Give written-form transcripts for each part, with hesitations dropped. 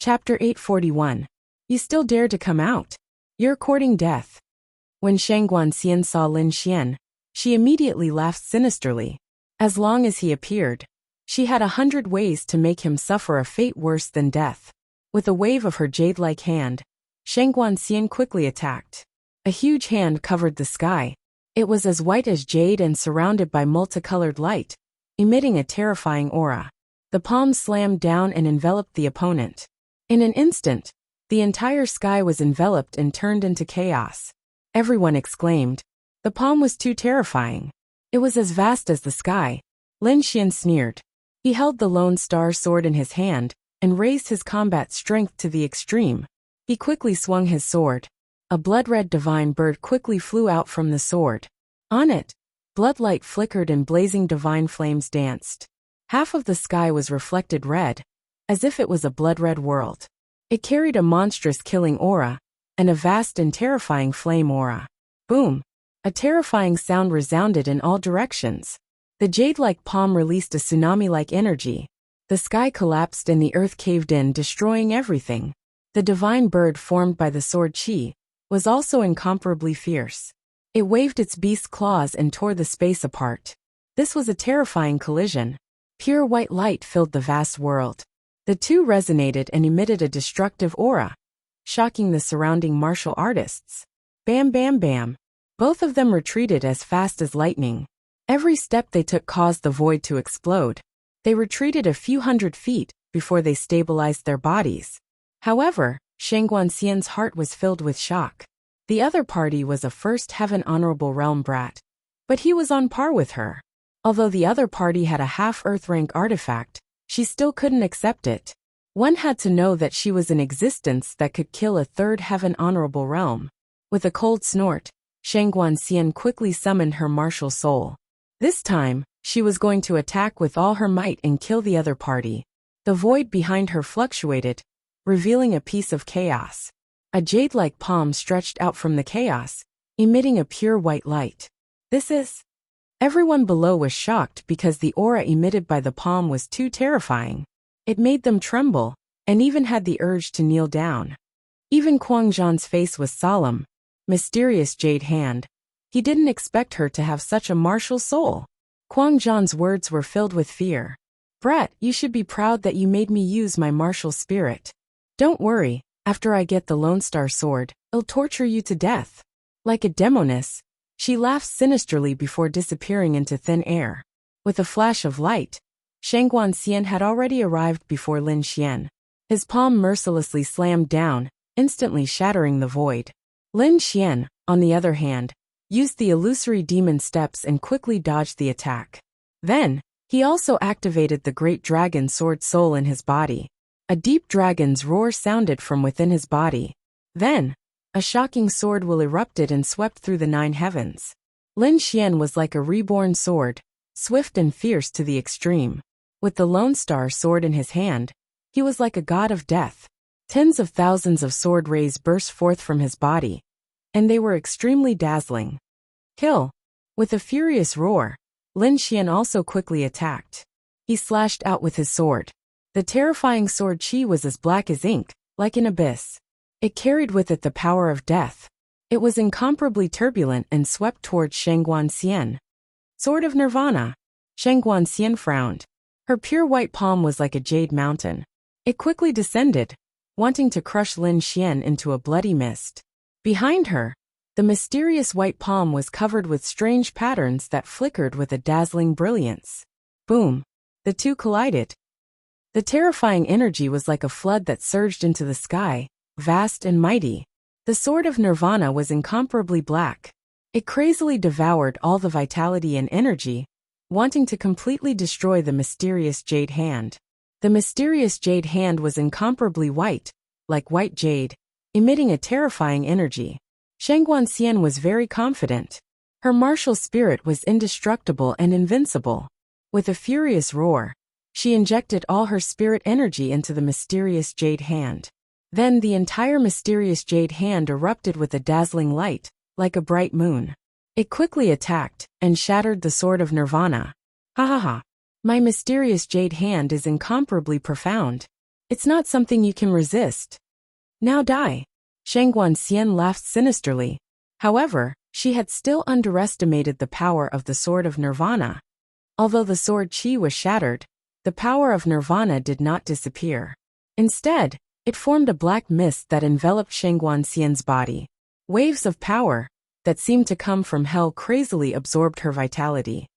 Chapter 841. You still dare to come out? You're courting death. When Shangguan Xian saw Lin Xian, she immediately laughed sinisterly. As long as he appeared, she had 100 ways to make him suffer a fate worse than death. With a wave of her jade-like hand, Shangguan Xian quickly attacked. A huge hand covered the sky. It was as white as jade and surrounded by multicolored light, emitting a terrifying aura. The palm slammed down and enveloped the opponent. In an instant, the entire sky was enveloped and turned into chaos. Everyone exclaimed. The palm was too terrifying. It was as vast as the sky. Lin Xian sneered. He held the Lone Star sword in his hand and raised his combat strength to the extreme. He quickly swung his sword. A blood-red divine bird quickly flew out from the sword. On it, bloodlight flickered and blazing divine flames danced. Half of the sky was reflected red, as if it was a blood-red world. It carried a monstrous killing aura, and a vast and terrifying flame aura. Boom! A terrifying sound resounded in all directions. The jade-like palm released a tsunami-like energy. The sky collapsed and the earth caved in, destroying everything. The divine bird formed by the sword chi was also incomparably fierce. It waved its beast claws and tore the space apart. This was a terrifying collision. Pure white light filled the vast world. The two resonated and emitted a destructive aura, shocking the surrounding martial artists. Bam bam bam. Both of them retreated as fast as lightning. Every step they took caused the void to explode. They retreated a few hundred feet before they stabilized their bodies. However, Shangguan Xian's heart was filled with shock. The other party was a first heaven honorable realm brat, but he was on par with her. Although the other party had a half-earth rank artifact, she still couldn't accept it. One had to know that she was in existence that could kill a third heaven honorable realm. With a cold snort, Shangguan Xian quickly summoned her martial soul. This time, she was going to attack with all her might and kill the other party. The void behind her fluctuated, revealing a piece of chaos. A jade-like palm stretched out from the chaos, emitting a pure white light. This is... Everyone below was shocked because the aura emitted by the palm was too terrifying. It made them tremble, and even had the urge to kneel down. Even Kuang Zhan's face was solemn. Mysterious jade hand. He didn't expect her to have such a martial soul. Kuang Zhan's words were filled with fear. Brat, you should be proud that you made me use my martial spirit. Don't worry, after I get the Lone Star sword, I'll torture you to death. Like a demoness, she laughed sinisterly before disappearing into thin air. With a flash of light, Shangguan Xian had already arrived before Lin Xian. His palm mercilessly slammed down, instantly shattering the void. Lin Xian, on the other hand, used the illusory demon steps and quickly dodged the attack. Then, he also activated the great dragon sword soul in his body. A deep dragon's roar sounded from within his body. Then, a shocking sword will erupted and swept through the 9 heavens. Lin Xian was like a reborn sword, swift and fierce to the extreme. With the Lone Star sword in his hand, he was like a god of death. Tens of thousands of sword rays burst forth from his body, and they were extremely dazzling. Kill! With a furious roar, Lin Xian also quickly attacked. He slashed out with his sword. The terrifying sword chi was as black as ink, like an abyss. It carried with it the power of death. It was incomparably turbulent and swept towards Shangguan Xian. Sword of Nirvana. Shangguan Xian frowned. Her pure white palm was like a jade mountain. It quickly descended, wanting to crush Lin Xian into a bloody mist. Behind her, the mysterious white palm was covered with strange patterns that flickered with a dazzling brilliance. Boom! The two collided. The terrifying energy was like a flood that surged into the sky, vast and mighty. The sword of Nirvana was incomparably black. It crazily devoured all the vitality and energy, wanting to completely destroy the mysterious jade hand. The mysterious jade hand was incomparably white, like white jade, emitting a terrifying energy. Shangguan Xian was very confident. Her martial spirit was indestructible and invincible. With a furious roar, she injected all her spirit energy into the mysterious jade hand. Then the entire mysterious jade hand erupted with a dazzling light, like a bright moon. It quickly attacked and shattered the sword of Nirvana. Ha ha ha! My mysterious jade hand is incomparably profound. It's not something you can resist. Now die. Shangguan Xian laughed sinisterly. However, she had still underestimated the power of the Sword of Nirvana. Although the sword qi was shattered, the power of Nirvana did not disappear. Instead, it formed a black mist that enveloped Shangguan Xian's body. Waves of power, that seemed to come from hell, crazily absorbed her vitality.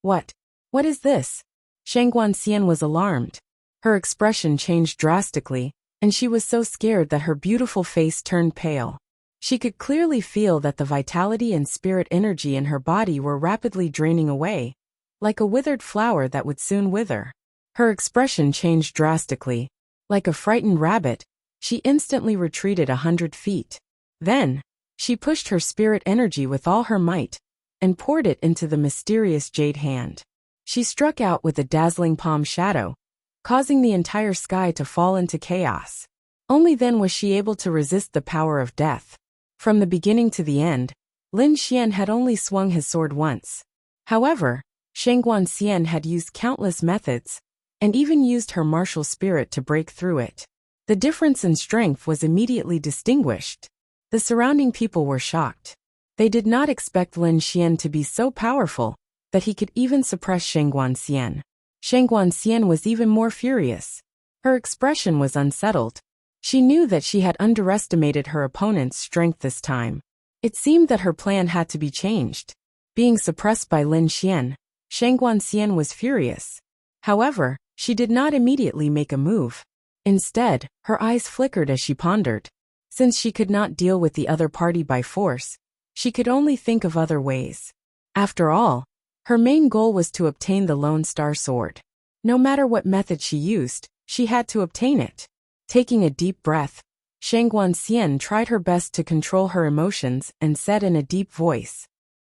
What? What is this? Shangguan Xian was alarmed. Her expression changed drastically, and she was so scared that her beautiful face turned pale. She could clearly feel that the vitality and spirit energy in her body were rapidly draining away, like a withered flower that would soon wither. Her expression changed drastically. Like a frightened rabbit, she instantly retreated 100 feet. Then, she pushed her spirit energy with all her might, and poured it into the mysterious jade hand. She struck out with a dazzling palm shadow, causing the entire sky to fall into chaos. Only then was she able to resist the power of death. From the beginning to the end, Lin Xian had only swung his sword once. However, Shangguan Xian had used countless methods, and even used her martial spirit to break through it. The difference in strength was immediately distinguished. The surrounding people were shocked. They did not expect Lin Xian to be so powerful that he could even suppress Shangguan Xian. Shangguan Xian was even more furious. Her expression was unsettled. She knew that she had underestimated her opponent's strength this time. It seemed that her plan had to be changed. Being suppressed by Lin Xian, Shangguan Xian was furious. However, she did not immediately make a move. Instead, her eyes flickered as she pondered. Since she could not deal with the other party by force, she could only think of other ways. After all, her main goal was to obtain the Lone Star Sword. No matter what method she used, she had to obtain it. Taking a deep breath, Shangguan Xian tried her best to control her emotions and said in a deep voice,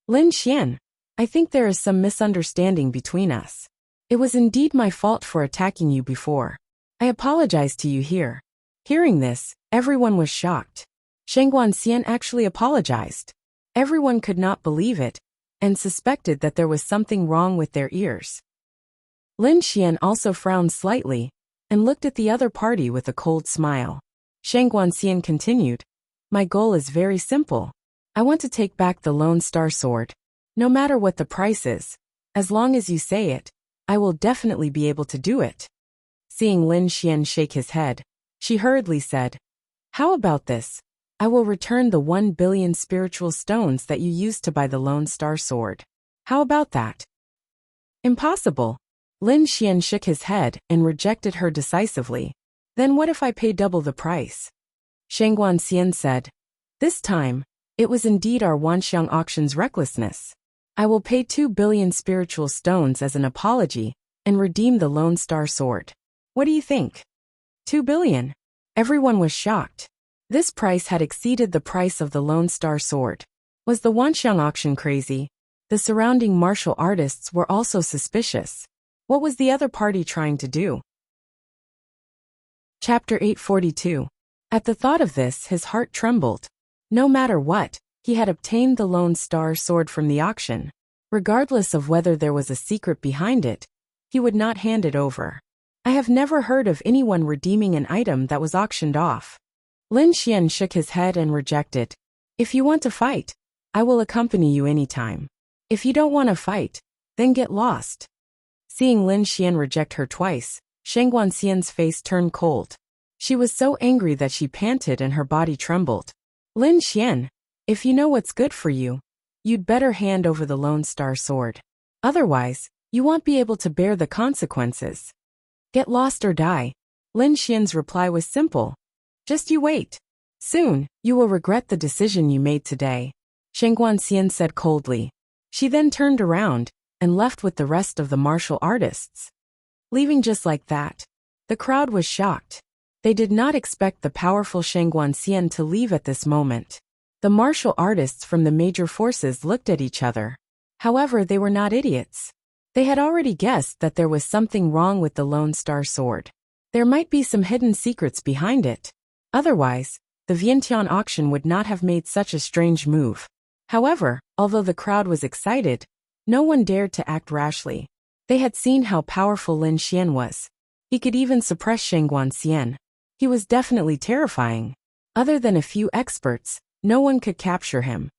"Lin Xian, I think there is some misunderstanding between us. It was indeed my fault for attacking you before. I apologize to you here." Hearing this, everyone was shocked. Shangguan Xian actually apologized. Everyone could not believe it, and suspected that there was something wrong with their ears. Lin Xian also frowned slightly, and looked at the other party with a cold smile. Shangguan Xian continued, "My goal is very simple. I want to take back the Lone Star Sword. No matter what the price is, as long as you say it, I will definitely be able to do it." Seeing Lin Xian shake his head, she hurriedly said, "How about this? I will return the 1 billion spiritual stones that you used to buy the Lone Star Sword. How about that?" "Impossible." Lin Xian shook his head and rejected her decisively. "Then what if I pay double the price?" Shangguan Xian said, "This time, it was indeed our Wanxiang auction's recklessness. I will pay 2 billion spiritual stones as an apology and redeem the Lone Star Sword. What do you think?" 2 billion. Everyone was shocked. This price had exceeded the price of the Lone Star Sword. Was the Wanxiang auction crazy? The surrounding martial artists were also suspicious. What was the other party trying to do? Chapter 842. At the thought of this, his heart trembled. No matter what, he had obtained the Lone Star Sword from the auction. Regardless of whether there was a secret behind it, he would not hand it over. I have never heard of anyone redeeming an item that was auctioned off. Lin Xian shook his head and rejected. "If you want to fight, I will accompany you anytime. If you don't want to fight, then get lost." Seeing Lin Xian reject her twice, Shangguan Xian's face turned cold. She was so angry that she panted and her body trembled. "Lin Xian, if you know what's good for you, you'd better hand over the Lone Star Sword. Otherwise, you won't be able to bear the consequences. Get lost or die." Lin Xian's reply was simple. "Just you wait. Soon, you will regret the decision you made today," Shangguan Xian said coldly. She then turned around and left with the rest of the martial artists. Leaving just like that. The crowd was shocked. They did not expect the powerful Shangguan Xian to leave at this moment. The martial artists from the major forces looked at each other. However, they were not idiots. They had already guessed that there was something wrong with the Lone Star Sword. There might be some hidden secrets behind it. Otherwise, the Vientiane auction would not have made such a strange move. However, although the crowd was excited, no one dared to act rashly. They had seen how powerful Lin Xian was. He could even suppress Shangguan Xian. He was definitely terrifying. Other than a few experts, no one could capture him.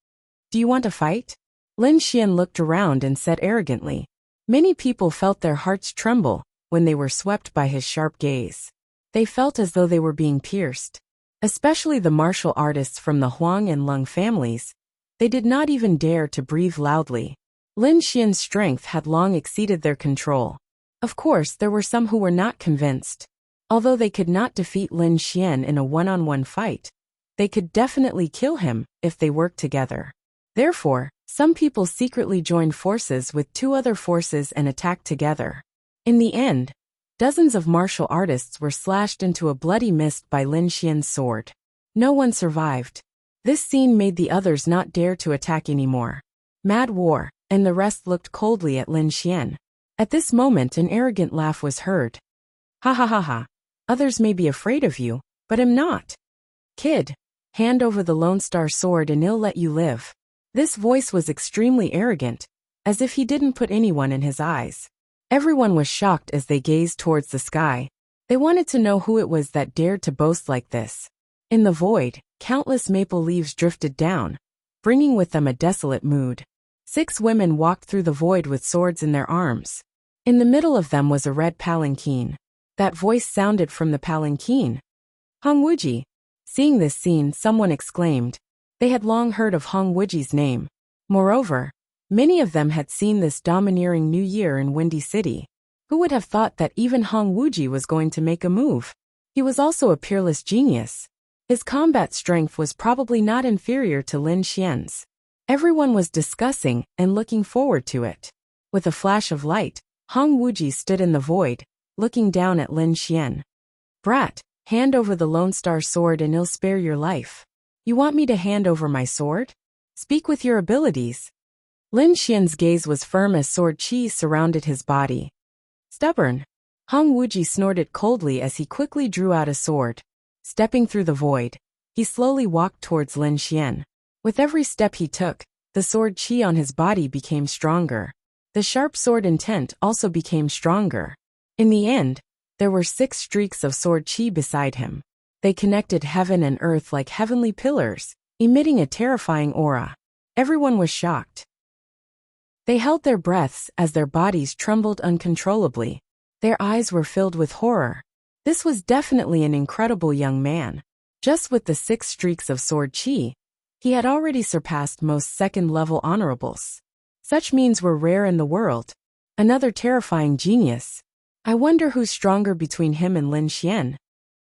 Do you want to fight? Lin Xian looked around and said arrogantly. Many people felt their hearts tremble when they were swept by his sharp gaze. They felt as though they were being pierced. Especially the martial artists from the Huang and Lung families. They did not even dare to breathe loudly. Lin Xian's strength had long exceeded their control. Of course, there were some who were not convinced. Although they could not defeat Lin Xian in a one-on-one fight, they could definitely kill him if they worked together. Therefore, some people secretly joined forces with two other forces and attacked together. In the end, dozens of martial artists were slashed into a bloody mist by Lin Xian's sword. No one survived. This scene made the others not dare to attack anymore. Mad War, and the rest looked coldly at Lin Xian. At this moment an arrogant laugh was heard. Ha ha ha ha. Others may be afraid of you, but am not. Kid, hand over the Lone Star sword and I'll let you live. This voice was extremely arrogant, as if he didn't put anyone in his eyes. Everyone was shocked as they gazed towards the sky. They wanted to know who it was that dared to boast like this. In the void, countless maple leaves drifted down, bringing with them a desolate mood. 6 women walked through the void with swords in their arms. In the middle of them was a red palanquin. That voice sounded from the palanquin. Hong Wuji. Seeing this scene, someone exclaimed. They had long heard of Hong Wuji's name. Moreover, many of them had seen this domineering new year in Windy City. Who would have thought that even Hong Wuji was going to make a move? He was also a peerless genius. His combat strength was probably not inferior to Lin Xian's. Everyone was discussing and looking forward to it. With a flash of light, Hong Wuji stood in the void, looking down at Lin Xian. Brat, hand over the Lone Star sword and I'll spare your life. You want me to hand over my sword? Speak with your abilities. Lin Xian's gaze was firm as sword chi surrounded his body. Stubborn. Hong Wuji snorted coldly as he quickly drew out a sword. Stepping through the void, he slowly walked towards Lin Xian. With every step he took, the sword chi on his body became stronger. The sharp sword intent also became stronger. In the end, there were 6 streaks of sword chi beside him. They connected heaven and earth like heavenly pillars, emitting a terrifying aura. Everyone was shocked. They held their breaths as their bodies trembled uncontrollably. Their eyes were filled with horror. This was definitely an incredible young man. Just with the 6 streaks of sword chi, he had already surpassed most second-level honorables. Such means were rare in the world. Another terrifying genius. I wonder who's stronger between him and Lin Xian.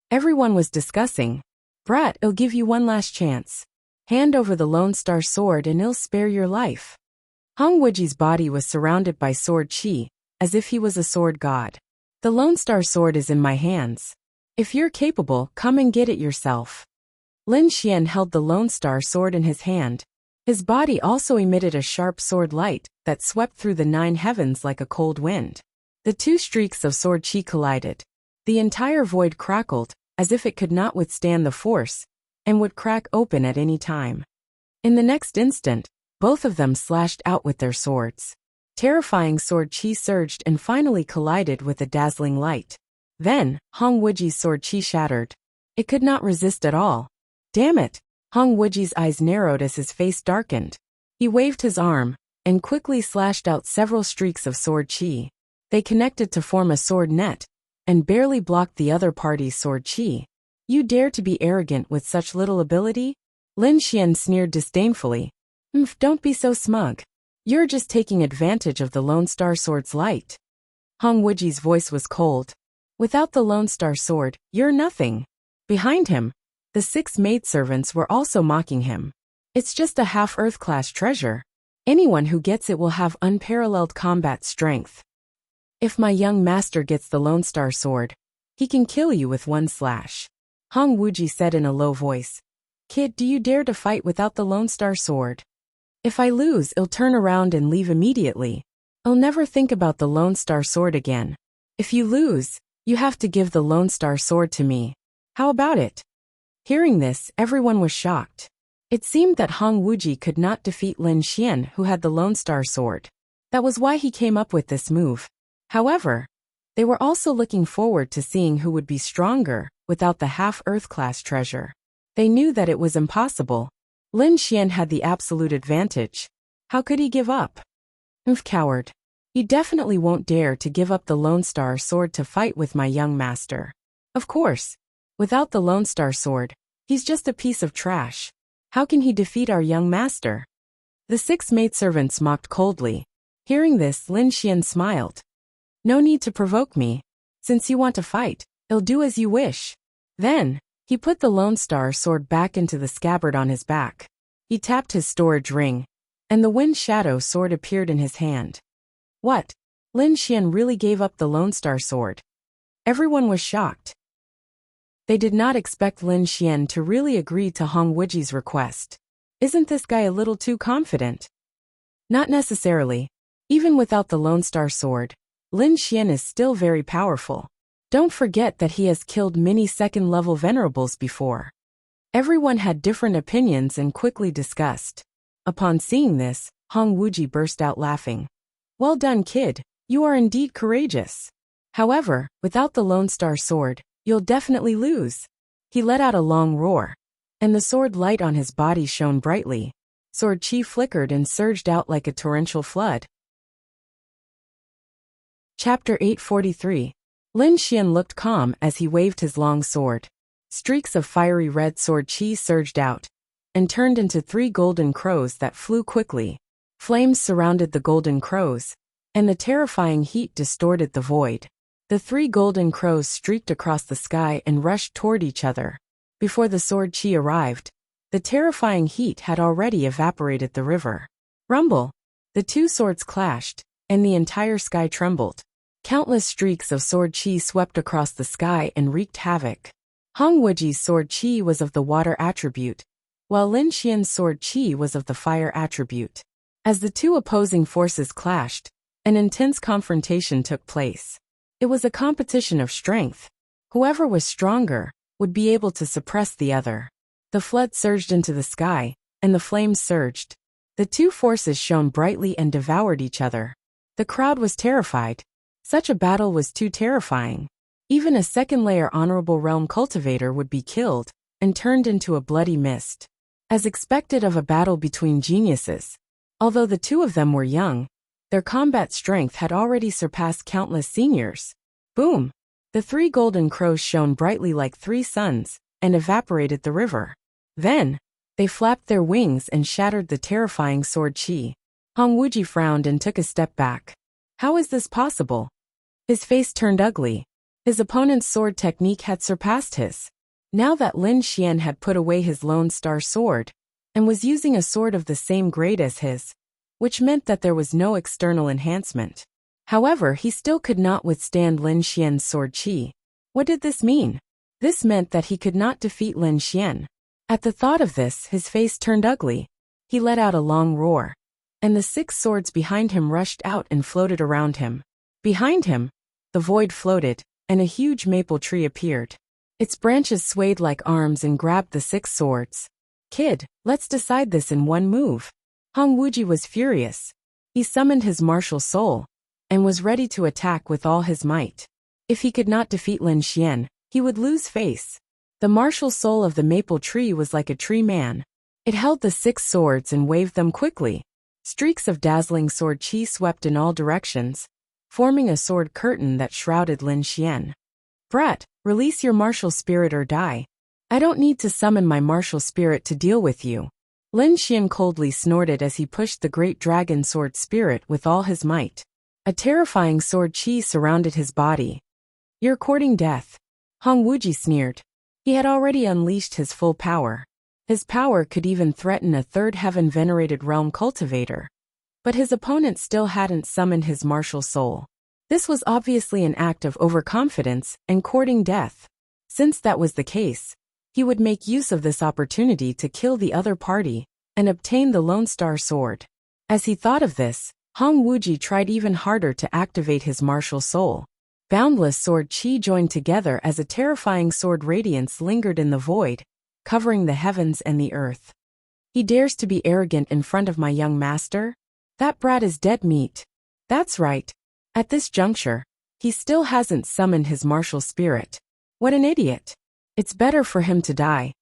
Everyone was discussing. Brat, I'll give you one last chance. Hand over the Lone Star sword and I'll spare your life. Hong Wuji's body was surrounded by sword chi, as if he was a sword god. The Lone Star sword is in my hands. If you're capable, come and get it yourself. Lin Xian held the Lone Star sword in his hand. His body also emitted a sharp sword light that swept through the 9 heavens like a cold wind. The 2 streaks of sword chi collided. The entire void crackled, as if it could not withstand the force, and would crack open at any time. In the next instant, both of them slashed out with their swords. Terrifying sword chi surged and finally collided with a dazzling light. Then, Hong Wuji's sword chi shattered. It could not resist at all. Damn it! Hong Wuji's eyes narrowed as his face darkened. He waved his arm, and quickly slashed out several streaks of sword chi. They connected to form a sword net, and barely blocked the other party's sword chi. You dare to be arrogant with such little ability? Lin Xian sneered disdainfully. Don't be so smug. You're just taking advantage of the Lone Star sword's light. Hong Wuji's voice was cold. Without the Lone Star sword, you're nothing. Behind him, the 6 maidservants were also mocking him. It's just a half-Earth class treasure. Anyone who gets it will have unparalleled combat strength. If my young master gets the Lone Star sword, he can kill you with one slash. Hong Wuji said in a low voice. Kid, do you dare to fight without the Lone Star sword? If I lose, I'll turn around and leave immediately. I'll never think about the Lone Star sword again. If you lose, you have to give the Lone Star sword to me. How about it? Hearing this, everyone was shocked. It seemed that Hong Wuji could not defeat Lin Xian, who had the Lone Star sword. That was why he came up with this move. However, They were also looking forward to seeing who would be stronger without the half-Earth-class treasure. They knew that it was impossible. Lin Xian had the absolute advantage. How could he give up? Coward. He definitely won't dare to give up the Lone Star Sword to fight with my young master. Of course. Without the Lone Star Sword, he's just a piece of trash. How can he defeat our young master? The 6 maidservants mocked coldly. Hearing this, Lin Xian smiled. No need to provoke me. Since you want to fight, I'll do as you wish. Then, he put the Lone Star Sword back into the scabbard on his back. He tapped his storage ring, and the Wind Shadow Sword appeared in his hand. What? Lin Xian really gave up the Lone Star Sword. Everyone was shocked. They did not expect Lin Xian to really agree to Hong Wuji's request. Isn't this guy a little too confident? Not necessarily. Even without the Lone Star Sword, Lin Xian is still very powerful. Don't forget that he has killed many second-level venerables before. Everyone had different opinions and quickly discussed. Upon seeing this, Hong Wuji burst out laughing. Well done, kid. You are indeed courageous. However, without the Lone Star Sword, you'll definitely lose. He let out a long roar, and the sword light on his body shone brightly. Sword chi flickered and surged out like a torrential flood. Chapter 843. Lin Xian looked calm as he waved his long sword. Streaks of fiery red sword chi surged out and turned into 3 golden crows that flew quickly. Flames surrounded the golden crows, and the terrifying heat distorted the void. The 3 golden crows streaked across the sky and rushed toward each other. Before the sword chi arrived, the terrifying heat had already evaporated the river. Rumble! The 2 swords clashed, and the entire sky trembled. Countless streaks of sword chi swept across the sky and wreaked havoc. Hong Wuji's sword chi was of the water attribute, while Lin Xian's sword chi was of the fire attribute. As the 2 opposing forces clashed, an intense confrontation took place. It was a competition of strength. Whoever was stronger would be able to suppress the other. The flood surged into the sky, and the flames surged. The 2 forces shone brightly and devoured each other. The crowd was terrified. Such a battle was too terrifying. Even a second-layer honorable realm cultivator would be killed and turned into a bloody mist. As expected of a battle between geniuses, although the 2 of them were young, their combat strength had already surpassed countless seniors. Boom! The 3 golden crows shone brightly like 3 suns and evaporated the river. Then, they flapped their wings and shattered the terrifying sword chi. Hong Wuji frowned and took a step back. How is this possible? His face turned ugly. His opponent's sword technique had surpassed his. Now that Lin Xian had put away his Lone Star Sword and was using a sword of the same grade as his, which meant that there was no external enhancement. However, he still could not withstand Lin Xian's sword chi. What did this mean? This meant that he could not defeat Lin Xian. At the thought of this, his face turned ugly. He let out a long roar, and the 6 swords behind him rushed out and floated around him. Behind him, the void floated, and a huge maple tree appeared. Its branches swayed like arms and grabbed the 6 swords. Kid, let's decide this in one move. Hong Wuji was furious. He summoned his martial soul and was ready to attack with all his might. If he could not defeat Lin Xian, he would lose face. The martial soul of the maple tree was like a tree man. It held the 6 swords and waved them quickly. Streaks of dazzling sword chi swept in all directions, forming a sword curtain that shrouded Lin Xian. Brat, release your martial spirit or die. I don't need to summon my martial spirit to deal with you. Lin Xian coldly snorted as he pushed the great dragon sword spirit with all his might. A terrifying sword chi surrounded his body. You're courting death. Hong Wuji sneered. He had already unleashed his full power. His power could even threaten a 3rd heaven venerated realm cultivator. But his opponent still hadn't summoned his martial soul. This was obviously an act of overconfidence and courting death. Since that was the case, he would make use of this opportunity to kill the other party and obtain the Lone Star Sword. As he thought of this, Hong Wuji tried even harder to activate his martial soul. Boundless sword chi joined together as a terrifying sword radiance lingered in the void, covering the heavens and the earth. He dares to be arrogant in front of my young master? That brat is dead meat. That's right. At this juncture, He still hasn't summoned his martial spirit. What an idiot. It's better for him to die.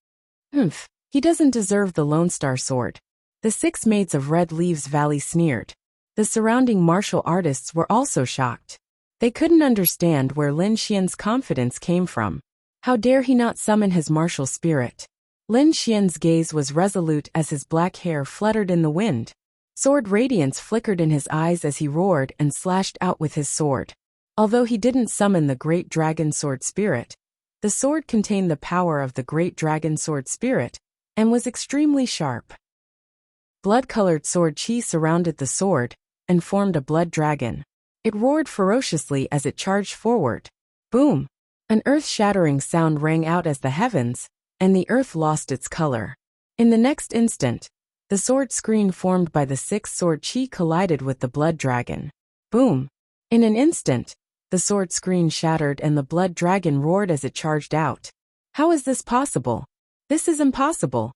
He doesn't deserve the Lone Star Sword. The 6 Maids of Red Leaves Valley sneered. The surrounding martial artists were also shocked. They couldn't understand where Lin Xian's confidence came from. How dare he not summon his martial spirit? Lin Xian's gaze was resolute as his black hair fluttered in the wind. Sword radiance flickered in his eyes as he roared and slashed out with his sword. Although he didn't summon the Great Dragon Sword Spirit, the sword contained the power of the Great Dragon Sword Spirit and was extremely sharp. Blood-colored sword chi surrounded the sword and formed a blood dragon. It roared ferociously as it charged forward. Boom! An earth-shattering sound rang out as the heavens, and the earth lost its color. In the next instant, the sword screen formed by the 6 sword chi collided with the blood dragon. Boom! In an instant, the sword screen shattered and the blood dragon roared as it charged out. How is this possible? This is impossible.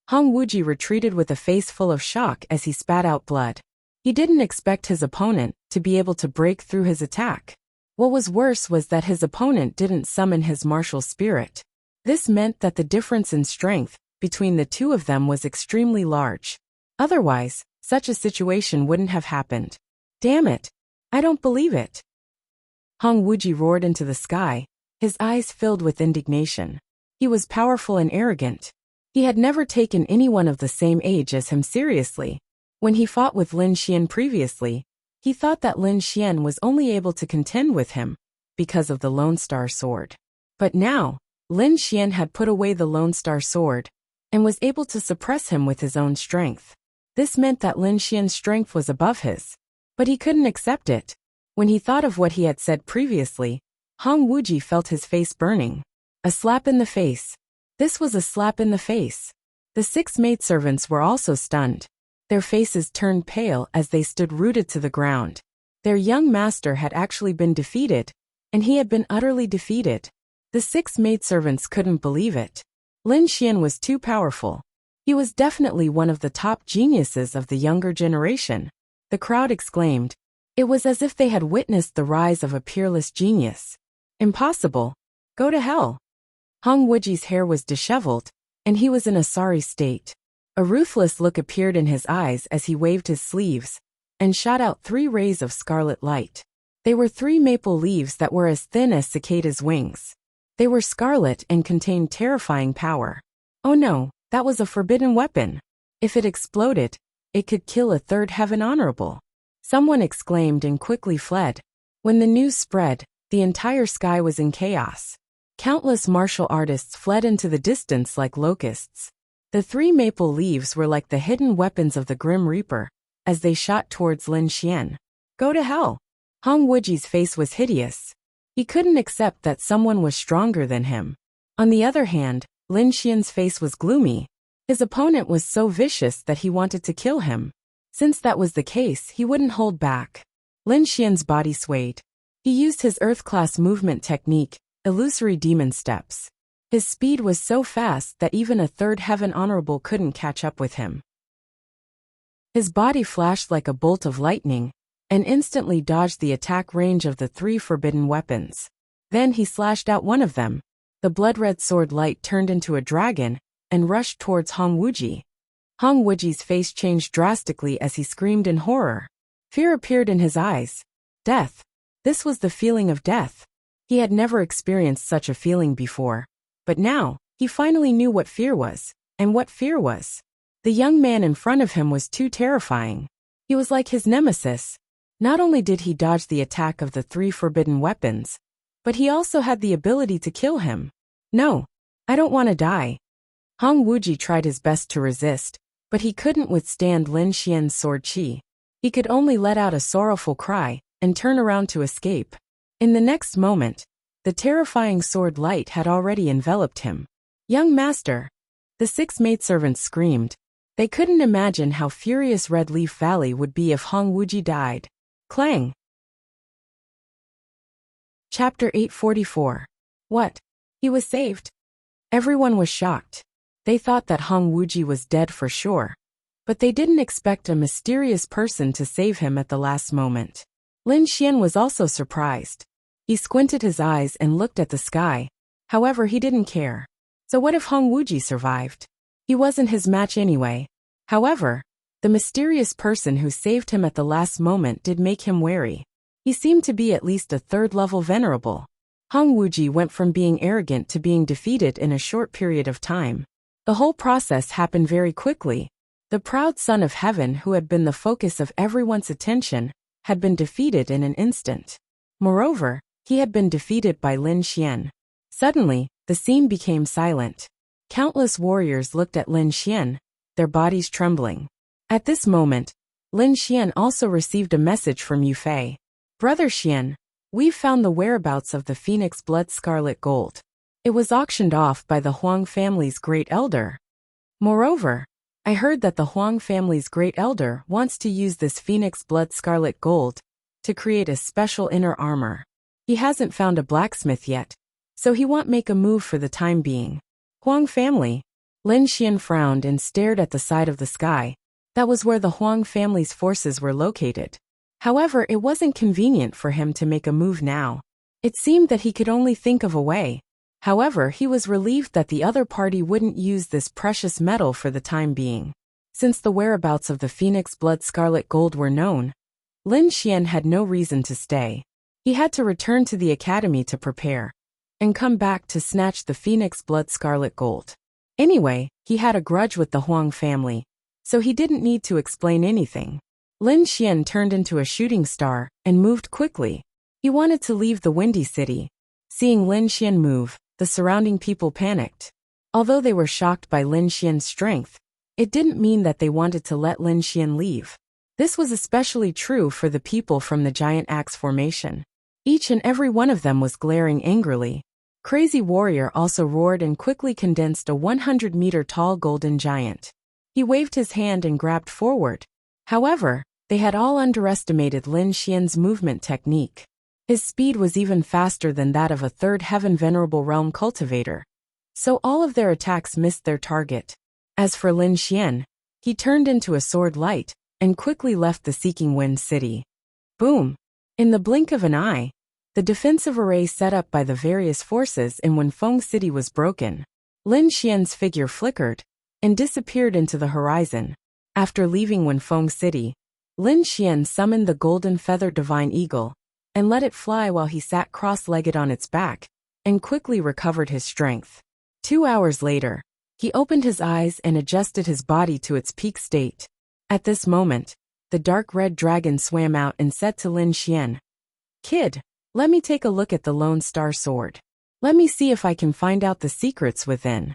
Hong Wuji retreated with a face full of shock as he spat out blood. He didn't expect his opponent to be able to break through his attack. What was worse was that his opponent didn't summon his martial spirit. This meant that the difference in strength between the two of them was extremely large. Otherwise, such a situation wouldn't have happened. Damn it! I don't believe it! Hong Wuji roared into the sky, his eyes filled with indignation. He was powerful and arrogant. He had never taken anyone of the same age as him seriously. When he fought with Lin Xian previously, he thought that Lin Xian was only able to contend with him because of the Lone Star Sword. But now, Lin Xian had put away the Lone Star Sword and was able to suppress him with his own strength. This meant that Lin Xian's strength was above his. But he couldn't accept it. When he thought of what he had said previously, Hong Wuji felt his face burning. A slap in the face. This was a slap in the face. The 6 maidservants were also stunned. Their faces turned pale as they stood rooted to the ground. Their young master had actually been defeated, and he had been utterly defeated. The 6 maidservants couldn't believe it. Lin Xian was too powerful. He was definitely one of the top geniuses of the younger generation. The crowd exclaimed. It was as if they had witnessed the rise of a peerless genius. Impossible. Go to hell. Hong Wuji's hair was disheveled, and he was in a sorry state. A ruthless look appeared in his eyes as he waved his sleeves and shot out 3 rays of scarlet light. They were 3 maple leaves that were as thin as cicadas' wings. They were scarlet and contained terrifying power. Oh no, that was a forbidden weapon. If it exploded, it could kill a 3rd heaven honorable. Someone exclaimed and quickly fled. When the news spread, the entire sky was in chaos. Countless martial artists fled into the distance like locusts. The 3 maple leaves were like the hidden weapons of the Grim Reaper, as they shot towards Lin Xian. Go to hell! Hong Wuji's face was hideous. He couldn't accept that someone was stronger than him. On the other hand, Lin Xian's face was gloomy. His opponent was so vicious that he wanted to kill him. Since that was the case, he wouldn't hold back. Lin Xian's body swayed. He used his Earth-class movement technique, illusory demon steps. His speed was so fast that even a 3rd heaven honorable couldn't catch up with him. His body flashed like a bolt of lightning and instantly dodged the attack range of the 3 forbidden weapons. Then he slashed out one of them. The blood-red sword light turned into a dragon and rushed towards Hong Wuji. Hong Wuji's face changed drastically as he screamed in horror. Fear appeared in his eyes. Death. This was the feeling of death. He had never experienced such a feeling before. But now, he finally knew what fear was, and what fear was. The young man in front of him was too terrifying. He was like his nemesis. Not only did he dodge the attack of the 3 forbidden weapons, but he also had the ability to kill him. No, I don't want to die. Hong Wuji tried his best to resist, but he couldn't withstand Lin Xian's sword chi. He could only let out a sorrowful cry and turn around to escape. In the next moment, the terrifying sword light had already enveloped him. Young master! The 6 maidservants screamed. They couldn't imagine how furious Red Leaf Valley would be if Hong Wuji died. Clang! Chapter 844. What? He was saved? Everyone was shocked. They thought that Hong Wuji was dead for sure. But they didn't expect a mysterious person to save him at the last moment. Lin Xian was also surprised. He squinted his eyes and looked at the sky. However, he didn't care. So what if Hong Wuji survived? He wasn't his match anyway. However, the mysterious person who saved him at the last moment did make him wary. He seemed to be at least a third-level venerable. Hong Wuji went from being arrogant to being defeated in a short period of time. The whole process happened very quickly. The proud son of heaven who had been the focus of everyone's attention had been defeated in an instant. Moreover, he had been defeated by Lin Xian. Suddenly, the scene became silent. Countless warriors looked at Lin Xian, their bodies trembling. At this moment, Lin Xian also received a message from Yu Fei. Brother Xian, we've found the whereabouts of the Phoenix Blood Scarlet Gold. It was auctioned off by the Huang family's great elder. Moreover, I heard that the Huang family's great elder wants to use this Phoenix Blood Scarlet Gold to create a special inner armor. He hasn't found a blacksmith yet, so he won't make a move for the time being. Huang family? Lin Xian frowned and stared at the side of the sky. That was where the Huang family's forces were located. However, it wasn't convenient for him to make a move now. It seemed that he could only think of a way. However, he was relieved that the other party wouldn't use this precious metal for the time being. Since the whereabouts of the Phoenix Blood Scarlet Gold were known, Lin Xian had no reason to stay. He had to return to the academy to prepare and come back to snatch the Phoenix Blood Scarlet Gold. Anyway, he had a grudge with the Huang family, so he didn't need to explain anything. Lin Xian turned into a shooting star and moved quickly. He wanted to leave the Windy City. Seeing Lin Xian move, the surrounding people panicked. Although they were shocked by Lin Xian's strength, it didn't mean that they wanted to let Lin Xian leave. This was especially true for the people from the giant axe formation. Each and every one of them was glaring angrily. Crazy Warrior also roared and quickly condensed a 100-meter-tall golden giant. He waved his hand and grabbed forward. However, they had all underestimated Lin Xian's movement technique. His speed was even faster than that of a third heaven venerable realm cultivator. So all of their attacks missed their target. As for Lin Xian, he turned into a sword light and quickly left the Seeking Wind City. Boom! In the blink of an eye, the defensive array set up by the various forces in Wenfeng City was broken. Lin Xian's figure flickered and disappeared into the horizon. After leaving Wenfeng City, Lin Xian summoned the golden feathered divine eagle and let it fly while he sat cross-legged on its back and quickly recovered his strength. 2 hours later, he opened his eyes and adjusted his body to its peak state. At this moment, the dark red dragon swam out and said to Lin Xian, "Kid, let me take a look at the Lone Star Sword. Let me see if I can find out the secrets within."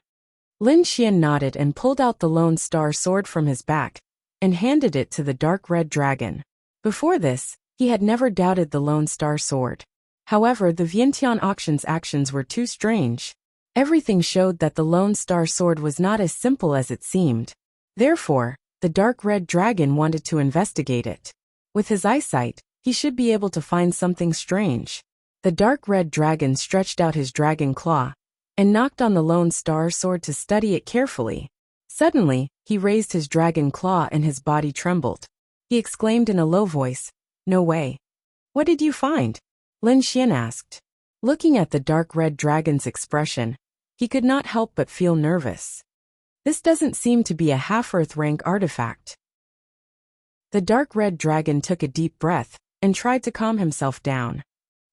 Lin Xian nodded and pulled out the Lone Star Sword from his back and handed it to the dark red dragon. Before this, he had never doubted the Lone Star Sword. However, the Vientiane auction's actions were too strange. Everything showed that the Lone Star Sword was not as simple as it seemed. Therefore, the dark red dragon wanted to investigate it. With his eyesight, he should be able to find something strange. The dark red dragon stretched out his dragon claw and knocked on the Lone Star Sword to study it carefully. Suddenly, he raised his dragon claw and his body trembled. He exclaimed in a low voice, "No way." "What did you find?" Lin Xian asked. Looking at the dark red dragon's expression, he could not help but feel nervous. This doesn't seem to be a half-earth rank artifact. The dark red dragon took a deep breath and tried to calm himself down.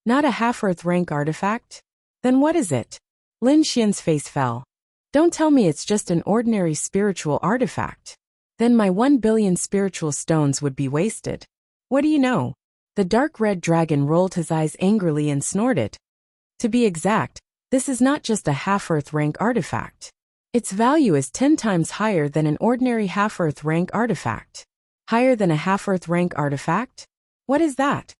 Not a half-earth rank artifact? Then what is it? Lin Xian's face fell. Don't tell me it's just an ordinary spiritual artifact. Then my 1 billion spiritual stones would be wasted. What do you know? The dark red dragon rolled his eyes angrily and snorted. To be exact, this is not just a half-earth rank artifact. Its value is 10 times higher than an ordinary half-earth rank artifact. Higher than a half-earth rank artifact? What is that?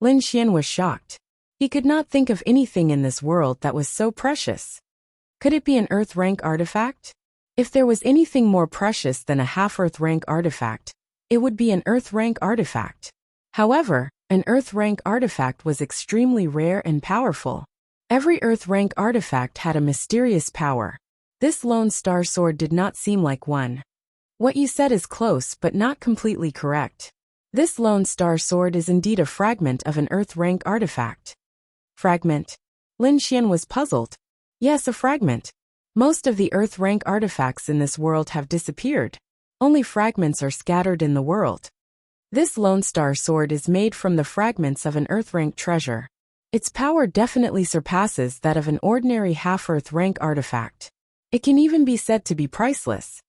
Lin Xian was shocked. He could not think of anything in this world that was so precious. Could it be an earth rank artifact? If there was anything more precious than a half-earth rank artifact, it would be an earth rank artifact. However, an earth rank artifact was extremely rare and powerful. Every earth rank artifact had a mysterious power. This Lone Star Sword did not seem like one. What you said is close but not completely correct. This Lone Star Sword is indeed a fragment of an earth rank artifact. Fragment. Lin Xian was puzzled. Yes, a fragment. Most of the Earth rank artifacts in this world have disappeared. Only fragments are scattered in the world. This Lone Star Sword is made from the fragments of an Earth rank treasure. Its power definitely surpasses that of an ordinary half-Earth rank artifact. It can even be said to be priceless.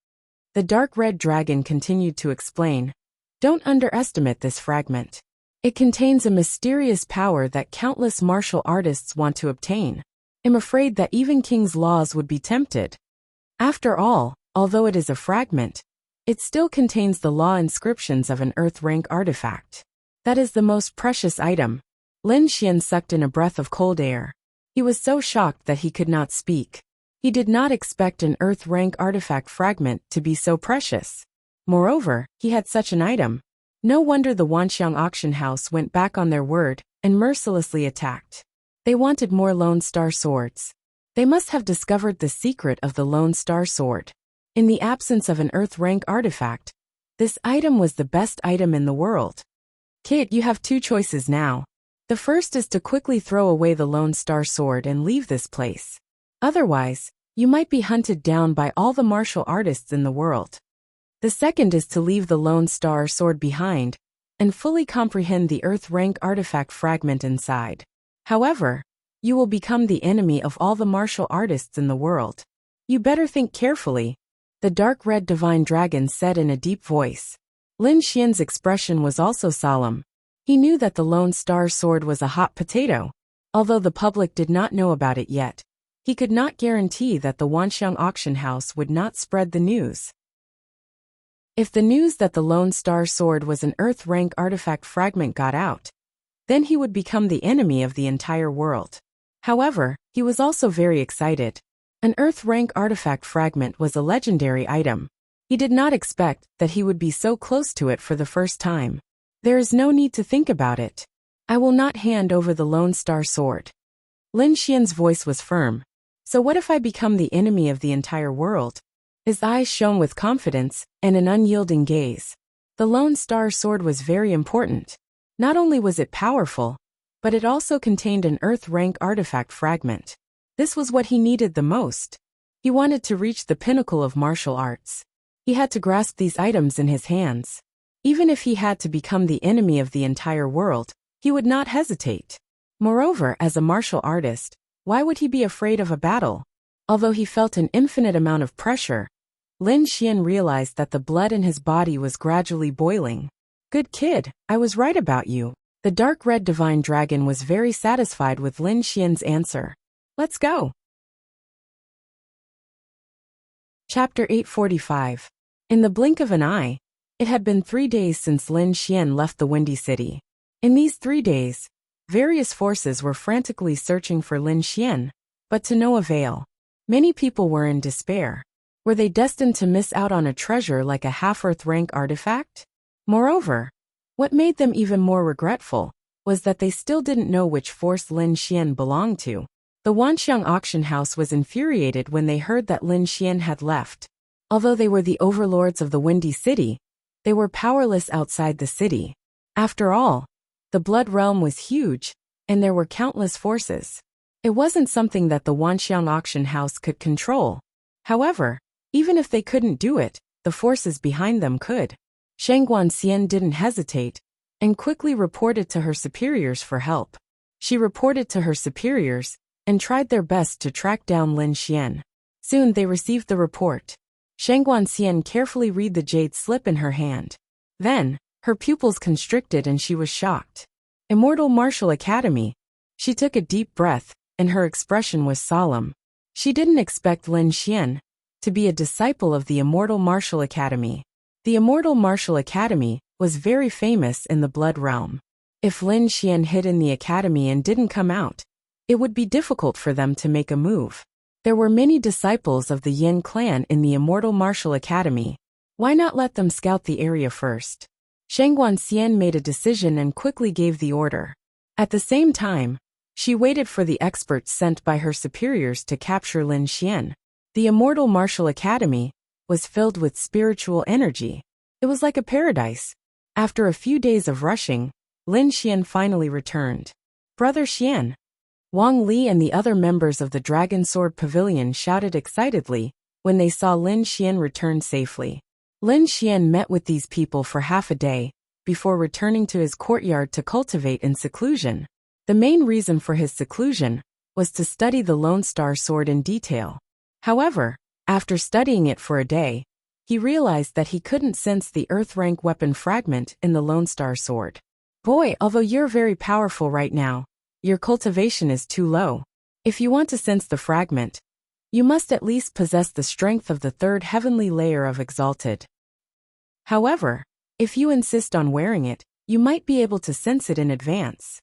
The dark red dragon continued to explain. Don't underestimate this fragment. It contains a mysterious power that countless martial artists want to obtain. I'm afraid that even King's laws would be tempted. After all, although it is a fragment, it still contains the law inscriptions of an Earth rank artifact. That is the most precious item. Lin Xian sucked in a breath of cold air. He was so shocked that he could not speak. He did not expect an Earth rank artifact fragment to be so precious. Moreover, he had such an item. No wonder the Wanxiang auction house went back on their word and mercilessly attacked. They wanted more Lone Star Swords. They must have discovered the secret of the Lone Star Sword. In the absence of an Earth rank artifact, this item was the best item in the world. Kid, you have two choices now. The first is to quickly throw away the Lone Star Sword and leave this place. Otherwise, you might be hunted down by all the martial artists in the world. The second is to leave the Lone Star Sword behind and fully comprehend the Earth rank artifact fragment inside. However, you will become the enemy of all the martial artists in the world. You better think carefully, the dark red divine dragon said in a deep voice. Lin Xian's expression was also solemn. He knew that the Lone Star Sword was a hot potato. Although the public did not know about it yet, he could not guarantee that the Wanxiang auction house would not spread the news. If the news that the Lone Star Sword was an Earth rank artifact fragment got out, then he would become the enemy of the entire world. However, he was also very excited. An Earth rank artifact fragment was a legendary item. He did not expect that he would be so close to it for the first time. There is no need to think about it. I will not hand over the Lone Star Sword. Lin Xian's voice was firm. So what if I become the enemy of the entire world? His eyes shone with confidence and an unyielding gaze. The Lone Star Sword was very important. Not only was it powerful, but it also contained an Earth rank artifact fragment. This was what he needed the most. He wanted to reach the pinnacle of martial arts. He had to grasp these items in his hands. Even if he had to become the enemy of the entire world, he would not hesitate. Moreover, as a martial artist, why would he be afraid of a battle? Although he felt an infinite amount of pressure, Lin Xian realized that the blood in his body was gradually boiling. Good kid, I was right about you. The dark red divine dragon was very satisfied with Lin Xian's answer. Let's go. Chapter 845. In the blink of an eye, it had been 3 days since Lin Xian left the Windy City. In these 3 days, various forces were frantically searching for Lin Xian, but to no avail. Many people were in despair. Were they destined to miss out on a treasure like a half-Earth rank artifact? Moreover, what made them even more regretful was that they still didn't know which force Lin Xian belonged to. The Wanxiang auction house was infuriated when they heard that Lin Xian had left. Although they were the overlords of the Windy City, they were powerless outside the city. After all, the Blood Realm was huge, and there were countless forces. It wasn't something that the Wanxiang auction house could control. However, even if they couldn't do it, the forces behind them could. Shang Guanxian didn't hesitate, and quickly reported to her superiors for help. She reported to her superiors, and tried their best to track down Lin Xian. Soon they received the report. Shang Guanxian carefully read the jade slip in her hand. Then, her pupils constricted and she was shocked. Immortal Martial Academy. She took a deep breath, and her expression was solemn. She didn't expect Lin Xian to be a disciple of the Immortal Martial Academy. The Immortal Martial Academy was very famous in the Blood Realm. If Lin Xian hid in the academy and didn't come out, it would be difficult for them to make a move. There were many disciples of the Yin clan in the Immortal Martial Academy. Why not let them scout the area first? Shang Guanxian made a decision and quickly gave the order. At the same time, she waited for the experts sent by her superiors to capture Lin Xian. The Immortal Martial Academy was filled with spiritual energy. It was like a paradise. After a few days of rushing, Lin Xian finally returned. Brother Xian. Wang Li and the other members of the Dragon Sword Pavilion shouted excitedly when they saw Lin Xian return safely. Lin Xian met with these people for half a day before returning to his courtyard to cultivate in seclusion. The main reason for his seclusion was to study the Lone Star Sword in detail. However, after studying it for a day, he realized that he couldn't sense the Earth rank weapon fragment in the Lone Star Sword. Boy, although you're very powerful right now, your cultivation is too low. If you want to sense the fragment, you must at least possess the strength of the third heavenly layer of Exalted. However, if you insist on wearing it, you might be able to sense it in advance.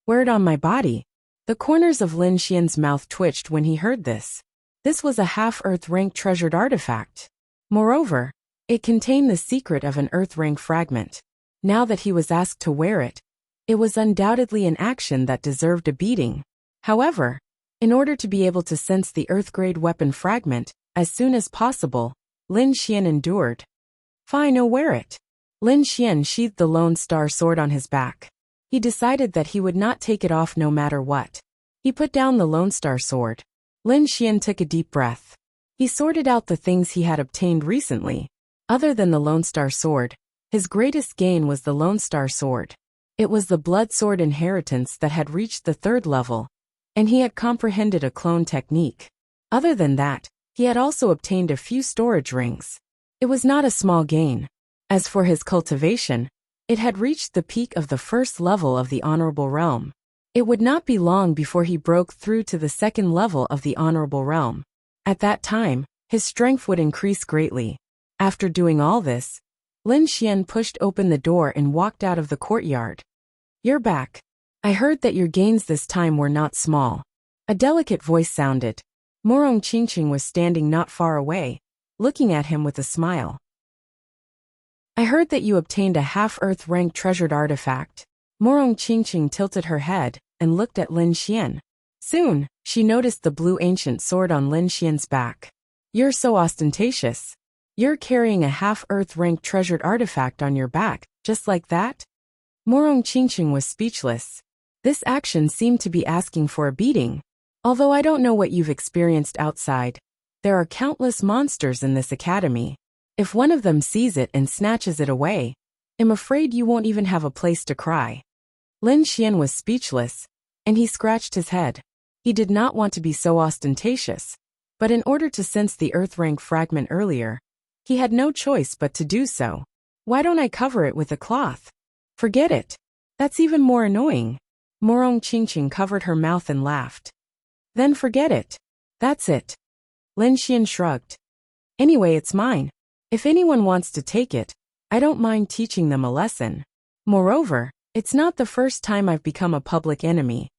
Wear it on my body. The corners of Lin Xian's mouth twitched when he heard this. This was a half-Earth rank treasured artifact. Moreover, it contained the secret of an Earth rank fragment. Now that he was asked to wear it, it was undoubtedly an action that deserved a beating. However, in order to be able to sense the Earth-grade weapon fragment as soon as possible, Lin Xian endured. Fine, I'll wear it. Lin Xian sheathed the Lone Star Sword on his back. He decided that he would not take it off no matter what. He put down the Lone Star Sword. Lin Xian took a deep breath. He sorted out the things he had obtained recently. Other than the Lone Star Sword, his greatest gain was the Lone Star Sword. It was the Blood Sword inheritance that had reached the 3rd level, and he had comprehended a clone technique. Other than that, he had also obtained a few storage rings. It was not a small gain. As for his cultivation, it had reached the peak of the 1st level of the Honorable Realm. It would not be long before he broke through to the 2nd level of the Honorable Realm. At that time, his strength would increase greatly. After doing all this, Lin Xian pushed open the door and walked out of the courtyard. You're back. I heard that your gains this time were not small. A delicate voice sounded. Morong Qingqing was standing not far away, looking at him with a smile. I heard that you obtained a half-Earth rank treasured artifact. Morong Qingqing tilted her head and looked at Lin Xian. Soon, she noticed the blue ancient sword on Lin Xian's back. You're so ostentatious. You're carrying a half-Earth rank treasured artifact on your back, just like that? Morong Qingqing was speechless. This action seemed to be asking for a beating. Although I don't know what you've experienced outside, there are countless monsters in this academy. If one of them sees it and snatches it away, I'm afraid you won't even have a place to cry. Lin Xian was speechless, and he scratched his head. He did not want to be so ostentatious, but in order to sense the Earth rank fragment earlier, he had no choice but to do so. Why don't I cover it with a cloth? Forget it. That's even more annoying. Morong Qingqing covered her mouth and laughed. Then forget it. That's it. Lin Xian shrugged. Anyway, it's mine. If anyone wants to take it, I don't mind teaching them a lesson. Moreover, it's not the first time I've become a public enemy.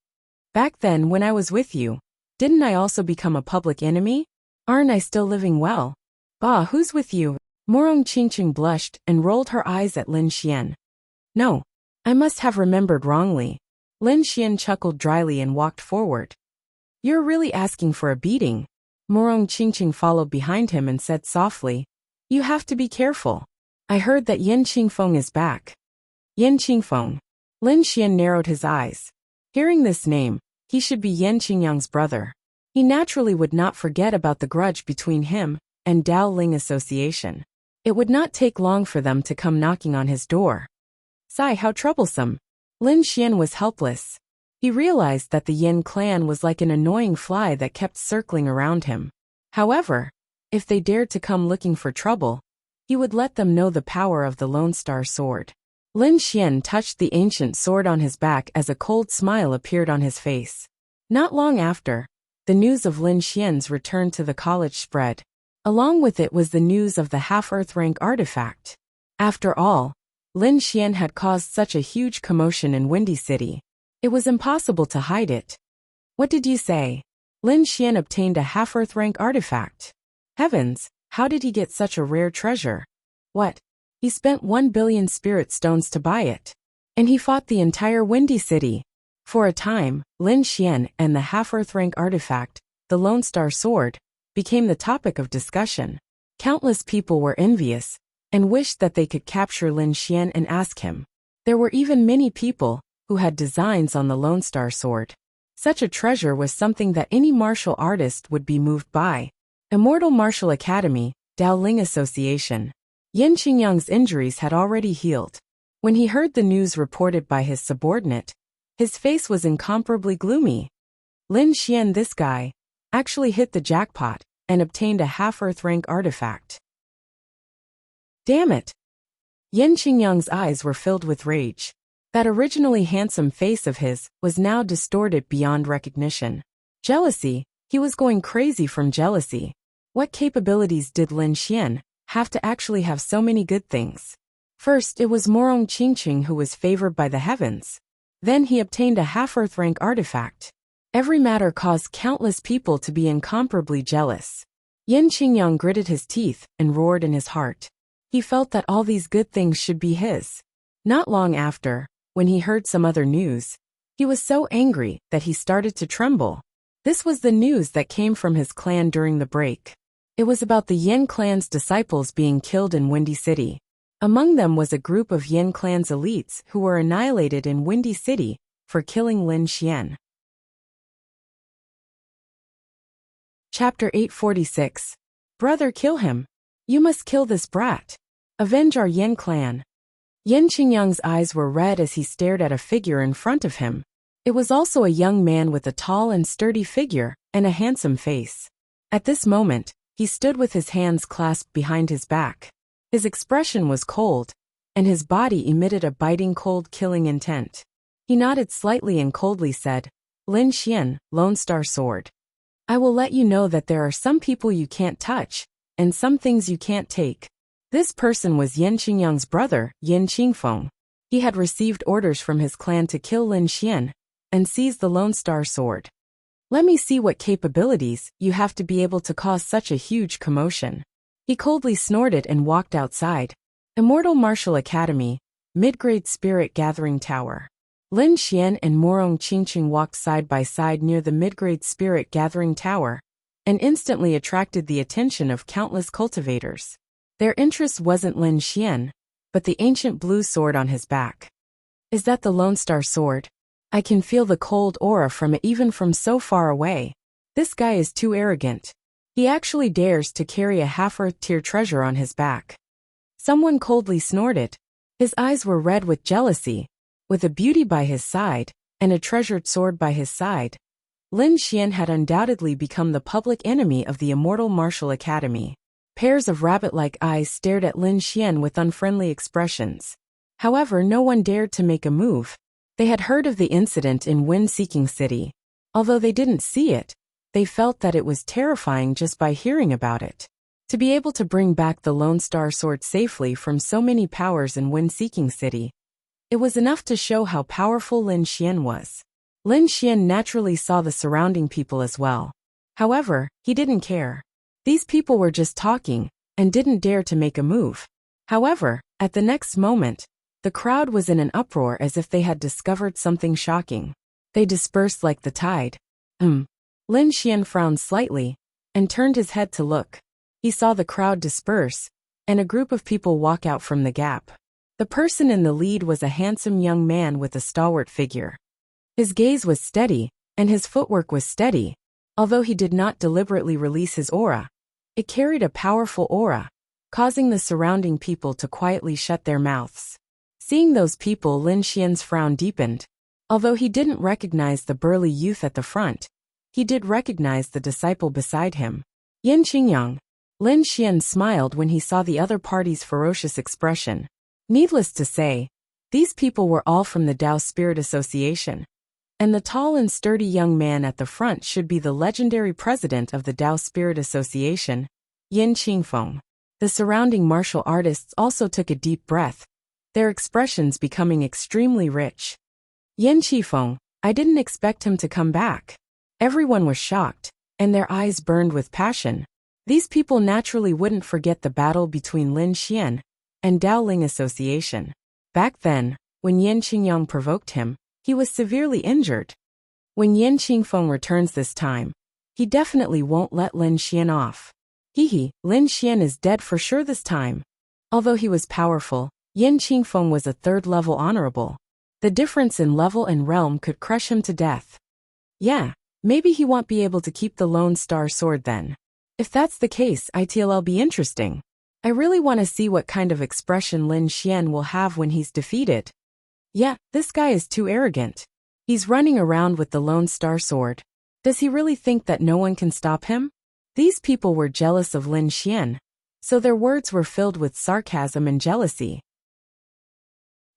Back then when I was with you, didn't I also become a public enemy? Aren't I still living well? Bah, who's with you? Morong Qingqing blushed and rolled her eyes at Lin Xian. No, I must have remembered wrongly. Lin Xian chuckled dryly and walked forward. You're really asking for a beating. Morong Qingqing followed behind him and said softly, You have to be careful. I heard that Yin Qingfeng is back. Yin Qingfeng. Lin Xian narrowed his eyes. Hearing this name, he should be Yin Qingyang's brother. He naturally would not forget about the grudge between him and Dao Ling Association. It would not take long for them to come knocking on his door. Sigh, how troublesome. Lin Xian was helpless. He realized that the Yin clan was like an annoying fly that kept circling around him. However, if they dared to come looking for trouble, he would let them know the power of the Lone Star Sword. Lin Xian touched the ancient sword on his back as a cold smile appeared on his face. Not long after, the news of Lin Xian's return to the college spread. Along with it was the news of the half-Earth rank artifact. After all, Lin Xian had caused such a huge commotion in Windy City. It was impossible to hide it. What did you say? Lin Xian obtained a half-Earth rank artifact. Heavens, how did he get such a rare treasure? What? He spent 1 billion spirit stones to buy it. And he fought the entire Windy City. For a time, Lin Xian and the half-Earth rank artifact, the Lone Star Sword, became the topic of discussion. Countless people were envious and wished that they could capture Lin Xian and ask him. There were even many people who had designs on the Lone Star Sword. Such a treasure was something that any martial artist would be moved by. Immortal Martial Academy, Dao Ling Association. Yin Qingyang's injuries had already healed. When he heard the news reported by his subordinate, his face was incomparably gloomy. Lin Xian, this guy, actually hit the jackpot and obtained a half-earth rank artifact. Damn it! Yin Qingyang's eyes were filled with rage. That originally handsome face of his was now distorted beyond recognition. Jealousy, he was going crazy from jealousy. What capabilities did Lin Xian have to actually have so many good things? First, it was Morong Qingqing who was favored by the heavens. Then he obtained a half-earth rank artifact. Every matter caused countless people to be incomparably jealous. Yin Qingyang gritted his teeth and roared in his heart. He felt that all these good things should be his. Not long after, when he heard some other news, he was so angry that he started to tremble. This was the news that came from his clan during the break. It was about the Yin clan's disciples being killed in Windy City. Among them was a group of Yin clan's elites who were annihilated in Windy City for killing Lin Xian. Chapter 846. Brother, kill him. You must kill this brat. Avenge our Yin clan. Yin Qingyang's eyes were red as he stared at a figure in front of him. It was also a young man with a tall and sturdy figure and a handsome face. At this moment, he stood with his hands clasped behind his back. His expression was cold, and his body emitted a biting cold killing intent. He nodded slightly and coldly said, Lin Xian, Lone Star Sword. I will let you know that there are some people you can't touch, and some things you can't take. This person was Yin Qingyang's brother, Yin Qingfeng. He had received orders from his clan to kill Lin Xian and seize the Lone Star Sword. Let me see what capabilities you have to be able to cause such a huge commotion. He coldly snorted and walked outside. Immortal Martial Academy, Mid-Grade Spirit Gathering Tower. Lin Xian and Morong Qingqing walked side by side near the Mid-Grade Spirit Gathering Tower and instantly attracted the attention of countless cultivators. Their interest wasn't Lin Xian, but the ancient blue sword on his back. Is that the Lone Star Sword? I can feel the cold aura from it even from so far away. This guy is too arrogant. He actually dares to carry a half-earth tier treasure on his back. Someone coldly snorted. His eyes were red with jealousy. With a beauty by his side, and a treasured sword by his side, Lin Xian had undoubtedly become the public enemy of the Immortal Martial Academy. Pairs of rabbit-like eyes stared at Lin Xian with unfriendly expressions. However, no one dared to make a move. They had heard of the incident in Wind-Seeking City. Although they didn't see it, they felt that it was terrifying just by hearing about it. To be able to bring back the Lone Star Sword safely from so many powers in Wind-Seeking City, it was enough to show how powerful Lin Xian was. Lin Xian naturally saw the surrounding people as well. However, he didn't care. These people were just talking and didn't dare to make a move. However, at the next moment, the crowd was in an uproar as if they had discovered something shocking. They dispersed like the tide. Lin Xian frowned slightly and turned his head to look. He saw the crowd disperse and a group of people walk out from the gap. The person in the lead was a handsome young man with a stalwart figure. His gaze was steady, and his footwork was steady. Although he did not deliberately release his aura, it carried a powerful aura, causing the surrounding people to quietly shut their mouths. Seeing those people, Lin Xian's frown deepened. Although he didn't recognize the burly youth at the front, he did recognize the disciple beside him. Yin Qingyang. Lin Xian smiled when he saw the other party's ferocious expression. Needless to say, these people were all from the Dao Spirit Association. And the tall and sturdy young man at the front should be the legendary president of the Dao Spirit Association, Yin Qingfeng. The surrounding martial artists also took a deep breath, their expressions becoming extremely rich. Yin Qingfeng, I didn't expect him to come back. Everyone was shocked, and their eyes burned with passion. These people naturally wouldn't forget the battle between Lin Xian and Dao Ling Association. Back then, when Yin Qingyang provoked him, he was severely injured. When Yin Qingfeng returns this time, he definitely won't let Lin Xian off. Lin Xian is dead for sure this time. Although he was powerful, Yin Qingfeng was a third-level honorable. The difference in level and realm could crush him to death. Yeah, maybe he won't be able to keep the Lone Star Sword then. If that's the case, it'll be interesting. I really want to see what kind of expression Lin Xian will have when he's defeated. Yeah, this guy is too arrogant. He's running around with the Lone Star Sword. Does he really think that no one can stop him? These people were jealous of Lin Xian, so their words were filled with sarcasm and jealousy.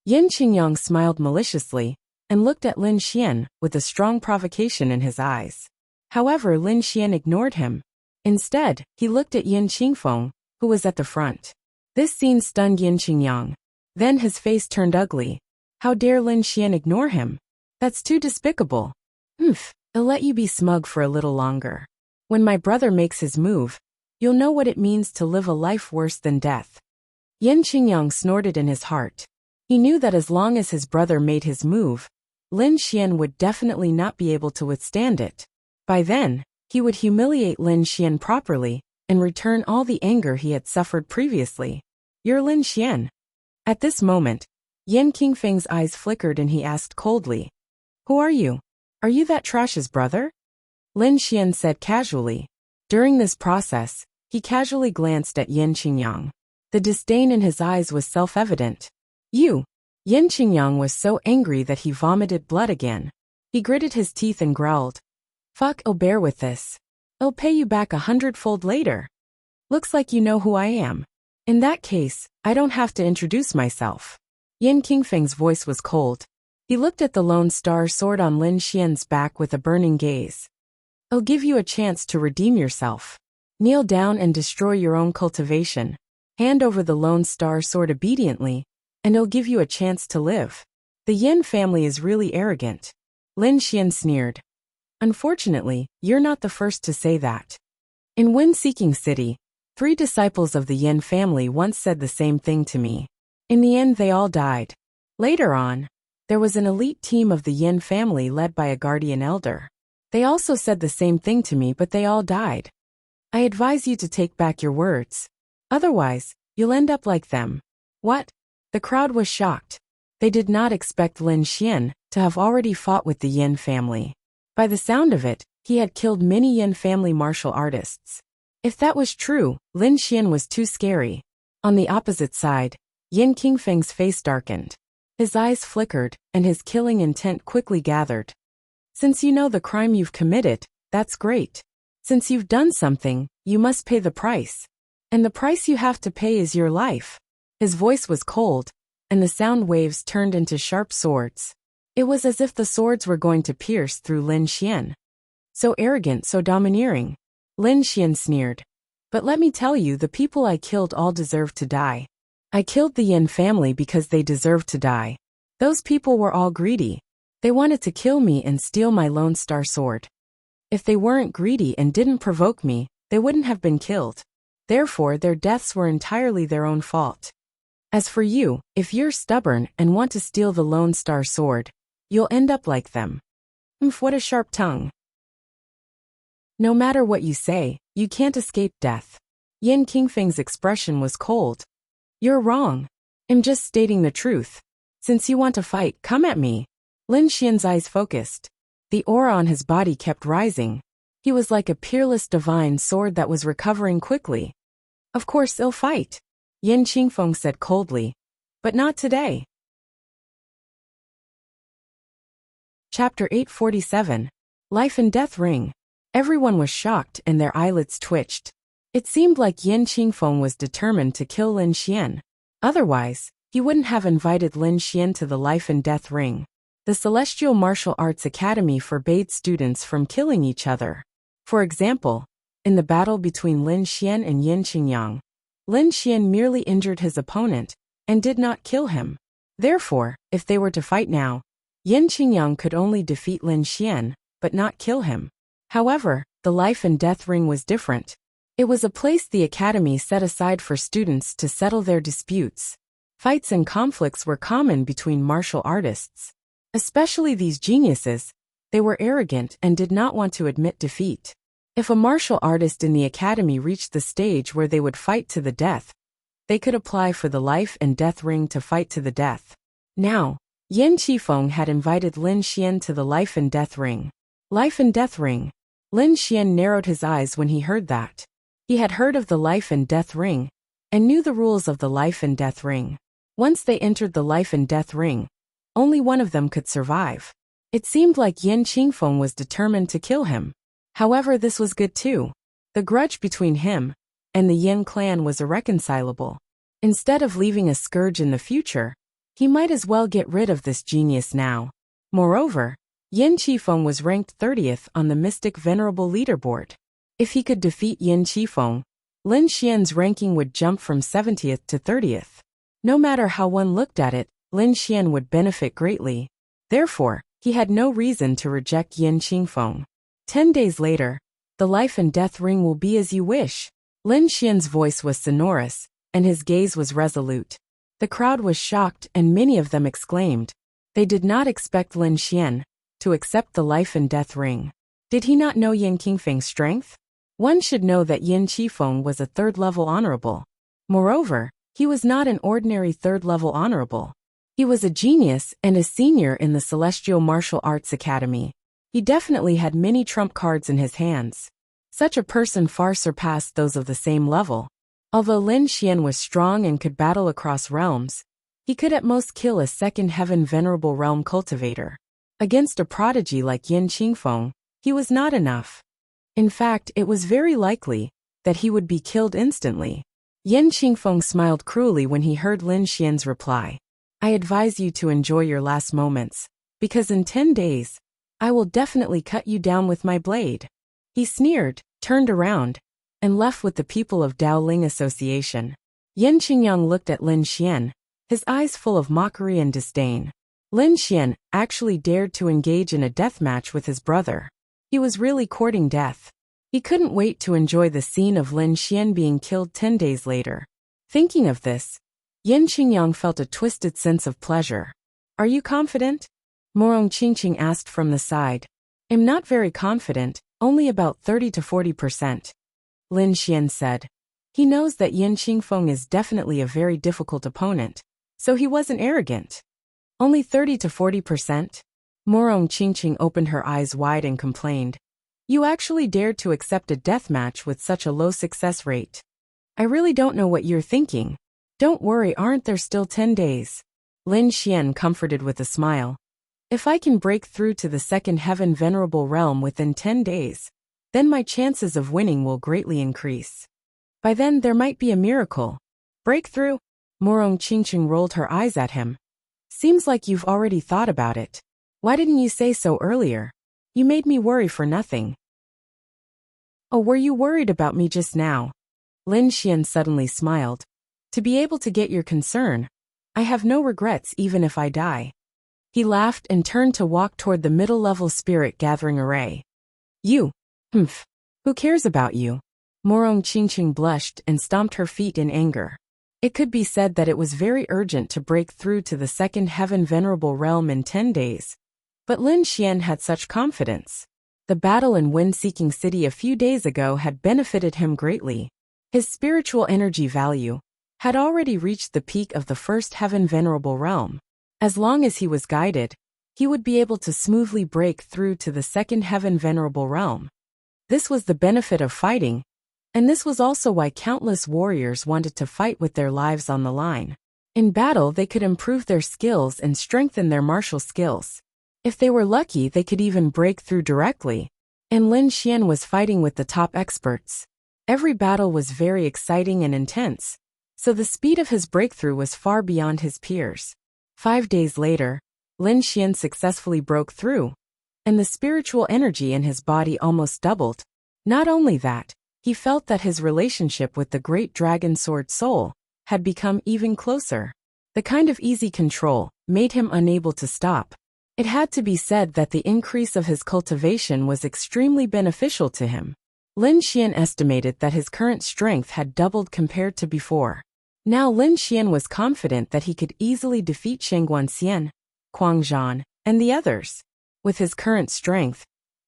Yin Qingyang smiled maliciously and looked at Lin Xian with a strong provocation in his eyes. However, Lin Xian ignored him. Instead, he looked at Yin Qingfeng, who was at the front. This scene stunned Yin Qingyang. Then his face turned ugly. How dare Lin Xian ignore him? That's too despicable. I'll let you be smug for a little longer. When my brother makes his move, you'll know what it means to live a life worse than death. Yin Qingyang snorted in his heart. He knew that as long as his brother made his move, Lin Xian would definitely not be able to withstand it. By then, he would humiliate Lin Xian properly and return all the anger he had suffered previously. You're Lin Xian. At this moment, Yin Qingfeng's eyes flickered and he asked coldly, "Who are you? Are you that trash's brother?" Lin Xian said casually. During this process, he casually glanced at Yin Qingyang. The disdain in his eyes was self-evident. You! Yin Qingyang was so angry that he vomited blood again. He gritted his teeth and growled, "Fuck, I'll bear with this. I'll pay you back 100-fold later. Looks like you know who I am. In that case, I don't have to introduce myself." Yin Qingfeng's voice was cold. He looked at the Lone Star Sword on Lin Xian's back with a burning gaze. "I'll give you a chance to redeem yourself. Kneel down and destroy your own cultivation. Hand over the Lone Star Sword obediently, and I'll give you a chance to live." The Yin family is really arrogant. Lin Xian sneered. Unfortunately, you're not the first to say that. In Wind-Seeking City, 3 disciples of the Yin family once said the same thing to me. In the end, they all died. Later on, there was an elite team of the Yin family led by a guardian elder. They also said the same thing to me, but they all died. I advise you to take back your words. Otherwise, you'll end up like them. What? The crowd was shocked. They did not expect Lin Xian to have already fought with the Yin family. By the sound of it, he had killed many Yin family martial artists. If that was true, Lin Xian was too scary. On the opposite side, Yin Qingfeng's face darkened. His eyes flickered, and his killing intent quickly gathered. Since you know the crime you've committed, that's great. Since you've done something, you must pay the price. And the price you have to pay is your life. His voice was cold, and the sound waves turned into sharp swords. It was as if the swords were going to pierce through Lin Xian. So arrogant, so domineering. Lin Xian sneered. But let me tell you, the people I killed all deserve to die. I killed the Yin family because they deserved to die. Those people were all greedy. They wanted to kill me and steal my Lone Star Sword. If they weren't greedy and didn't provoke me, they wouldn't have been killed. Therefore, their deaths were entirely their own fault. As for you, if you're stubborn and want to steal the Lone Star Sword, you'll end up like them. What a sharp tongue. No matter what you say, you can't escape death. Yin Qingfeng's expression was cold. You're wrong. I'm just stating the truth. Since you want to fight, come at me. Lin Xian's eyes focused. The aura on his body kept rising. He was like a peerless divine sword that was recovering quickly. Of course, I'll fight, Yin Qingfeng said coldly. But not today. Chapter 847. Life and Death Ring. Everyone was shocked and their eyelids twitched. It seemed like Yin Qingfeng was determined to kill Lin Xian. Otherwise, he wouldn't have invited Lin Xian to the Life and Death Ring. The Celestial Martial Arts Academy forbade students from killing each other. For example, in the battle between Lin Xian and Yin Qingyang, Lin Xian merely injured his opponent and did not kill him. Therefore, if they were to fight now, Yin Qingyang could only defeat Lin Xian, but not kill him. However, the Life and Death Ring was different. It was a place the academy set aside for students to settle their disputes. Fights and conflicts were common between martial artists. Especially these geniuses, they were arrogant and did not want to admit defeat. If a martial artist in the academy reached the stage where they would fight to the death, they could apply for the Life and Death Ring to fight to the death. Now, Yin Qifeng had invited Lin Xian to the Life and Death Ring. Life and Death Ring. Lin Xian narrowed his eyes when he heard that. He had heard of the Life and Death Ring, and knew the rules of the Life and Death Ring. Once they entered the Life and Death Ring, only one of them could survive. It seemed like Yin Qingfeng was determined to kill him. However, this was good too. The grudge between him and the Yin clan was irreconcilable. Instead of leaving a scourge in the future, he might as well get rid of this genius now. Moreover, Yin Qifeng was ranked 30th on the Mystic Venerable leaderboard. If he could defeat Yin Qifeng, Lin Xian's ranking would jump from 70th to 30th. No matter how one looked at it, Lin Xian would benefit greatly. Therefore, he had no reason to reject Yin Qingfeng. 10 days later, the Life and Death Ring will be as you wish. Lin Xian's voice was sonorous, and his gaze was resolute. The crowd was shocked and many of them exclaimed. They did not expect Lin Xian to accept the Life and Death Ring. Did he not know Yin Qingfeng's strength? One should know that Yin Qifeng was a third-level honorable. Moreover, he was not an ordinary third-level honorable. He was a genius and a senior in the Celestial Martial Arts Academy. He definitely had many trump cards in his hands. Such a person far surpassed those of the same level. Although Lin Xian was strong and could battle across realms, he could at most kill a second heaven venerable realm cultivator. Against a prodigy like Yin Qingfeng, he was not enough. In fact, it was very likely that he would be killed instantly. Yin Qingfeng smiled cruelly when he heard Lin Xian's reply. I advise you to enjoy your last moments, because in 10 days, I will definitely cut you down with my blade. He sneered, turned around, and left with the people of Daoling Association. Yin Qingyang looked at Lin Xian, his eyes full of mockery and disdain. Lin Xian actually dared to engage in a death match with his brother. He was really courting death. He couldn't wait to enjoy the scene of Lin Xian being killed 10 days later. Thinking of this, Yin Qingyang felt a twisted sense of pleasure. Are you confident? Morong Qingqing asked from the side. I'm not very confident, only about 30 to 40%. Lin Xian said. He knows that Yin Qingfeng is definitely a very difficult opponent, so he wasn't arrogant. Only 30 to 40%? Morong Qingqing opened her eyes wide and complained. You actually dared to accept a death match with such a low success rate. I really don't know what you're thinking. Don't worry, aren't there still 10 days? Lin Xian comforted with a smile. If I can break through to the second heaven venerable realm within 10 days, then my chances of winning will greatly increase. By then there might be a miracle. Breakthrough? Morong Qingqing rolled her eyes at him. Seems like you've already thought about it. Why didn't you say so earlier? You made me worry for nothing. Oh, were you worried about me just now? Lin Xian suddenly smiled. To be able to get your concern, I have no regrets even if I die. He laughed and turned to walk toward the middle-level spirit gathering array. You? Who cares about you? Morong Qingqing blushed and stomped her feet in anger. It could be said that it was very urgent to break through to the second heaven venerable realm in 10 days. But Lin Xian had such confidence. The battle in Wind-Seeking City a few days ago had benefited him greatly. His spiritual energy value had already reached the peak of the first heaven venerable realm. As long as he was guided, he would be able to smoothly break through to the second heaven venerable realm. This was the benefit of fighting, and this was also why countless warriors wanted to fight with their lives on the line. In battle, they could improve their skills and strengthen their martial skills. If they were lucky, they could even break through directly. And Lin Xian was fighting with the top experts. Every battle was very exciting and intense, so the speed of his breakthrough was far beyond his peers. 5 days later, Lin Xian successfully broke through, and the spiritual energy in his body almost doubled. Not only that, he felt that his relationship with the great dragon sword soul had become even closer. The kind of easy control made him unable to stop. It had to be said that the increase of his cultivation was extremely beneficial to him. Lin Xian estimated that his current strength had doubled compared to before. Now Lin Xian was confident that he could easily defeat Shangguanxian, Guangzhan, and the others. With his current strength,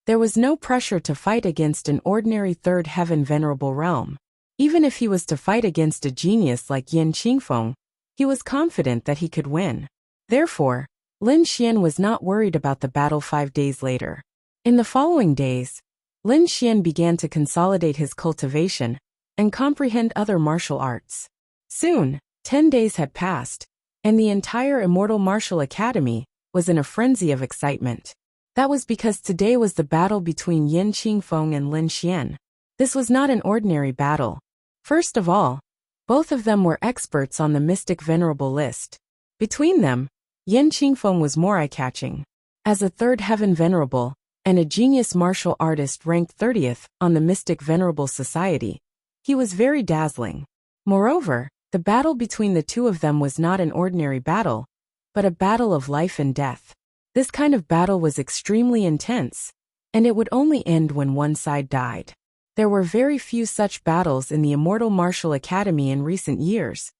there was no pressure to fight against an ordinary third heaven venerable realm. Even if he was to fight against a genius like Yin Qingfeng, he was confident that he could win. Therefore, Lin Xian was not worried about the battle 5 days later. In the following days, Lin Xian began to consolidate his cultivation and comprehend other martial arts. Soon, 10 days had passed, and the entire Immortal Martial Academy was in a frenzy of excitement. That was because today was the battle between Yin Qingfeng and Lin Xian. This was not an ordinary battle. First of all, both of them were experts on the Mystic Venerable list. Between them, Yin Qingfeng was more eye-catching. As a third heaven venerable, and a genius martial artist ranked 30th on the Mystic Venerable Society, he was very dazzling. Moreover, the battle between the two of them was not an ordinary battle, but a battle of life and death. This kind of battle was extremely intense, and it would only end when one side died. There were very few such battles in the Immortal Martial Academy in recent years,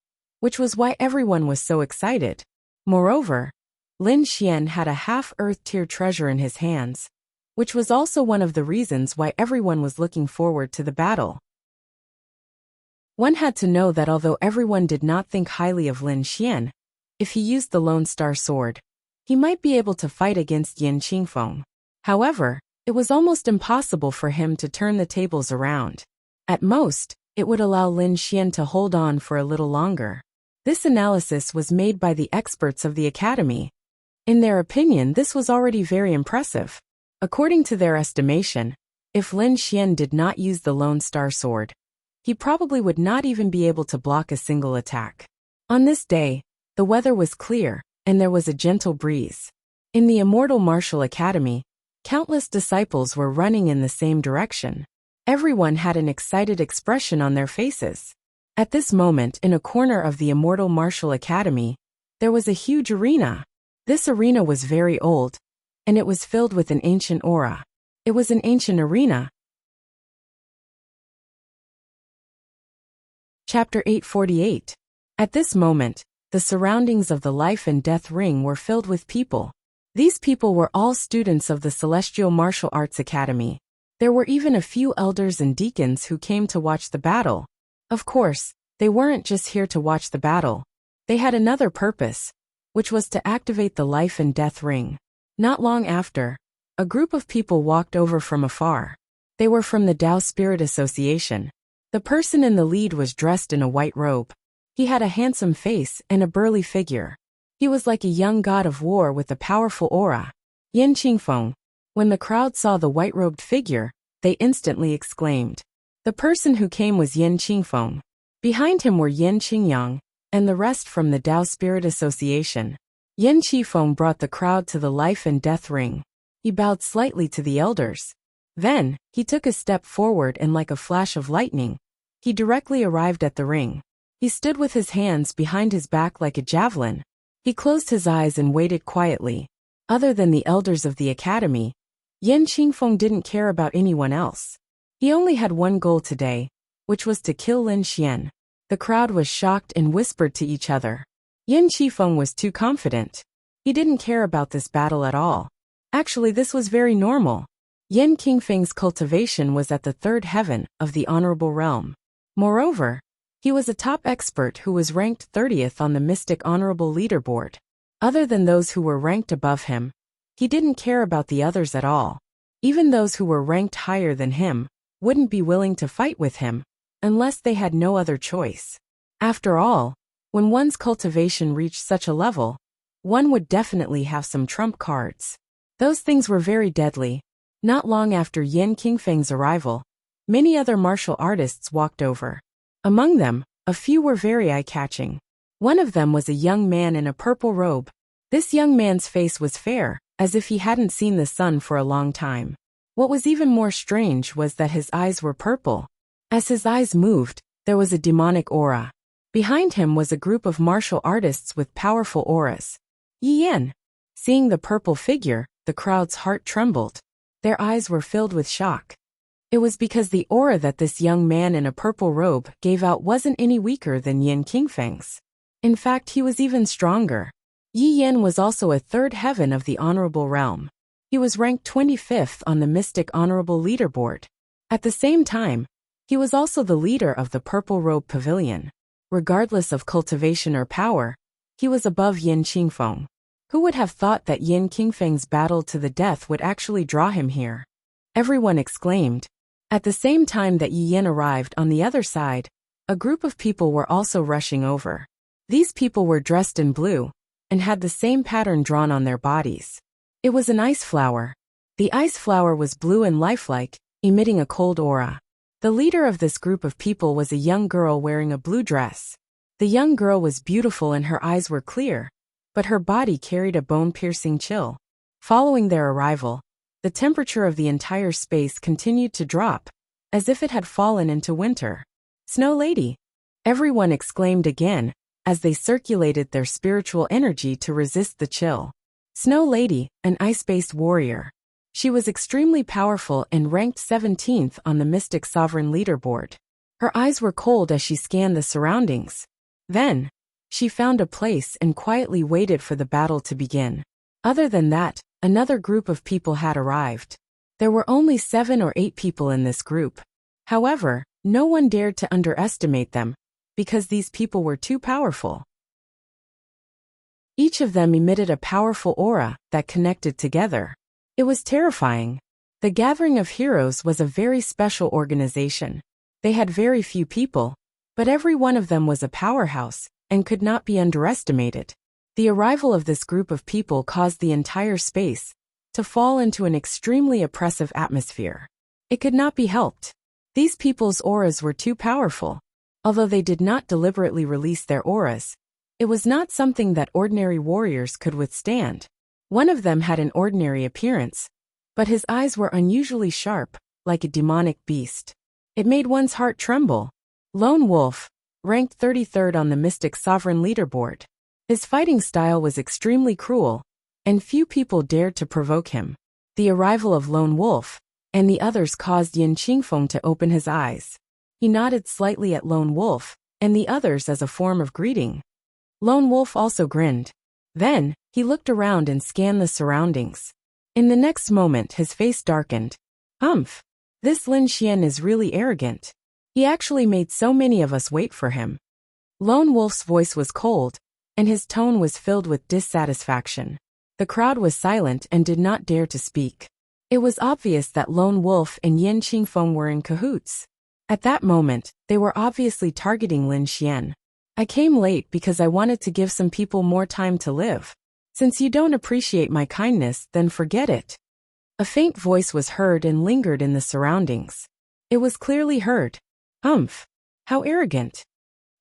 which was why everyone was so excited. Moreover, Lin Xian had a half-earth tier treasure in his hands, which was also one of the reasons why everyone was looking forward to the battle. One had to know that although everyone did not think highly of Lin Xian, if he used the Lone Star Sword, he might be able to fight against Yin Qingfeng. However, it was almost impossible for him to turn the tables around. At most, it would allow Lin Xian to hold on for a little longer. This analysis was made by the experts of the academy. In their opinion, this was already very impressive. According to their estimation, if Lin Xian did not use the Lone Star Sword, he probably would not even be able to block a single attack. On this day, the weather was clear, and there was a gentle breeze. In the Immortal Martial Academy, countless disciples were running in the same direction. Everyone had an excited expression on their faces. At this moment, in a corner of the Immortal Martial Academy, there was a huge arena. This arena was very old, and it was filled with an ancient aura. It was an ancient arena. Chapter 848. At this moment, the surroundings of the life and death ring were filled with people. These people were all students of the Celestial Martial Arts Academy. There were even a few elders and deacons who came to watch the battle. Of course, they weren't just here to watch the battle. They had another purpose, which was to activate the life and death ring. Not long after, a group of people walked over from afar. They were from the Tao Spirit Association. The person in the lead was dressed in a white robe. He had a handsome face and a burly figure. He was like a young god of war with a powerful aura. Yin Qingfeng. When the crowd saw the white-robed figure, they instantly exclaimed. The person who came was Yin Qingfeng. Behind him were Yin Qingyang, and the rest from the Tao Spirit Association. Yin Qifeng brought the crowd to the life and death ring. He bowed slightly to the elders. Then, he took a step forward and like a flash of lightning, he directly arrived at the ring. He stood with his hands behind his back like a javelin. He closed his eyes and waited quietly. Other than the elders of the academy, Yin Qingfeng didn't care about anyone else. He only had one goal today, which was to kill Lin Xian. The crowd was shocked and whispered to each other. Yin Qifeng was too confident. He didn't care about this battle at all. Actually, this was very normal. Yin Qingfeng's cultivation was at the third heaven of the honorable realm. Moreover, he was a top expert who was ranked 30th on the Mystic Honorable Leaderboard. Other than those who were ranked above him, he didn't care about the others at all. Even those who were ranked higher than him wouldn't be willing to fight with him unless they had no other choice. After all, when one's cultivation reached such a level, one would definitely have some trump cards. Those things were very deadly. Not long after Yin Qingfeng's arrival, many other martial artists walked over. Among them, a few were very eye-catching. One of them was a young man in a purple robe. This young man's face was fair, as if he hadn't seen the sun for a long time. What was even more strange was that his eyes were purple. As his eyes moved, there was a demonic aura. Behind him was a group of martial artists with powerful auras. Yi Yan. Seeing the purple figure, the crowd's heart trembled. Their eyes were filled with shock. It was because the aura that this young man in a purple robe gave out wasn't any weaker than Yin Qingfeng's. In fact, he was even stronger. Yi Yan was also a third heaven of the honorable realm. He was ranked 25th on the Mystic Honorable Leaderboard. At the same time, he was also the leader of the Purple Robe Pavilion. Regardless of cultivation or power, he was above Yin Qingfeng. Who would have thought that Yin Qingfeng's battle to the death would actually draw him here? Everyone exclaimed. At the same time that Yi Yin arrived on the other side, a group of people were also rushing over. These people were dressed in blue and had the same pattern drawn on their bodies. It was an ice flower. The ice flower was blue and lifelike, emitting a cold aura. The leader of this group of people was a young girl wearing a blue dress. The young girl was beautiful and her eyes were clear, but her body carried a bone-piercing chill. Following their arrival, the temperature of the entire space continued to drop, as if it had fallen into winter. Snow Lady! Everyone exclaimed again, as they circulated their spiritual energy to resist the chill. Snow Lady, an ice-based warrior. She was extremely powerful and ranked 17th on the Mystic Sovereign leaderboard. Her eyes were cold as she scanned the surroundings. Then, she found a place and quietly waited for the battle to begin. Other than that, another group of people had arrived. There were only 7 or 8 people in this group. However, no one dared to underestimate them, because these people were too powerful. Each of them emitted a powerful aura that connected together. It was terrifying. The Gathering of Heroes was a very special organization. They had very few people, but every one of them was a powerhouse and could not be underestimated. The arrival of this group of people caused the entire space to fall into an extremely oppressive atmosphere. It could not be helped. These people's auras were too powerful. Although they did not deliberately release their auras, it was not something that ordinary warriors could withstand. One of them had an ordinary appearance, but his eyes were unusually sharp, like a demonic beast. It made one's heart tremble. Lone Wolf, ranked 33rd on the Mystic Sovereign leaderboard. His fighting style was extremely cruel, and few people dared to provoke him. The arrival of Lone Wolf and the others caused Yin Qingfeng to open his eyes. He nodded slightly at Lone Wolf and the others as a form of greeting. Lone Wolf also grinned. Then, he looked around and scanned the surroundings. In the next moment his face darkened. This Lin Xian is really arrogant. He actually made so many of us wait for him. Lone Wolf's voice was cold, and his tone was filled with dissatisfaction. The crowd was silent and did not dare to speak. It was obvious that Lone Wolf and Yin Qingfeng were in cahoots. At that moment, they were obviously targeting Lin Xian. I came late because I wanted to give some people more time to live. Since you don't appreciate my kindness, then forget it. A faint voice was heard and lingered in the surroundings. It was clearly heard. How arrogant.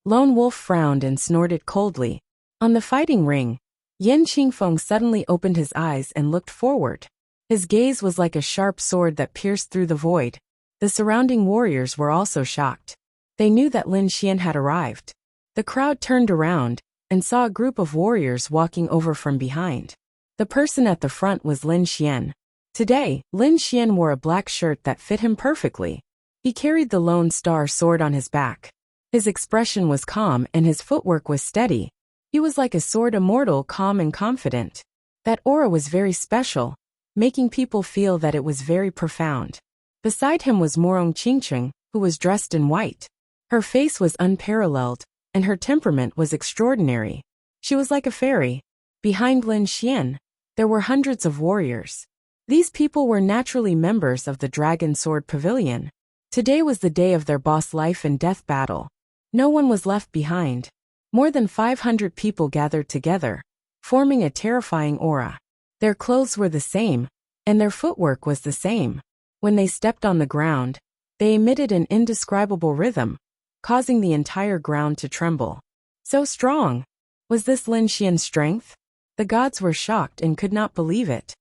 Lone Wolf frowned and snorted coldly. On the fighting ring, Yin Qingfeng suddenly opened his eyes and looked forward. His gaze was like a sharp sword that pierced through the void. The surrounding warriors were also shocked. They knew that Lin Xian had arrived. The crowd turned around and saw a group of warriors walking over from behind. The person at the front was Lin Xian. Today, Lin Xian wore a black shirt that fit him perfectly. He carried the Lone Star sword on his back. His expression was calm and his footwork was steady. He was like a sword immortal, calm and confident. That aura was very special, making people feel that it was very profound. Beside him was Morong Qingcheng, who was dressed in white. Her face was unparalleled, and her temperament was extraordinary. She was like a fairy. Behind Lin Xian, there were hundreds of warriors. These people were naturally members of the Dragon Sword Pavilion. Today was the day of their boss life and death battle. No one was left behind. More than 500 people gathered together, forming a terrifying aura. Their clothes were the same, and their footwork was the same. When they stepped on the ground, they emitted an indescribable rhythm, causing the entire ground to tremble. So strong! Was this Lin Xian's strength? The gods were shocked and could not believe it.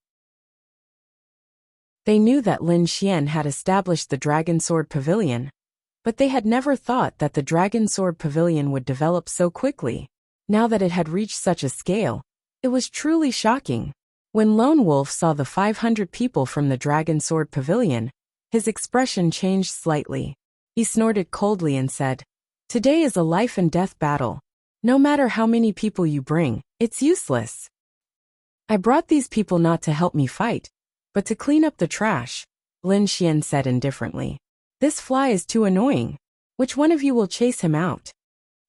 They knew that Lin Xian had established the Dragon Sword Pavilion, but they had never thought that the Dragon Sword Pavilion would develop so quickly. Now that it had reached such a scale, it was truly shocking. When Lone Wolf saw the 500 people from the Dragon Sword Pavilion, his expression changed slightly. He snorted coldly and said, "Today is a life and death battle. No matter how many people you bring, it's useless. I brought these people not to help me fight, but to clean up the trash," Lin Xian said indifferently. "This fly is too annoying. Which one of you will chase him out?"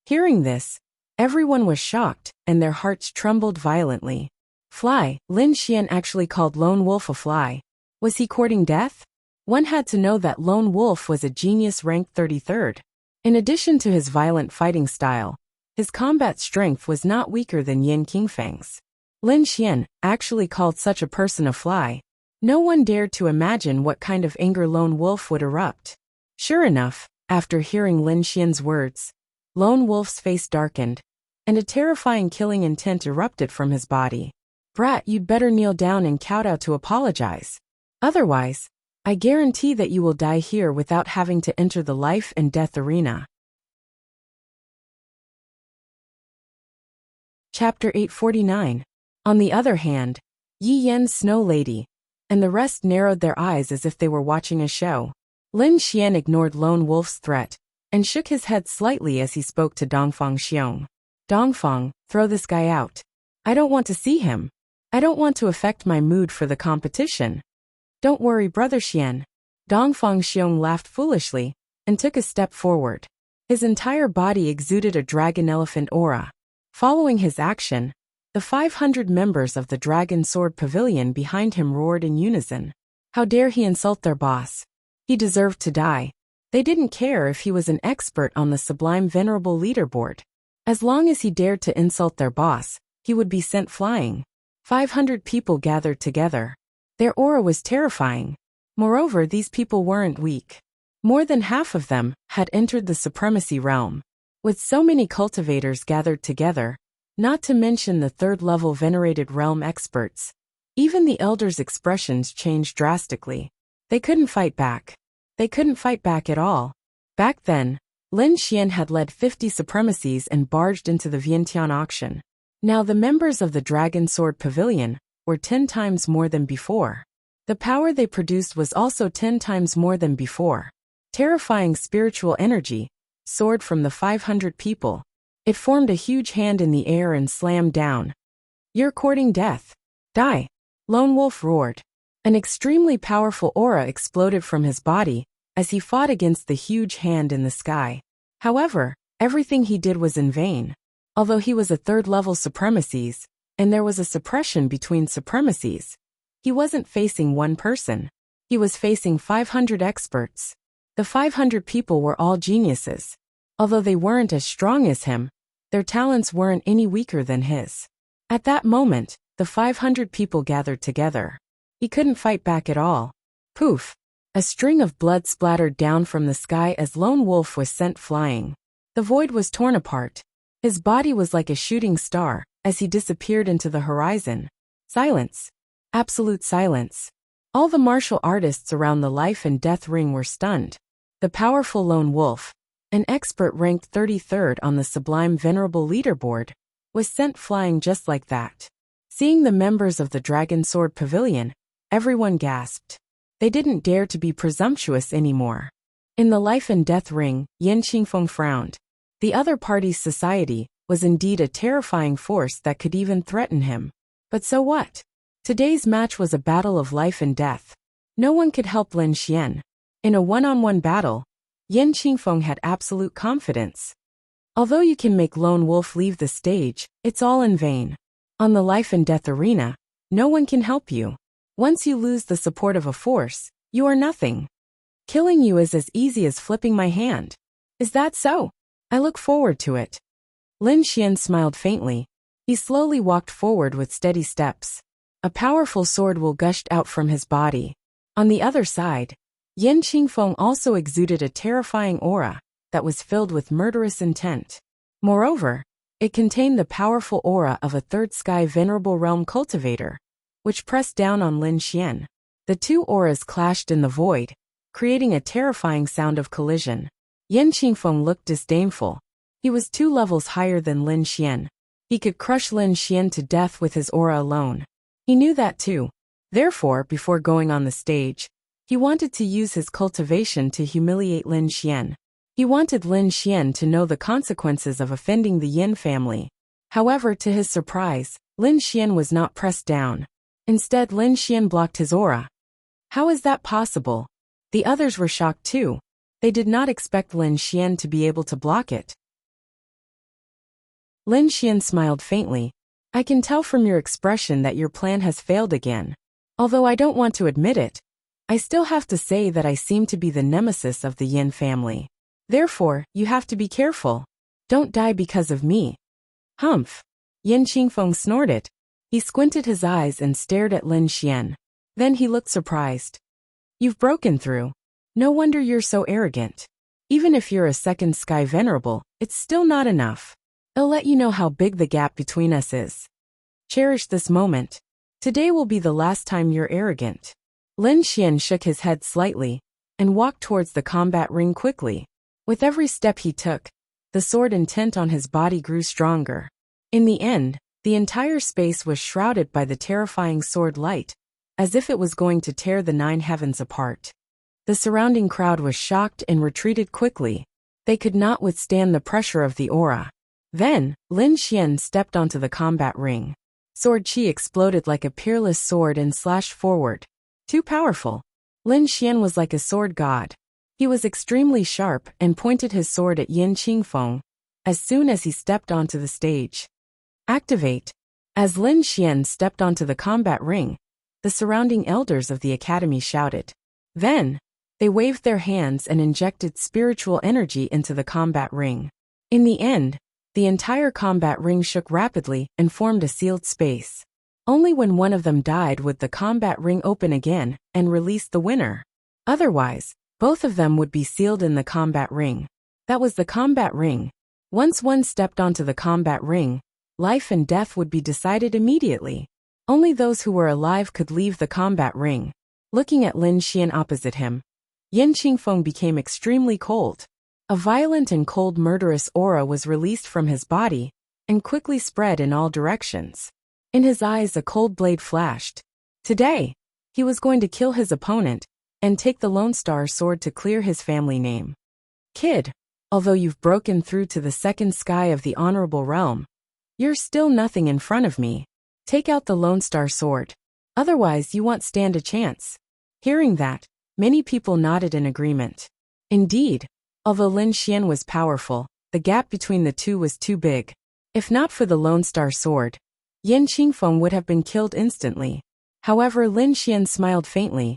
Hearing this, everyone was shocked and their hearts trembled violently. Fly, Lin Xian actually called Lone Wolf a fly. Was he courting death? One had to know that Lone Wolf was a genius ranked 33rd. In addition to his violent fighting style, his combat strength was not weaker than Yin Qingfeng's. Lin Xian actually called such a person a fly. No one dared to imagine what kind of anger Lone Wolf would erupt. Sure enough, after hearing Lin Xian's words, Lone Wolf's face darkened, and a terrifying killing intent erupted from his body. Brat, you'd better kneel down and kowtow to apologize. Otherwise, I guarantee that you will die here without having to enter the life and death arena. Chapter 849. On the other hand, Yi Yan's Snow Lady and the rest narrowed their eyes as if they were watching a show. Lin Xian ignored Lone Wolf's threat and shook his head slightly as he spoke to Dongfang Xiong. Dongfang, throw this guy out. I don't want to see him. I don't want to affect my mood for the competition. Don't worry, Brother Xian. Dongfang Xiong laughed foolishly and took a step forward. His entire body exuded a dragon-elephant aura. Following his action, the 500 members of the Dragon Sword Pavilion behind him roared in unison. How dare he insult their boss? He deserved to die. They didn't care if he was an expert on the Sublime Venerable leaderboard. As long as he dared to insult their boss, he would be sent flying. 500 people gathered together. Their aura was terrifying. Moreover, these people weren't weak. More than half of them had entered the supremacy realm. With so many cultivators gathered together, not to mention the third-level venerated realm experts, even the elders' expressions changed drastically. They couldn't fight back. They couldn't fight back at all. Back then, Lin Xian had led 50 supremacies and barged into the Vientiane auction. Now the members of the Dragon Sword Pavilion were 10 times more than before. The power they produced was also 10 times more than before. Terrifying spiritual energy soared from the 500 people. It formed a huge hand in the air and slammed down. You're courting death. Die! Lone Wolf roared. An extremely powerful aura exploded from his body as he fought against the huge hand in the sky. However, everything he did was in vain. Although he was a third-level supremacies, and there was a suppression between supremacies, he wasn't facing one person. He was facing 500 experts. The 500 people were all geniuses. Although they weren't as strong as him, their talents weren't any weaker than his. At that moment, the 500 people gathered together. He couldn't fight back at all. Poof! A string of blood splattered down from the sky as Lone Wolf was sent flying. The void was torn apart. His body was like a shooting star as he disappeared into the horizon. Silence. Absolute silence. All the martial artists around the life and death ring were stunned. The powerful Lone Wolf, an expert ranked 33rd on the Sublime Venerable leaderboard, was sent flying just like that. Seeing the members of the Dragon Sword Pavilion, everyone gasped. They didn't dare to be presumptuous anymore. In the life and death ring, Yin Qingfeng frowned. The other party's society was indeed a terrifying force that could even threaten him. But so what? Today's match was a battle of life and death. No one could help Lin Xian. In a one-on-one battle, Yin Qingfeng had absolute confidence. Although you can make Lone Wolf leave the stage, it's all in vain. On the life and death arena, no one can help you. Once you lose the support of a force, you are nothing. Killing you is as easy as flipping my hand. Is that so? I look forward to it. Lin Xian smiled faintly. He slowly walked forward with steady steps. A powerful sword will gushed out from his body. On the other side, Yin Qingfeng also exuded a terrifying aura that was filled with murderous intent. Moreover, it contained the powerful aura of a third sky venerable realm cultivator, which pressed down on Lin Xian. The two auras clashed in the void, creating a terrifying sound of collision. Yin Qingfeng looked disdainful. He was 2 levels higher than Lin Xian. He could crush Lin Xian to death with his aura alone. He knew that too. Therefore, before going on the stage, he wanted to use his cultivation to humiliate Lin Xian. He wanted Lin Xian to know the consequences of offending the Yin family. However, to his surprise, Lin Xian was not pressed down. Instead, Lin Xian blocked his aura. How is that possible? The others were shocked too. They did not expect Lin Xian to be able to block it. Lin Xian smiled faintly. I can tell from your expression that your plan has failed again. Although I don't want to admit it, I still have to say that I seem to be the nemesis of the Yin family. Therefore, you have to be careful. Don't die because of me. Humph. Yin Qingfeng snorted. He squinted his eyes and stared at Lin Xian. Then he looked surprised. You've broken through. No wonder you're so arrogant. Even if you're a second sky venerable, it's still not enough. I'll let you know how big the gap between us is. Cherish this moment. Today will be the last time you're arrogant. Lin Xian shook his head slightly and walked towards the combat ring quickly. With every step he took, the sword intent on his body grew stronger. In the end, the entire space was shrouded by the terrifying sword light, as if it was going to tear the 9 heavens apart. The surrounding crowd was shocked and retreated quickly. They could not withstand the pressure of the aura. Then, Lin Xian stepped onto the combat ring. Sword chi exploded like a peerless sword and slashed forward. Too powerful. Lin Xian was like a sword god. He was extremely sharp and pointed his sword at Yin Qingfeng as soon as he stepped onto the stage. Activate. As Lin Xian stepped onto the combat ring, the surrounding elders of the academy shouted. Then, they waved their hands and injected spiritual energy into the combat ring. In the end, the entire combat ring shook rapidly and formed a sealed space. Only when one of them died would the combat ring open again and release the winner. Otherwise, both of them would be sealed in the combat ring. That was the combat ring. Once one stepped onto the combat ring, life and death would be decided immediately. Only those who were alive could leave the combat ring. Looking at Lin Xian opposite him, Yin Qingfeng became extremely cold. A violent and cold murderous aura was released from his body and quickly spread in all directions. In his eyes a cold blade flashed. Today, he was going to kill his opponent and take the Lone Star Sword to clear his family name. Kid, although you've broken through to the second sky of the honorable realm, you're still nothing in front of me. Take out the Lone Star Sword. Otherwise you won't stand a chance. Hearing that, many people nodded in agreement. Indeed, although Lin Xian was powerful, the gap between the two was too big. If not for the Lone Star Sword, Yin Qingfeng would have been killed instantly. However, Lin Xian smiled faintly.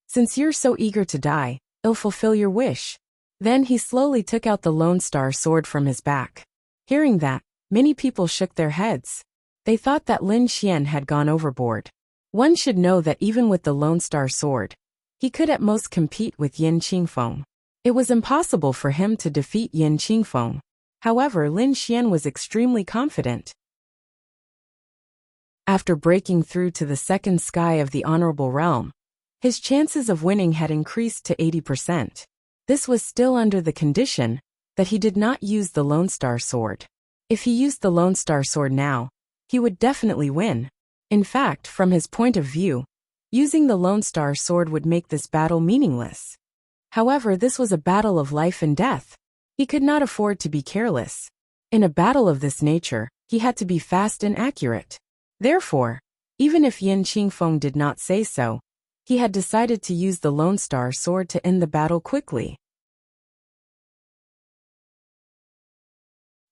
Since you're so eager to die, I'll fulfill your wish. Then he slowly took out the Lone Star Sword from his back. Hearing that, many people shook their heads. They thought that Lin Xian had gone overboard. One should know that even with the Lone Star Sword, he could at most compete with Yin Qingfeng. It was impossible for him to defeat Yin Qingfeng. However, Lin Xian was extremely confident. After breaking through to the second sky of the honorable realm, his chances of winning had increased to 80%. This was still under the condition that he did not use the Lone Star Sword. If he used the Lone Star Sword now, he would definitely win. In fact, from his point of view, using the Lone Star Sword would make this battle meaningless. However, this was a battle of life and death. He could not afford to be careless. In a battle of this nature, he had to be fast and accurate. Therefore, even if Yin Qingfeng did not say so, he had decided to use the Lone Star Sword to end the battle quickly.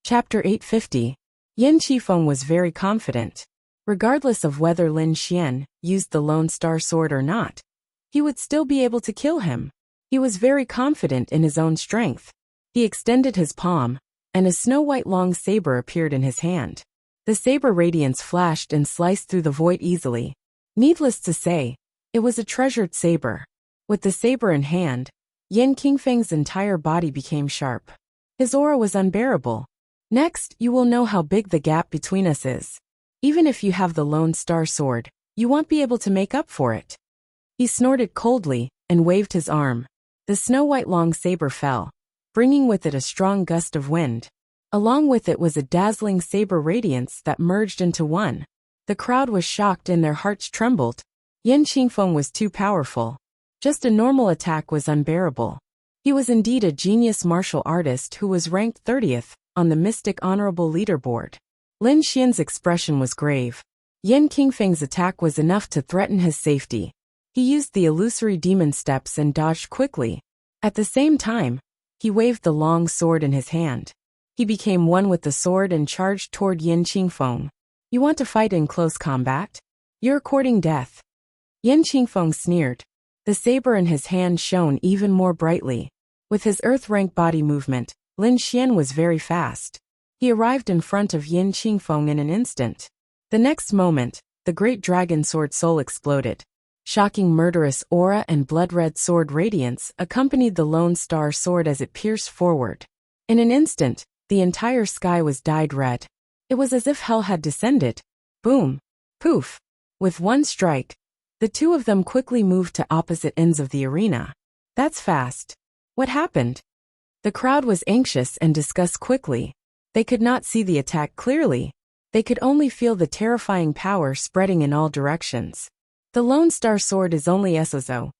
Chapter 850. Yin Qingfeng was very confident. Regardless of whether Lin Xian used the Lone Star Sword or not, he would still be able to kill him. He was very confident in his own strength. He extended his palm, and a snow-white long saber appeared in his hand. The saber radiance flashed and sliced through the void easily. Needless to say, it was a treasured saber. With the saber in hand, Yin Qingfeng's entire body became sharp. His aura was unbearable. Next, you will know how big the gap between us is. Even if you have the Lone Star Sword, you won't be able to make up for it. He snorted coldly and waved his arm. The snow-white long saber fell, bringing with it a strong gust of wind. Along with it was a dazzling saber radiance that merged into one. The crowd was shocked and their hearts trembled. Yin Qingfeng was too powerful. Just a normal attack was unbearable. He was indeed a genius martial artist who was ranked 30th on the Mystic Honorable Leaderboard. Lin Xian's expression was grave. Yin Qingfeng's attack was enough to threaten his safety. He used the illusory demon steps and dodged quickly. At the same time, he waved the long sword in his hand. He became one with the sword and charged toward Yin Qingfeng. You want to fight in close combat? You're courting death. Yin Qingfeng sneered. The saber in his hand shone even more brightly. With his earth-rank body movement, Lin Xian was very fast. He arrived in front of Yin Qingfeng in an instant. The next moment, the great dragon sword soul exploded. Shocking murderous aura and blood-red sword radiance accompanied the Lone Star sword as it pierced forward. In an instant, the entire sky was dyed red. It was as if hell had descended. Boom! Poof! With one strike, the two of them quickly moved to opposite ends of the arena. That's fast. What happened? The crowd was anxious and discussed quickly. They could not see the attack clearly. They could only feel the terrifying power spreading in all directions. The Lone Star sword is only Esozo.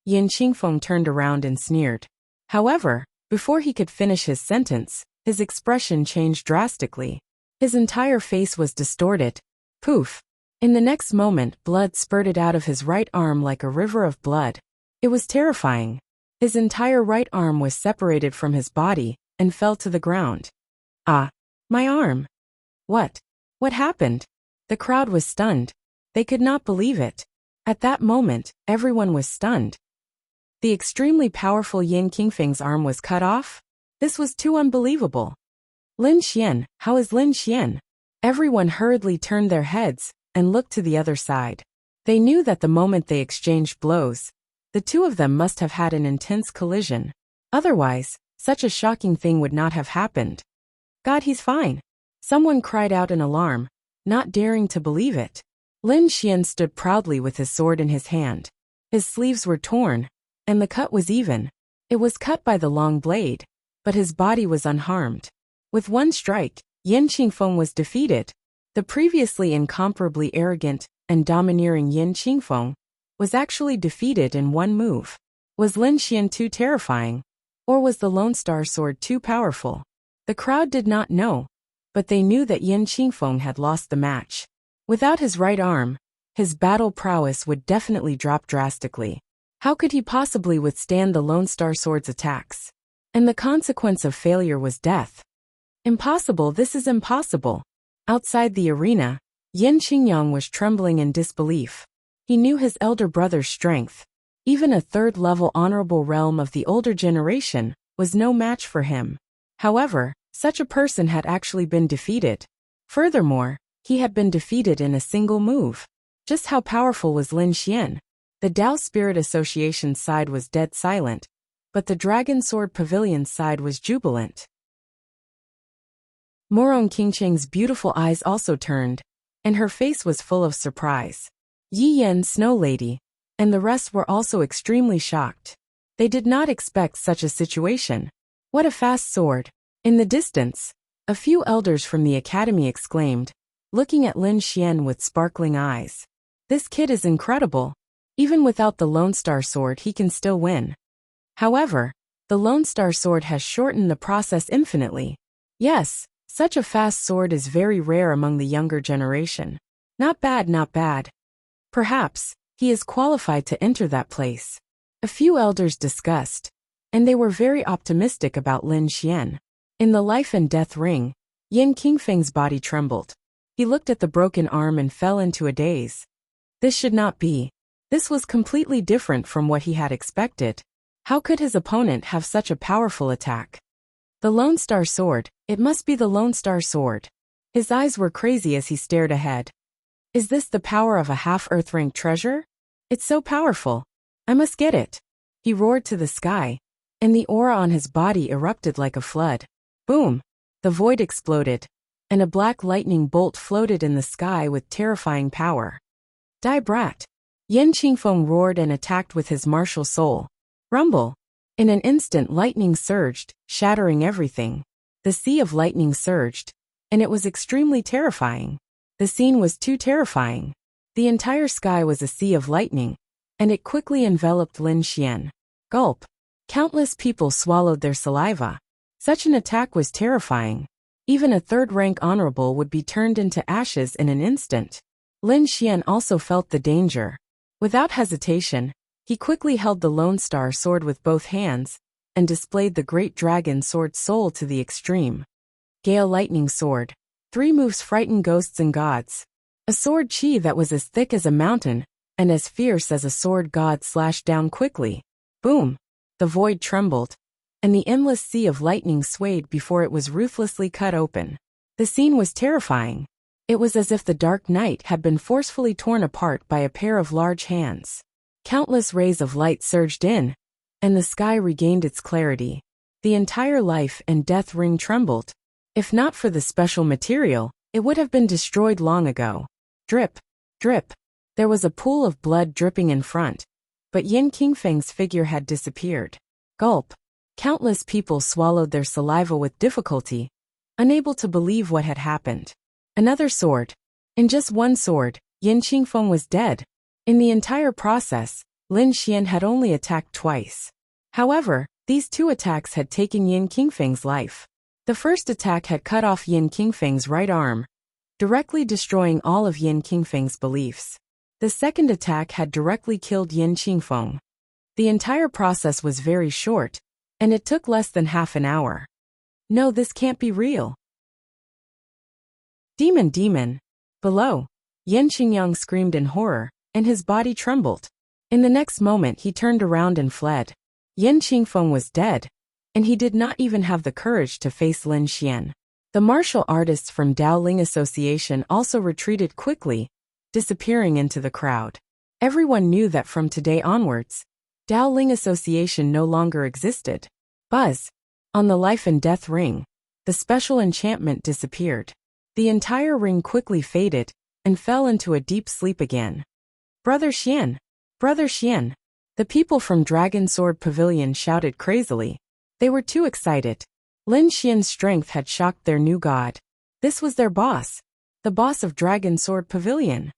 Yin Qingfeng turned around and sneered. However, before he could finish his sentence, his expression changed drastically. His entire face was distorted. Poof! In the next moment, blood spurted out of his right arm like a river of blood. It was terrifying. His entire right arm was separated from his body and fell to the ground. Ah! My arm! What? What happened? The crowd was stunned. They could not believe it. At that moment, everyone was stunned. The extremely powerful Yin Qingfeng's arm was cut off? This was too unbelievable. Lin Xian, how is Lin Xian? Everyone hurriedly turned their heads and looked to the other side. They knew that the moment they exchanged blows, the two of them must have had an intense collision. Otherwise, such a shocking thing would not have happened. God, he's fine. Someone cried out in alarm, not daring to believe it. Lin Xian stood proudly with his sword in his hand. His sleeves were torn, and the cut was even. It was cut by the long blade, but his body was unharmed. With one strike, Yin Qingfeng was defeated. The previously incomparably arrogant and domineering Yin Qingfeng was actually defeated in one move. Was Lin Xian too terrifying? Or was the Lone Star sword too powerful? The crowd did not know, but they knew that Yin Qingfeng had lost the match. Without his right arm, his battle prowess would definitely drop drastically. How could he possibly withstand the Lone Star sword's attacks? And the consequence of failure was death. Impossible, this is impossible. Outside the arena, Yin Qingyang was trembling in disbelief. He knew his elder brother's strength. Even a third-level honorable realm of the older generation was no match for him. However, such a person had actually been defeated. Furthermore, he had been defeated in a single move. Just how powerful was Lin Xian? The Dao Spirit Association's side was dead silent, but the Dragon Sword Pavilion's side was jubilant. Morong Qingcheng's beautiful eyes also turned, and her face was full of surprise. Yi Yen, Snow Lady, and the rest were also extremely shocked. They did not expect such a situation. What a fast sword! In the distance, a few elders from the academy exclaimed, looking at Lin Xian with sparkling eyes. This kid is incredible. Even without the Lone Star sword he can still win. However, the Lone Star sword has shortened the process infinitely. Yes, such a fast sword is very rare among the younger generation. Not bad, not bad. Perhaps, he is qualified to enter that place. A few elders discussed, and they were very optimistic about Lin Xian. In the life and death ring, Yin Qingfeng's body trembled. He looked at the broken arm and fell into a daze. This should not be. This was completely different from what he had expected. How could his opponent have such a powerful attack? The Lone Star sword, it must be the Lone Star sword. His eyes were crazy as he stared ahead. Is this the power of a half-earth-rank treasure? It's so powerful. I must get it. He roared to the sky, and the aura on his body erupted like a flood. Boom! The void exploded, and a black lightning bolt floated in the sky with terrifying power. Die brat! Yin Qingfeng roared and attacked with his martial soul. Rumble! In an instant lightning surged, shattering everything. The sea of lightning surged, and it was extremely terrifying. The scene was too terrifying. The entire sky was a sea of lightning, and it quickly enveloped Lin Xian. Gulp! Countless people swallowed their saliva. Such an attack was terrifying. Even a third-rank honorable would be turned into ashes in an instant. Lin Xian also felt the danger. Without hesitation, he quickly held the Lone Star sword with both hands and displayed the Great Dragon Sword Soul to the extreme. Gale Lightning Sword. 3 moves frighten ghosts and gods. A sword chi that was as thick as a mountain and as fierce as a sword god slashed down quickly. Boom! The void trembled, and the endless sea of lightning swayed before it was ruthlessly cut open. The scene was terrifying. It was as if the dark night had been forcefully torn apart by a pair of large hands. Countless rays of light surged in, and the sky regained its clarity. The entire life and death ring trembled. If not for the special material, it would have been destroyed long ago. Drip, drip. There was a pool of blood dripping in front, but Yin Qingfeng's figure had disappeared. Gulp. Countless people swallowed their saliva with difficulty, unable to believe what had happened. Another sword. In just one sword, Yin Qingfeng was dead. In the entire process, Lin Xian had only attacked twice. However, these 2 attacks had taken Yin Qingfeng's life. The first attack had cut off Yin Qingfeng's right arm, directly destroying all of Yin Qingfeng's beliefs. The second attack had directly killed Yin Qingfeng. The entire process was very short, and it took less than half an hour. No, this can't be real. Demon, demon! Below, Yin Qingyang screamed in horror, and his body trembled. In the next moment he turned around and fled. Yin Qingfeng was dead, and he did not even have the courage to face Lin Xian. The martial artists from Dao Ling Association also retreated quickly, disappearing into the crowd. Everyone knew that from today onwards, Dao Ling Association no longer existed. Buzz. On the life and death ring, the special enchantment disappeared. The entire ring quickly faded and fell into a deep sleep again. Brother Xian! Brother Xian! The people from Dragon Sword Pavilion shouted crazily. They were too excited. Lin Xian's strength had shocked their new god. This was their boss. The boss of Dragon Sword Pavilion.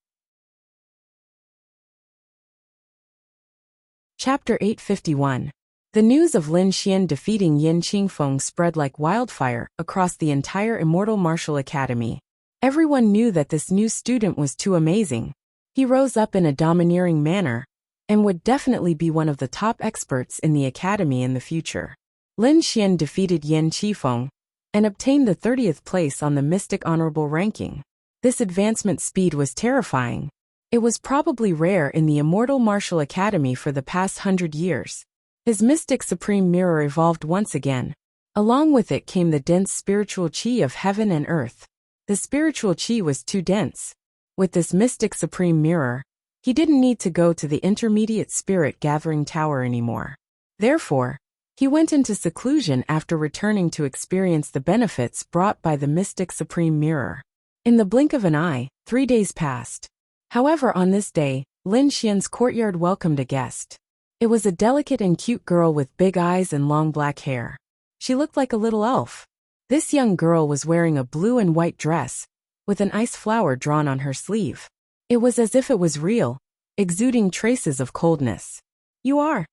Chapter 851. The news of Lin Xian defeating Yin Qingfeng spread like wildfire across the entire Immortal Martial Academy. Everyone knew that this new student was too amazing. He rose up in a domineering manner, and would definitely be one of the top experts in the academy in the future. Lin Xian defeated Yin Qifeng, and obtained the 30th place on the Mystic Honorable ranking. This advancement speed was terrifying. It was probably rare in the Immortal Martial Academy for the past 100 years. His Mystic Supreme Mirror evolved once again. Along with it came the dense spiritual chi of heaven and earth. The spiritual chi was too dense. With this Mystic Supreme Mirror, he didn't need to go to the Intermediate Spirit Gathering Tower anymore. Therefore, he went into seclusion after returning to experience the benefits brought by the Mystic Supreme Mirror. In the blink of an eye, 3 days passed. However, on this day, Lin Xian's courtyard welcomed a guest. It was a delicate and cute girl with big eyes and long black hair. She looked like a little elf. This young girl was wearing a blue and white dress, with an ice flower drawn on her sleeve. It was as if it was real, exuding traces of coldness. You are?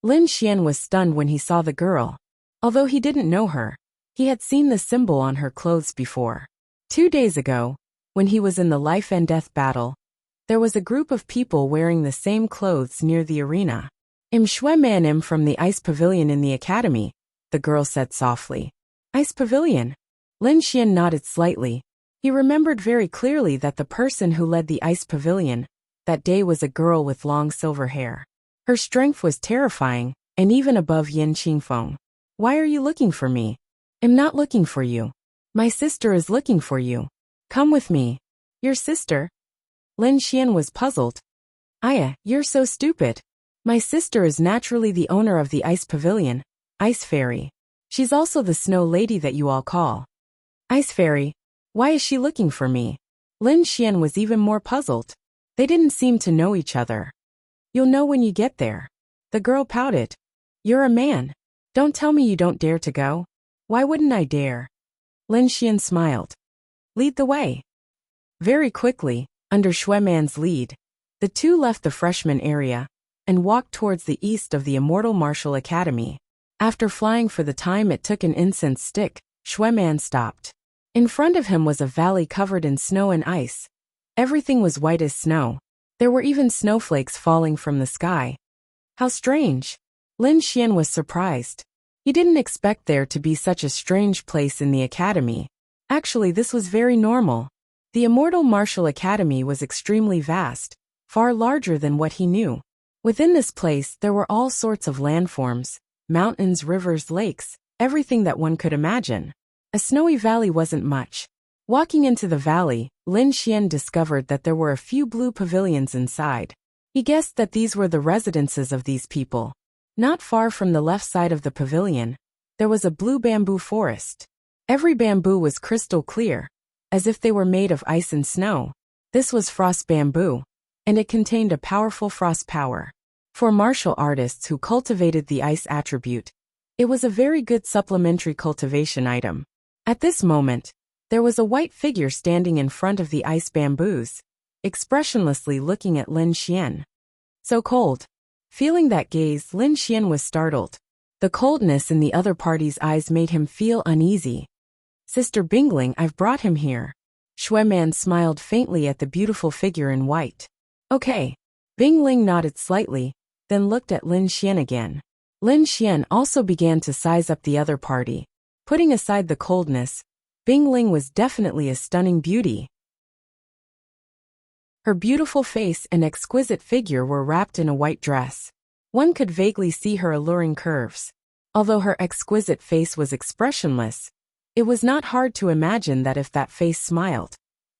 Lin Xian was stunned when he saw the girl. Although he didn't know her, he had seen the symbol on her clothes before. 2 days ago, when he was in the life and death battle, there was a group of people wearing the same clothes near the arena. "Im Shui Man Im from the Ice Pavilion in the academy," the girl said softly. Ice Pavilion? Lin Xian nodded slightly. He remembered very clearly that the person who led the Ice Pavilion that day was a girl with long silver hair. Her strength was terrifying, and even above Yin Qingfeng. "Why are you looking for me?" "I'm not looking for you. My sister is looking for you. Come with me." "Your sister?" Lin Xian was puzzled. "Aya, you're so stupid. My sister is naturally the owner of the Ice Pavilion, Ice Fairy. She's also the Snow Lady that you all call. Ice Fairy? Why is she looking for me?" Lin Xian was even more puzzled. They didn't seem to know each other. "You'll know when you get there." The girl pouted. "You're a man. Don't tell me you don't dare to go." "Why wouldn't I dare?" Lin Xian smiled. "Lead the way." Very quickly, under Shueman's lead, the two left the freshman area and walked towards the east of the Immortal Martial Academy. After flying for the time it took an incense stick, Shueman stopped. In front of him was a valley covered in snow and ice. Everything was white as snow. There were even snowflakes falling from the sky. How strange! Lin Xian was surprised. He didn't expect there to be such a strange place in the academy. Actually, this was very normal. The Immortal Martial Academy was extremely vast, far larger than what he knew. Within this place, there were all sorts of landforms, mountains, rivers, lakes, everything that one could imagine. A snowy valley wasn't much. Walking into the valley, Lin Xian discovered that there were a few blue pavilions inside. He guessed that these were the residences of these people. Not far from the left side of the pavilion, there was a blue bamboo forest. Every bamboo was crystal clear, as if they were made of ice and snow. This was frost bamboo, and it contained a powerful frost power. For martial artists who cultivated the ice attribute, it was a very good supplementary cultivation item. At this moment, there was a white figure standing in front of the ice bamboos, expressionlessly looking at Lin Xian. So cold. Feeling that gaze, Lin Xian was startled. The coldness in the other party's eyes made him feel uneasy. Sister Bingling, I've brought him here. Shueman smiled faintly at the beautiful figure in white. Okay. Bingling nodded slightly, then looked at Lin Xian again. Lin Xian also began to size up the other party. Putting aside the coldness, Bingling was definitely a stunning beauty. Her beautiful face and exquisite figure were wrapped in a white dress. One could vaguely see her alluring curves. Although her exquisite face was expressionless, it was not hard to imagine that if that face smiled,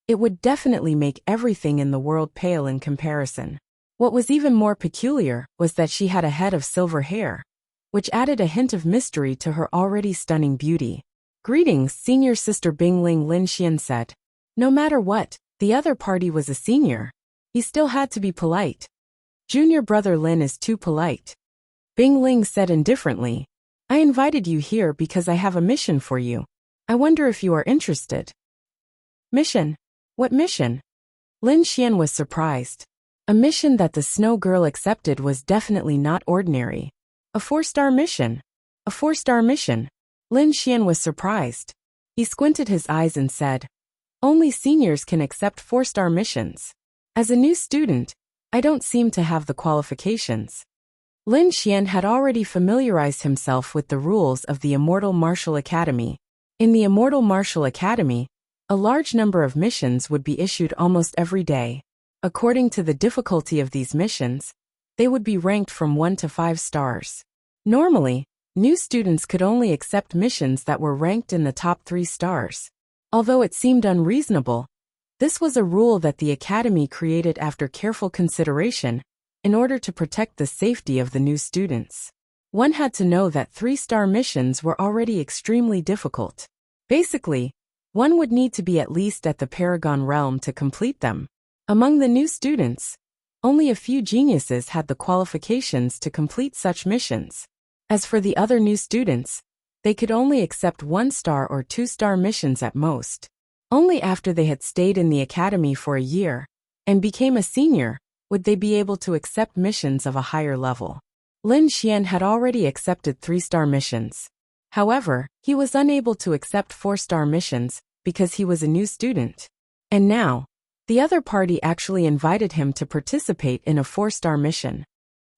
it would definitely make everything in the world pale in comparison. What was even more peculiar was that she had a head of silver hair, which added a hint of mystery to her already stunning beauty. Greetings, senior sister Bingling, Lin Xian said. No matter what, the other party was a senior. He still had to be polite. Junior brother Lin is too polite. Bingling said indifferently. I invited you here because I have a mission for you. I wonder if you are interested. Mission? What mission? Lin Xian was surprised. A mission that the Snow Girl accepted was definitely not ordinary. A 4-star mission. A 4-star mission. Lin Xian was surprised. He squinted his eyes and said, only seniors can accept 4-star missions. As a new student, I don't seem to have the qualifications. Lin Xian had already familiarized himself with the rules of the Immortal Martial Academy. In the Immortal Martial Academy, a large number of missions would be issued almost every day. According to the difficulty of these missions, they would be ranked from 1 to 5 stars. Normally, new students could only accept missions that were ranked in the top 3 stars. Although it seemed unreasonable, this was a rule that the Academy created after careful consideration in order to protect the safety of the new students. One had to know that 3-star missions were already extremely difficult. Basically, one would need to be at least at the Paragon realm to complete them. Among the new students, only a few geniuses had the qualifications to complete such missions. As for the other new students, they could only accept 1-star or 2-star missions at most. Only after they had stayed in the academy for a year and became a senior would they be able to accept missions of a higher level. Lin Xian had already accepted 3-star missions. However, he was unable to accept 4-star missions because he was a new student. And now, the other party actually invited him to participate in a 4-star mission.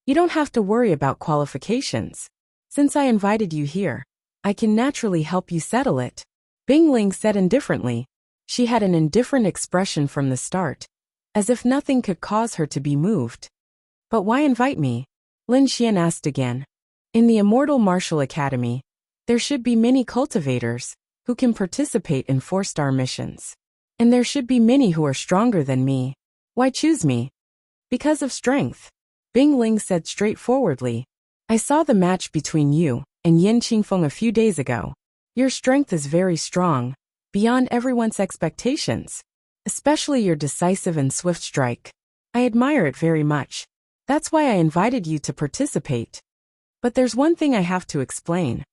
You don't have to worry about qualifications. Since I invited you here, I can naturally help you settle it. Bingling said indifferently. She had an indifferent expression from the start, as if nothing could cause her to be moved. But why invite me? Lin Xian asked again. In the Immortal Martial Academy, there should be many cultivators who can participate in 4-star missions. And there should be many who are stronger than me. Why choose me? Because of strength. Bingling said straightforwardly. I saw the match between you and Yin Qingfeng a few days ago. Your strength is very strong, beyond everyone's expectations. Especially your decisive and swift strike. I admire it very much. That's why I invited you to participate. But there's one thing I have to explain.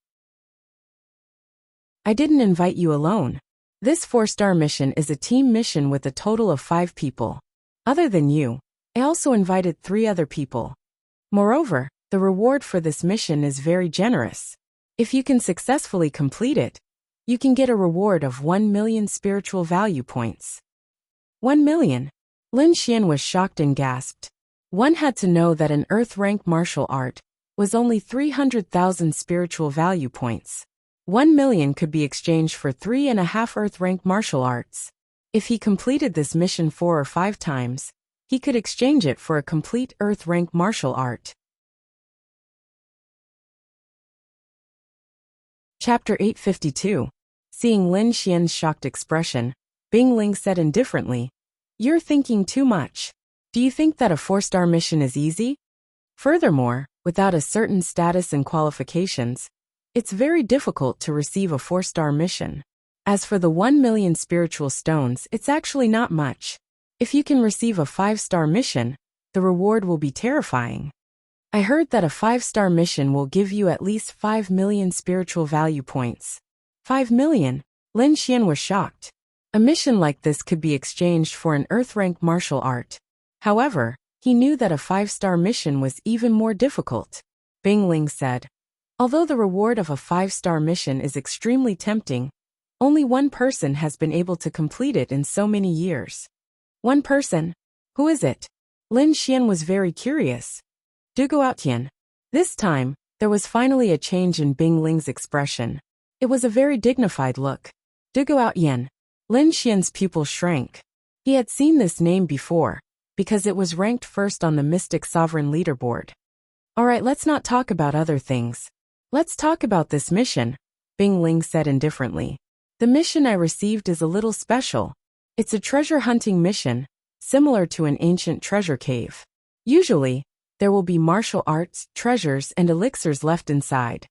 I didn't invite you alone. This 4-star mission is a team mission with a total of 5 people. Other than you, I also invited 3 other people. Moreover, the reward for this mission is very generous. If you can successfully complete it, you can get a reward of 1 million spiritual value points. 1 million? Lin Xian was shocked and gasped. One had to know that an Earth-rank martial art was only 300,000 spiritual value points. 1 million could be exchanged for 3.5 Earth-rank martial arts. If he completed this mission 4 or 5 times, he could exchange it for a complete Earth-rank martial art. Chapter 852. Seeing Lin Xian's shocked expression, Bing Ling said indifferently, "You're thinking too much. Do you think that a 4-star mission is easy? Furthermore, without a certain status and qualifications, it's very difficult to receive a 4-star mission. As for the 1 million spiritual stones, it's actually not much. If you can receive a 5-star mission, the reward will be terrifying. I heard that a 5-star mission will give you at least 5 million spiritual value points." 5 million? Lin Xian was shocked. A mission like this could be exchanged for an Earth-rank martial art. However, he knew that a 5-star mission was even more difficult. Bing Ling said, "Although the reward of a 5-star mission is extremely tempting, only one person has been able to complete it in so many years." "One person? Who is it?" Lin Xian was very curious. "Du Guotian." This time, there was finally a change in Bing Ling's expression. It was a very dignified look. Du Guotian. Lin Xian's pupil shrank. He had seen this name before, because it was ranked first on the Mystic Sovereign leaderboard. "Alright, let's not talk about other things. Let's talk about this mission," Bing Ling said indifferently. "The mission I received is a little special. It's a treasure hunting mission, similar to an ancient treasure cave. Usually, there will be martial arts, treasures, and elixirs left inside.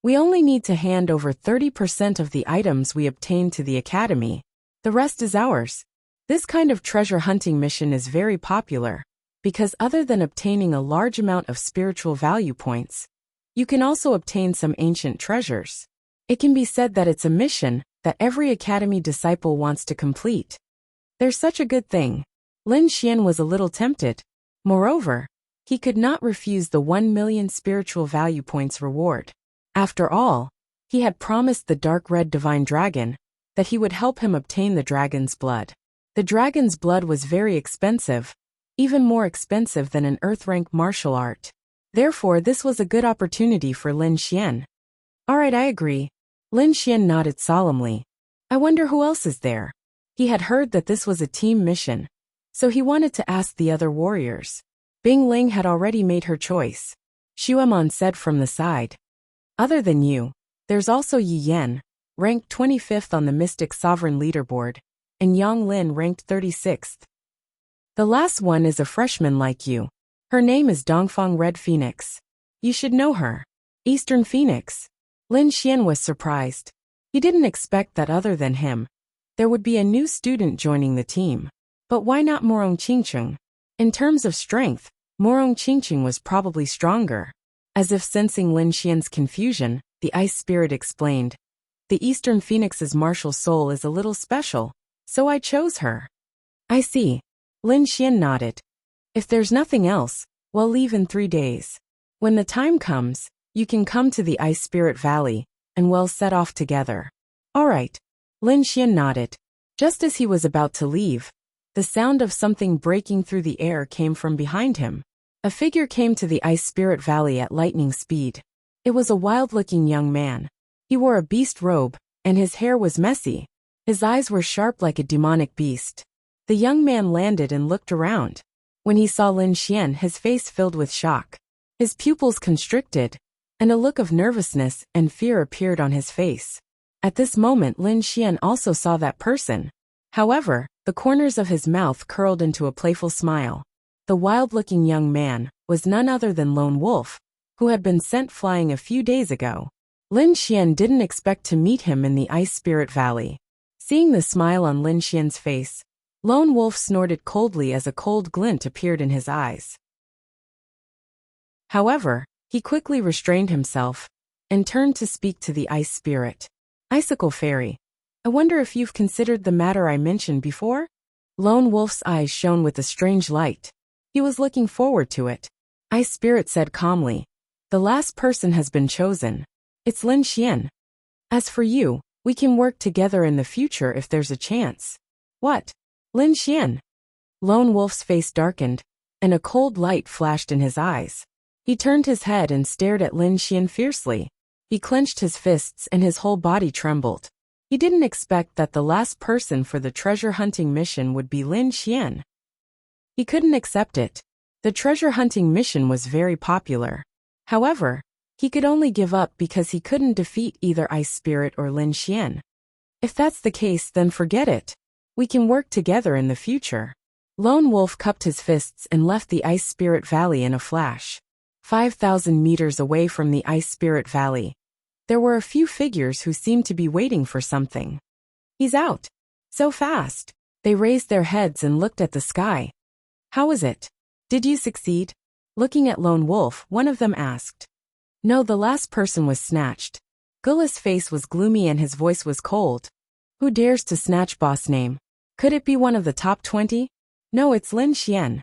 We only need to hand over 30% of the items we obtain to the academy. The rest is ours. This kind of treasure hunting mission is very popular, because other than obtaining a large amount of spiritual value points, you can also obtain some ancient treasures. It can be said that it's a mission that every academy disciple wants to complete. There's such a good thing." Lin Xian was a little tempted. Moreover, he could not refuse the 1 million spiritual value points reward. After all, he had promised the dark red divine dragon that he would help him obtain the dragon's blood. The dragon's blood was very expensive, even more expensive than an Earth-rank martial art. Therefore, this was a good opportunity for Lin Xian. "Alright, I agree." Lin Xian nodded solemnly. "I wonder who else is there." He had heard that this was a team mission, so he wanted to ask the other warriors. Bing Ling had already made her choice. Xuemon said from the side, "Other than you, there's also Yi Yan, ranked 25th on the Mystic Sovereign leaderboard, and Yang Lin ranked 36th. The last one is a freshman like you. Her name is Dongfang Red Phoenix. You should know her." "Eastern Phoenix?" Lin Xian was surprised. He didn't expect that other than him, there would be a new student joining the team. But why not Morong Qingcheng? In terms of strength, Morong Qingcheng was probably stronger. As if sensing Lin Xian's confusion, the ice spirit explained, "The Eastern Phoenix's martial soul is a little special, so I chose her." "I see." Lin Xian nodded. "If there's nothing else, we'll leave in 3 days. When the time comes, you can come to the Ice Spirit Valley, and we'll set off together." "Alright." Lin Xian nodded. Just as he was about to leave, the sound of something breaking through the air came from behind him. A figure came to the Ice Spirit Valley at lightning speed. It was a wild-looking young man. He wore a beast robe, and his hair was messy. His eyes were sharp like a demonic beast. The young man landed and looked around. When he saw Lin Xian, his face filled with shock. His pupils constricted, and a look of nervousness and fear appeared on his face. At this moment, Lin Xian also saw that person. However, the corners of his mouth curled into a playful smile. The wild-looking young man was none other than Lone Wolf, who had been sent flying a few days ago. Lin Xian didn't expect to meet him in the Ice Spirit Valley. Seeing the smile on Lin Xian's face, Lone Wolf snorted coldly as a cold glint appeared in his eyes. However, he quickly restrained himself and turned to speak to the Ice Spirit. "Icicle Fairy, I wonder if you've considered the matter I mentioned before?" Lone Wolf's eyes shone with a strange light. He was looking forward to it. Ice Spirit said calmly, "The last person has been chosen. It's Lin Xian. As for you, we can work together in the future if there's a chance." "What? Lin Xian?" Lone Wolf's face darkened, and a cold light flashed in his eyes. He turned his head and stared at Lin Xian fiercely. He clenched his fists and his whole body trembled. He didn't expect that the last person for the treasure hunting mission would be Lin Xian. He couldn't accept it. The treasure hunting mission was very popular. However, he could only give up because he couldn't defeat either Ice Spirit or Lin Xian. If that's the case, then forget it. We can work together in the future. Lone Wolf cupped his fists and left the Ice Spirit Valley in a flash. 5,000 meters away from the Ice Spirit Valley, there were a few figures who seemed to be waiting for something. He's out. So fast. They raised their heads and looked at the sky. How was it? Did you succeed? Looking at Lone Wolf, one of them asked. No, the last person was snatched. Gulla's face was gloomy and his voice was cold. Who dares to snatch boss name? Could it be one of the top 20? No, it's Lin Xian.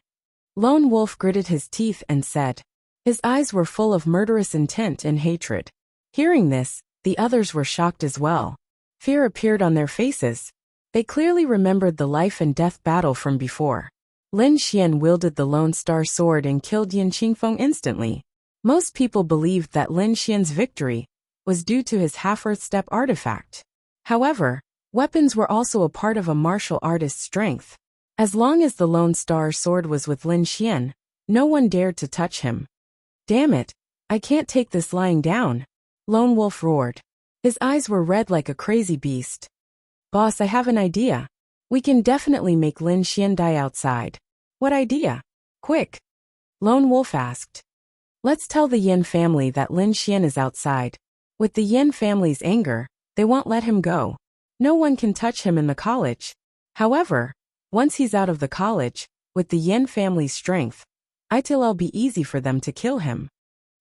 Lone Wolf gritted his teeth and said. His eyes were full of murderous intent and hatred. Hearing this, the others were shocked as well. Fear appeared on their faces. They clearly remembered the life and death battle from before. Lin Xian wielded the Lone Star Sword and killed Yin Qingfeng instantly. Most people believed that Lin Xian's victory was due to his half-earth step artifact. However, weapons were also a part of a martial artist's strength. As long as the Lone Star Sword was with Lin Xian, no one dared to touch him. Damn it, I can't take this lying down. Lone Wolf roared. His eyes were red like a crazy beast. Boss, I have an idea. We can definitely make Lin Xian die outside. What idea? Quick. Lone Wolf asked. Let's tell the Yin family that Lin Xian is outside. With the Yin family's anger, they won't let him go. No one can touch him in the college. However, once he's out of the college, with the Yin family's strength, it'll be easy for them to kill him.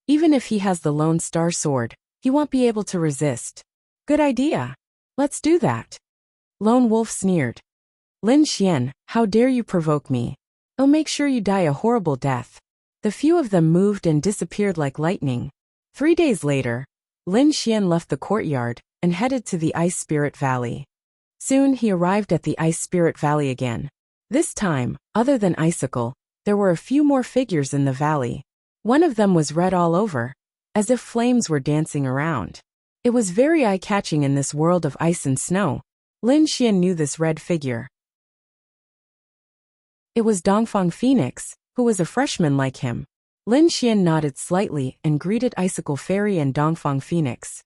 Even if he has the Lone Star Sword, he won't be able to resist. Good idea. Let's do that. Lone Wolf sneered. Lin Xian, how dare you provoke me? I'll make sure you die a horrible death. The few of them moved and disappeared like lightning. 3 days later, Lin Xian left the courtyard and headed to the Ice Spirit Valley. Soon he arrived at the Ice Spirit Valley again. This time, other than Icicle, there were a few more figures in the valley. One of them was red all over, as if flames were dancing around. It was very eye-catching in this world of ice and snow. Lin Xian knew this red figure. It was Dongfang Phoenix, who was a freshman like him. Lin Xian nodded slightly and greeted Icicle Fairy and Dongfang Phoenix.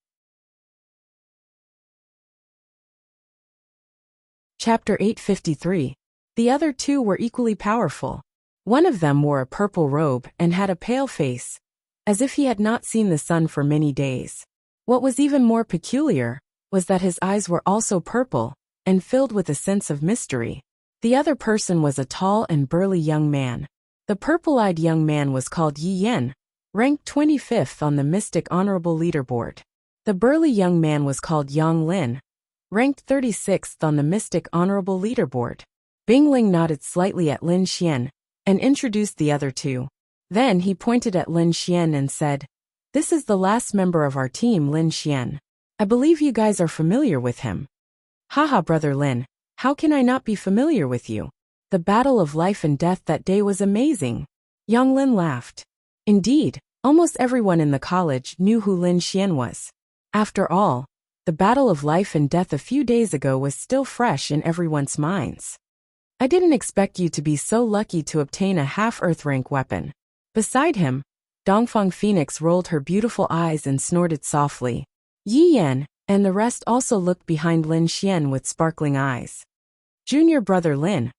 Chapter 853. The other two were equally powerful. One of them wore a purple robe and had a pale face, as if he had not seen the sun for many days. What was even more peculiar was that his eyes were also purple and filled with a sense of mystery. The other person was a tall and burly young man. The purple-eyed young man was called Yi Yen, ranked 25th on the Mystic Honorable Leaderboard. The burly young man was called Yang Lin, ranked 36th on the Mystic Honorable Leaderboard. Bing Ling nodded slightly at Lin Xian and introduced the other two. Then he pointed at Lin Xian and said, This is the last member of our team, Lin Xian. I believe you guys are familiar with him. Haha, Brother Lin, how can I not be familiar with you? The battle of life and death that day was amazing. Yang Lin laughed. Indeed, almost everyone in the college knew who Lin Xian was. After all, the battle of life and death a few days ago was still fresh in everyone's minds. I didn't expect you to be so lucky to obtain a half-Earth rank weapon. Beside him, Dongfang Phoenix rolled her beautiful eyes and snorted softly. Yi Yan and the rest also looked behind Lin Xian with sparkling eyes. Junior Brother Lin,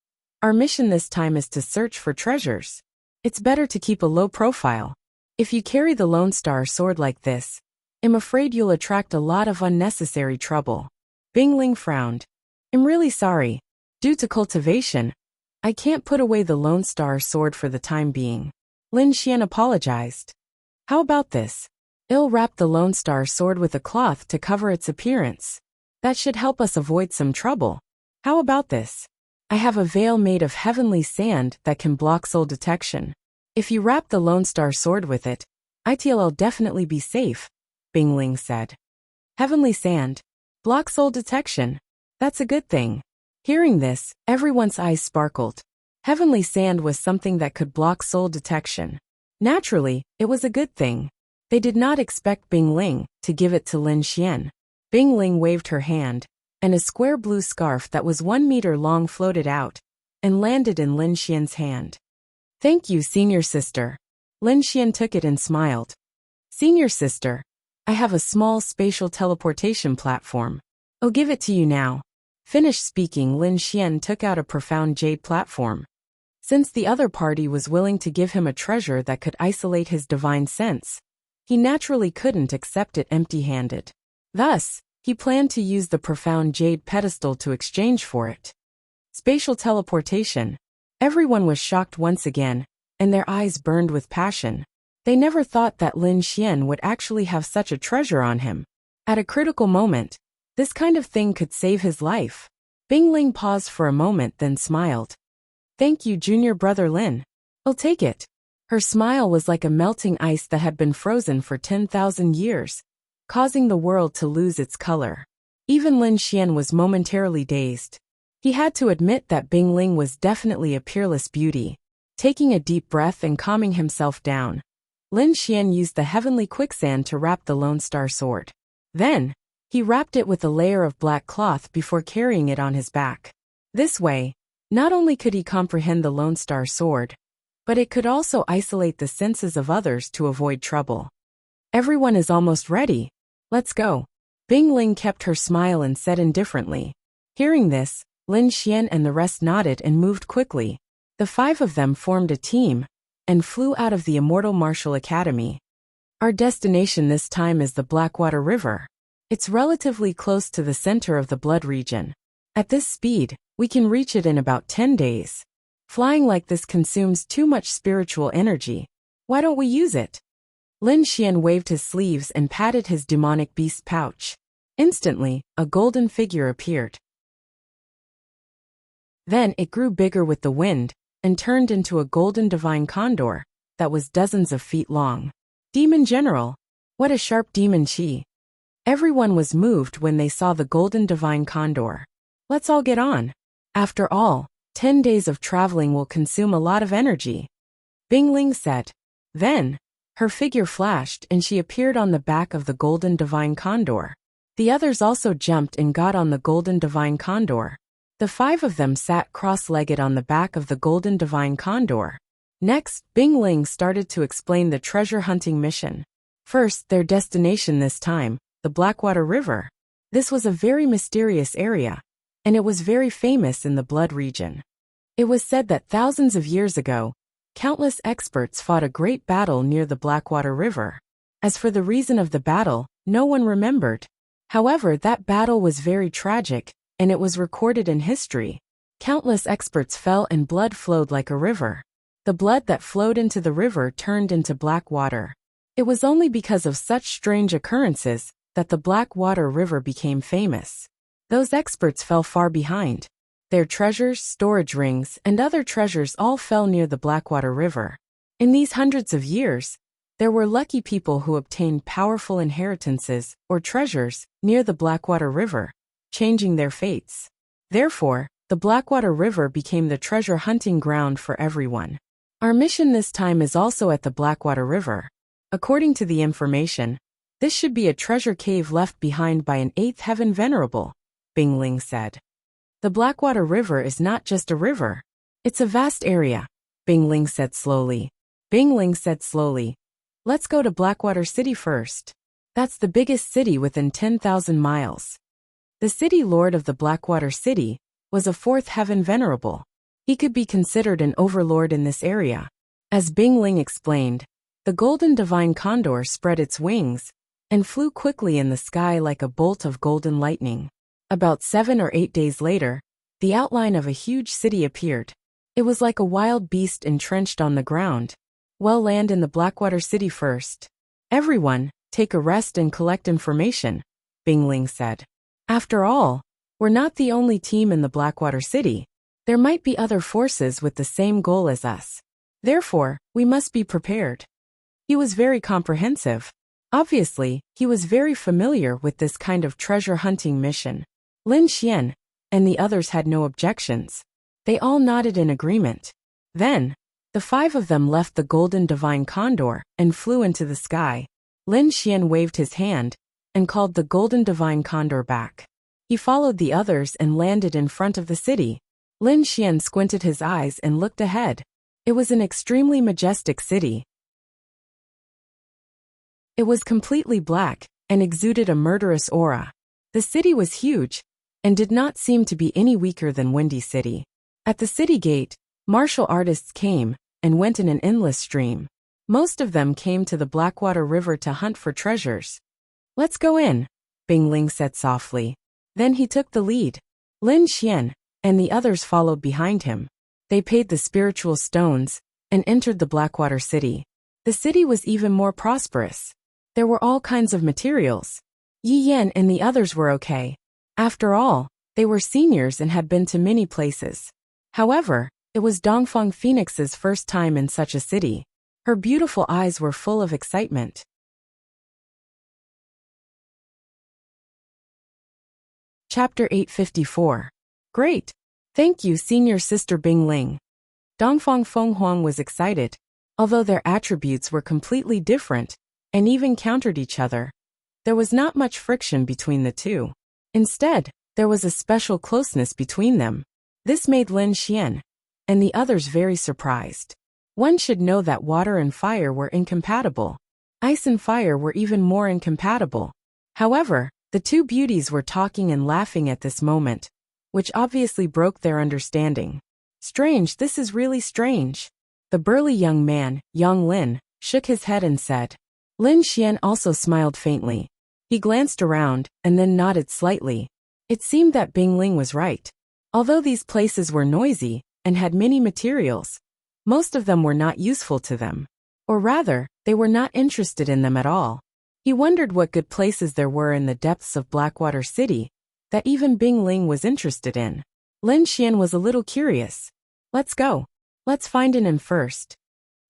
our mission this time is to search for treasures. It's better to keep a low profile. If you carry the Lone Star Sword like this, I'm afraid you'll attract a lot of unnecessary trouble. Bing Ling frowned. I'm really sorry. Due to cultivation, I can't put away the Lone Star Sword for the time being. Lin Xian apologized. How about this? I'll wrap the Lone Star Sword with a cloth to cover its appearance. That should help us avoid some trouble. How about this? I have a veil made of heavenly sand that can block soul detection. If you wrap the Lone Star Sword with it, it'll definitely be safe, Bing Ling said. Heavenly sand. Block soul detection. That's a good thing. Hearing this, everyone's eyes sparkled. Heavenly sand was something that could block soul detection. Naturally, it was a good thing. They did not expect Bing Ling to give it to Lin Xian. Bing Ling waved her hand, and a square blue scarf that was 1 meter long floated out and landed in Lin Xian's hand. Thank you, senior sister. Lin Xian took it and smiled. Senior sister, I have a small spatial teleportation platform. I'll give it to you now. Finished speaking, Lin Xian took out a profound jade platform. Since the other party was willing to give him a treasure that could isolate his divine sense, he naturally couldn't accept it empty-handed. Thus, he planned to use the profound jade pedestal to exchange for it. Spatial teleportation. Everyone was shocked once again, and their eyes burned with passion. They never thought that Lin Xian would actually have such a treasure on him. At a critical moment, this kind of thing could save his life. Bing Ling paused for a moment, then smiled. Thank you, junior brother Lin. I'll take it. Her smile was like a melting ice that had been frozen for 10,000 years, causing the world to lose its color. Even Lin Xian was momentarily dazed. He had to admit that Bing Ling was definitely a peerless beauty. Taking a deep breath and calming himself down, Lin Xian used the heavenly quicksand to wrap the Lone Star sword. Then, he wrapped it with a layer of black cloth before carrying it on his back. This way, not only could he comprehend the Lone Star sword, but it could also isolate the senses of others to avoid trouble. Everyone is almost ready. Let's go. Bing Ling kept her smile and said indifferently. Hearing this, Lin Xian and the rest nodded and moved quickly. The 5 of them formed a team and flew out of the Immortal Martial Academy. Our destination this time is the Blackwater River. It's relatively close to the center of the blood region. At this speed, we can reach it in about 10 days. Flying like this consumes too much spiritual energy. Why don't we use it? Lin Xian waved his sleeves and patted his demonic beast pouch. Instantly, a golden figure appeared. Then it grew bigger with the wind and turned into a golden divine condor that was dozens of feet long. Demon General, what a sharp demon chi. Everyone was moved when they saw the golden divine condor. Let's all get on. After all, 10 days of traveling will consume a lot of energy. Bing Ling said. Then, her figure flashed and she appeared on the back of the golden divine condor. The others also jumped and got on the golden divine condor. The 5 of them sat cross-legged on the back of the golden divine condor. Next, Bing Ling started to explain the treasure hunting mission. First, their destination this time, the Blackwater River. This was a very mysterious area, and it was very famous in the blood region. It was said that thousands of years ago, countless experts fought a great battle near the Blackwater River. As for the reason of the battle, no one remembered. However, that battle was very tragic, and it was recorded in history. Countless experts fell and blood flowed like a river. The blood that flowed into the river turned into black water. It was only because of such strange occurrences that the Blackwater River became famous. Those experts fell far behind. Their treasures, storage rings, and other treasures all fell near the Blackwater River. In these hundreds of years, there were lucky people who obtained powerful inheritances or treasures near the Blackwater River, changing their fates. Therefore, the Blackwater River became the treasure hunting ground for everyone. Our mission this time is also at the Blackwater River. According to the information, this should be a treasure cave left behind by an 8th heaven venerable, Bing Ling said. The Blackwater River is not just a river. It's a vast area, Bing Ling said slowly. Bing Ling said slowly. Let's go to Blackwater City first. That's the biggest city within 10,000 miles. The city lord of the Blackwater City was a 4th heaven venerable. He could be considered an overlord in this area. As Bing Ling explained, the golden divine condor spread its wings and flew quickly in the sky like a bolt of golden lightning. About 7 or 8 days later, the outline of a huge city appeared. It was like a wild beast entrenched on the ground. Well, land in the Blackwater City first. Everyone, take a rest and collect information, Bing Ling said. After all, we're not the only team in the Blackwater City. There might be other forces with the same goal as us. Therefore, we must be prepared. He was very comprehensive. Obviously, he was very familiar with this kind of treasure hunting mission. Lin Xian and the others had no objections. They all nodded in agreement. Then, the 5 of them left the golden divine condor and flew into the sky. Lin Xian waved his hand and called the golden divine condor back. He followed the others and landed in front of the city. Lin Xian squinted his eyes and looked ahead. It was an extremely majestic city. It was completely black and exuded a murderous aura. The city was huge and did not seem to be any weaker than Windy City. At the city gate, martial artists came and went in an endless stream. Most of them came to the Blackwater River to hunt for treasures. "Let's go in," Bing Ling said softly. Then he took the lead. Lin Xian and the others followed behind him. They paid the spiritual stones and entered the Blackwater City. The city was even more prosperous. There were all kinds of materials. Yi Yan and the others were okay. After all, they were seniors and had been to many places. However, it was Dongfang Phoenix's first time in such a city. Her beautiful eyes were full of excitement. Chapter 854. Great! Thank you, Senior Sister Bing Ling. Dongfang Fenghuang was excited. Although their attributes were completely different and even countered each other, there was not much friction between the two. Instead, there was a special closeness between them. This made Lin Xian and the others very surprised. One should know that water and fire were incompatible. Ice and fire were even more incompatible. However, the two beauties were talking and laughing at this moment, which obviously broke their understanding. Strange, this is really strange. The burly young man, Yang Lin, shook his head and said. Lin Xian also smiled faintly. He glanced around and then nodded slightly. It seemed that Bing Ling was right. Although these places were noisy and had many materials, most of them were not useful to them. Or rather, they were not interested in them at all. He wondered what good places there were in the depths of Blackwater City that even Bing Ling was interested in. Lin Xian was a little curious. Let's go. Let's find an inn first.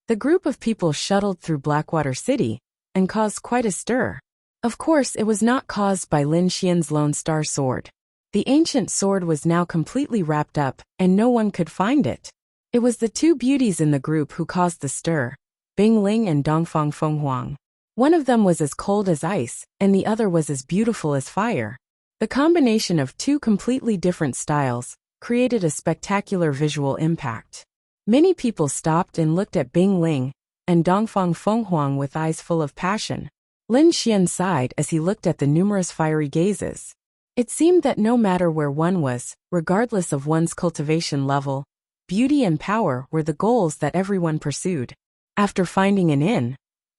The group of people shuttled through Blackwater City and caused quite a stir. Of course, it was not caused by Lin Xian's Lone Star sword. The ancient sword was now completely wrapped up and no one could find it. It was the two beauties in the group who caused the stir, Bing Ling and Dongfang Fenghuang. One of them was as cold as ice, and the other was as beautiful as fire. The combination of two completely different styles created a spectacular visual impact. Many people stopped and looked at Bing Ling and Dongfang Fenghuang with eyes full of passion. Lin Xian sighed as he looked at the numerous fiery gazes. It seemed that no matter where one was, regardless of one's cultivation level, beauty and power were the goals that everyone pursued. After finding an inn,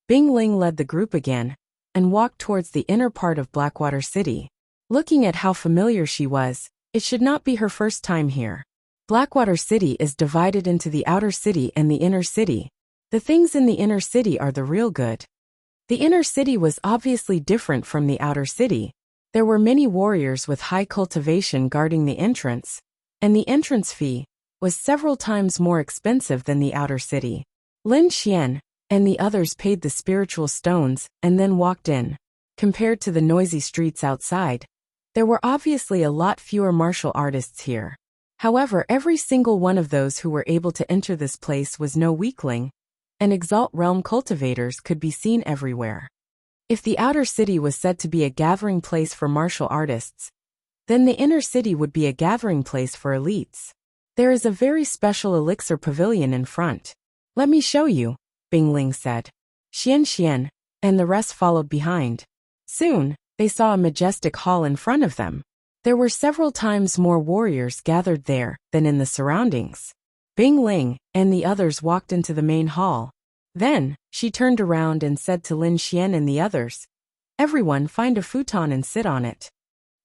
Bing Ling led the group again and walked towards the inner part of Blackwater City. Looking at how familiar she was, it should not be her first time here. Blackwater City is divided into the outer city and the inner city. The things in the inner city are the real good. The inner city was obviously different from the outer city. There were many warriors with high cultivation guarding the entrance, and the entrance fee was several times more expensive than the outer city. Lin Xian and the others paid the spiritual stones and then walked in. Compared to the noisy streets outside, there were obviously a lot fewer martial artists here. However, every single one of those who were able to enter this place was no weakling, and Exalt Realm cultivators could be seen everywhere. If the outer city was said to be a gathering place for martial artists, then the inner city would be a gathering place for elites. There is a very special elixir pavilion in front. Let me show you, Bing Ling said. Xian and the rest followed behind. Soon, they saw a majestic hall in front of them. There were several times more warriors gathered there than in the surroundings. Bing Ling and the others walked into the main hall. Then, she turned around and said to Lin Xian and the others, "Everyone find a futon and sit on it."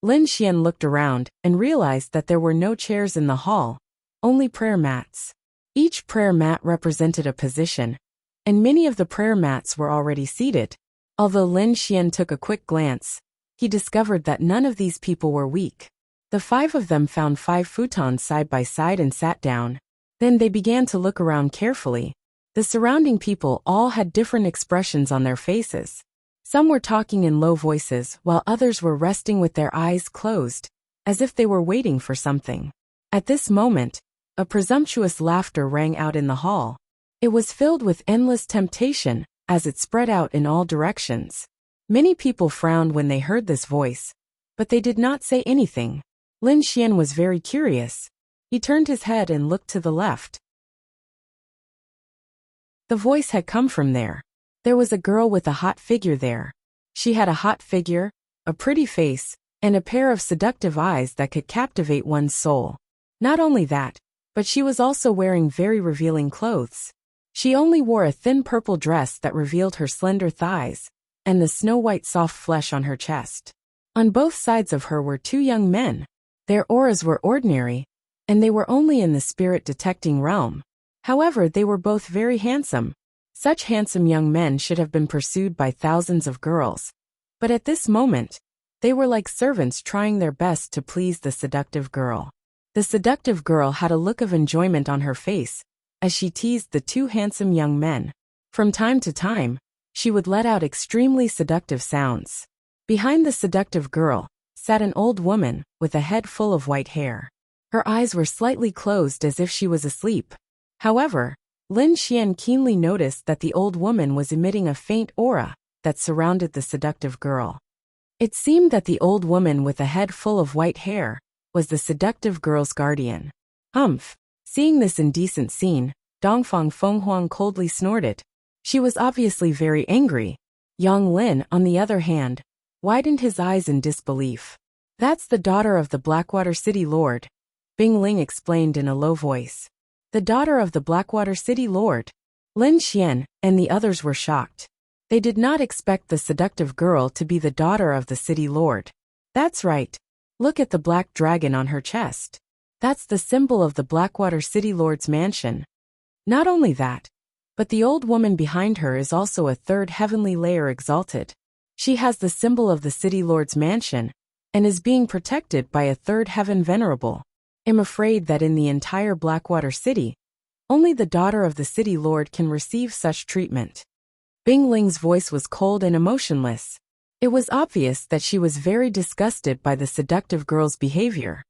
Lin Xian looked around and realized that there were no chairs in the hall, only prayer mats. Each prayer mat represented a position, and many of the prayer mats were already seated. Although Lin Xian took a quick glance, he discovered that none of these people were weak. The five of them found 5 futons side by side and sat down. Then they began to look around carefully. The surrounding people all had different expressions on their faces. Some were talking in low voices, while others were resting with their eyes closed, as if they were waiting for something. At this moment, a presumptuous laughter rang out in the hall. It was filled with endless temptation as it spread out in all directions. Many people frowned when they heard this voice, but they did not say anything. Lin Xian was very curious. He turned his head and looked to the left. The voice had come from there. There was a girl with a hot figure there. She had a hot figure, a pretty face, and a pair of seductive eyes that could captivate one's soul. Not only that, but she was also wearing very revealing clothes. She only wore a thin purple dress that revealed her slender thighs, and the snow-white soft flesh on her chest. On both sides of her were two young men. Their auras were ordinary, and they were only in the spirit-detecting realm. However, they were both very handsome. Such handsome young men should have been pursued by thousands of girls. But at this moment, they were like servants trying their best to please the seductive girl. The seductive girl had a look of enjoyment on her face as she teased the two handsome young men. From time to time, she would let out extremely seductive sounds. Behind the seductive girl sat an old woman with a head full of white hair. Her eyes were slightly closed as if she was asleep. However, Lin Xian keenly noticed that the old woman was emitting a faint aura that surrounded the seductive girl. It seemed that the old woman with a head full of white hair was the seductive girl's guardian. Humph! Seeing this indecent scene, Dongfang Fenghuang coldly snorted. She was obviously very angry. Yang Lin, on the other hand, widened his eyes in disbelief. That's the daughter of the Blackwater City Lord, Bing Ling explained in a low voice. The daughter of the Blackwater City Lord. Lin Xian and the others were shocked. They did not expect the seductive girl to be the daughter of the city lord. That's right. Look at the black dragon on her chest. That's the symbol of the Blackwater City Lord's mansion. Not only that, but the old woman behind her is also a third heavenly layer exalted. She has the symbol of the city lord's mansion and is being protected by a third heaven venerable. I'm afraid that in the entire Blackwater City, only the daughter of the city lord can receive such treatment. Bing Ling's voice was cold and emotionless. It was obvious that she was very disgusted by the seductive girl's behavior.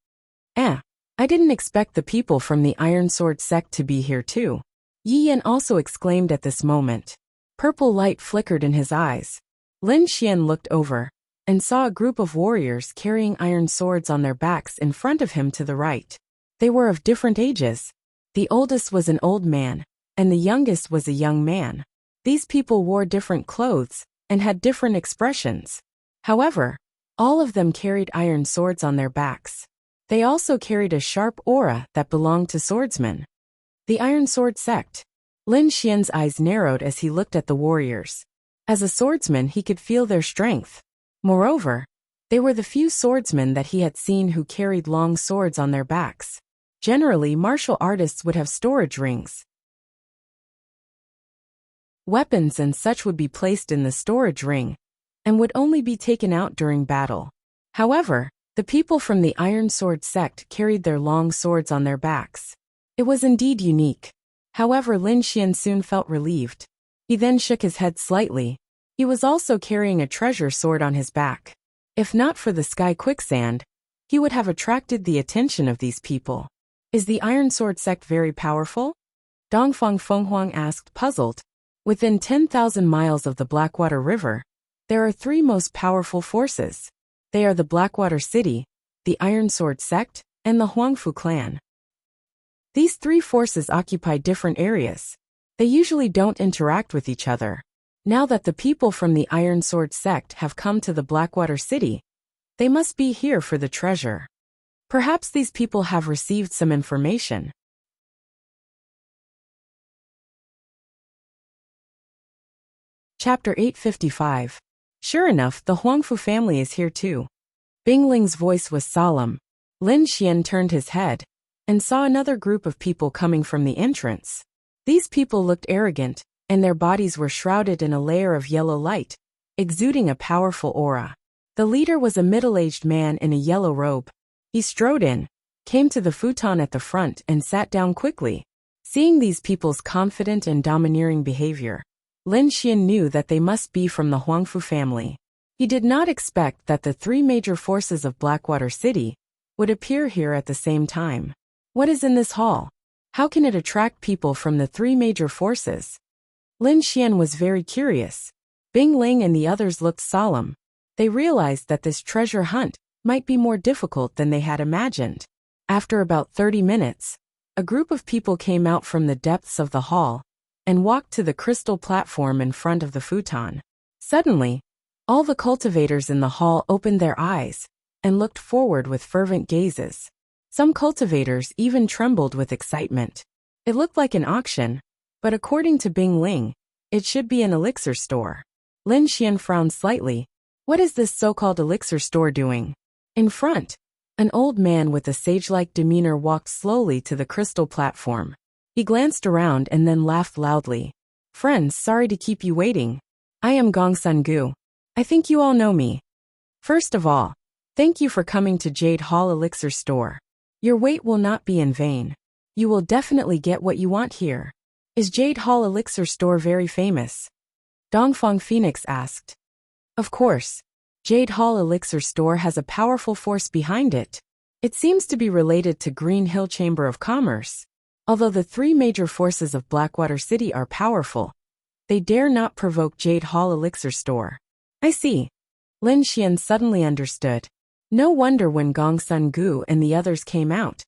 I didn't expect the people from the Iron Sword sect to be here too. Yi Yan also exclaimed at this moment. Purple light flickered in his eyes. Lin Xian looked over and saw a group of warriors carrying iron swords on their backs in front of him to the right. They were of different ages. The oldest was an old man, and the youngest was a young man. These people wore different clothes and had different expressions. However, all of them carried iron swords on their backs. They also carried a sharp aura that belonged to swordsmen. The Iron Sword sect. Lin Xian's eyes narrowed as he looked at the warriors. As a swordsman, he could feel their strength. Moreover, they were the few swordsmen that he had seen who carried long swords on their backs. Generally, martial artists would have storage rings. Weapons and such would be placed in the storage ring and would only be taken out during battle. However, the people from the Iron Sword sect carried their long swords on their backs. It was indeed unique. However, Lin Xian soon felt relieved. He then shook his head slightly. He was also carrying a treasure sword on his back. If not for the sky quicksand, he would have attracted the attention of these people. Is the Iron Sword sect very powerful? Dongfang Fenghuang asked, puzzled. Within 10,000 miles of the Blackwater River, there are three most powerful forces. They are the Blackwater City, the Iron Sword sect, and the Huangfu clan. These three forces occupy different areas. They usually don't interact with each other. Now that the people from the Iron Sword sect have come to the Blackwater City, they must be here for the treasure. Perhaps these people have received some information. Chapter 855. Sure enough, the Huangfu family is here too. Bing Ling's voice was solemn. Lin Xian turned his head and saw another group of people coming from the entrance. These people looked arrogant, and their bodies were shrouded in a layer of yellow light, exuding a powerful aura. The leader was a middle-aged man in a yellow robe. He strode in, came to the futon at the front and sat down quickly. Seeing these people's confident and domineering behavior, Lin Xian knew that they must be from the Huangfu family. He did not expect that the three major forces of Blackwater City would appear here at the same time. What is in this hall? How can it attract people from the three major forces? Lin Xian was very curious. Bing Ling and the others looked solemn. They realized that this treasure hunt might be more difficult than they had imagined. After about 30 minutes, a group of people came out from the depths of the hall and walked to the crystal platform in front of the futon. Suddenly, all the cultivators in the hall opened their eyes and looked forward with fervent gazes. Some cultivators even trembled with excitement. It looked like an auction, but according to Bing Ling, it should be an elixir store. Lin Xian frowned slightly. What is this so-called elixir store doing? In front, an old man with a sage-like demeanor walked slowly to the crystal platform. He glanced around and then laughed loudly. Friends, sorry to keep you waiting. I am Gongsun Gu. I think you all know me. First of all, thank you for coming to Jade Hall Elixir Store. Your wait will not be in vain. You will definitely get what you want here. Is Jade Hall Elixir Store very famous? Dongfang Phoenix asked. Of course. Jade Hall Elixir Store has a powerful force behind it. It seems to be related to Green Hill Chamber of Commerce. Although the three major forces of Blackwater City are powerful, they dare not provoke Jade Hall Elixir Store. I see. Lin Xian suddenly understood. No wonder when Gongsun Gu and the others came out.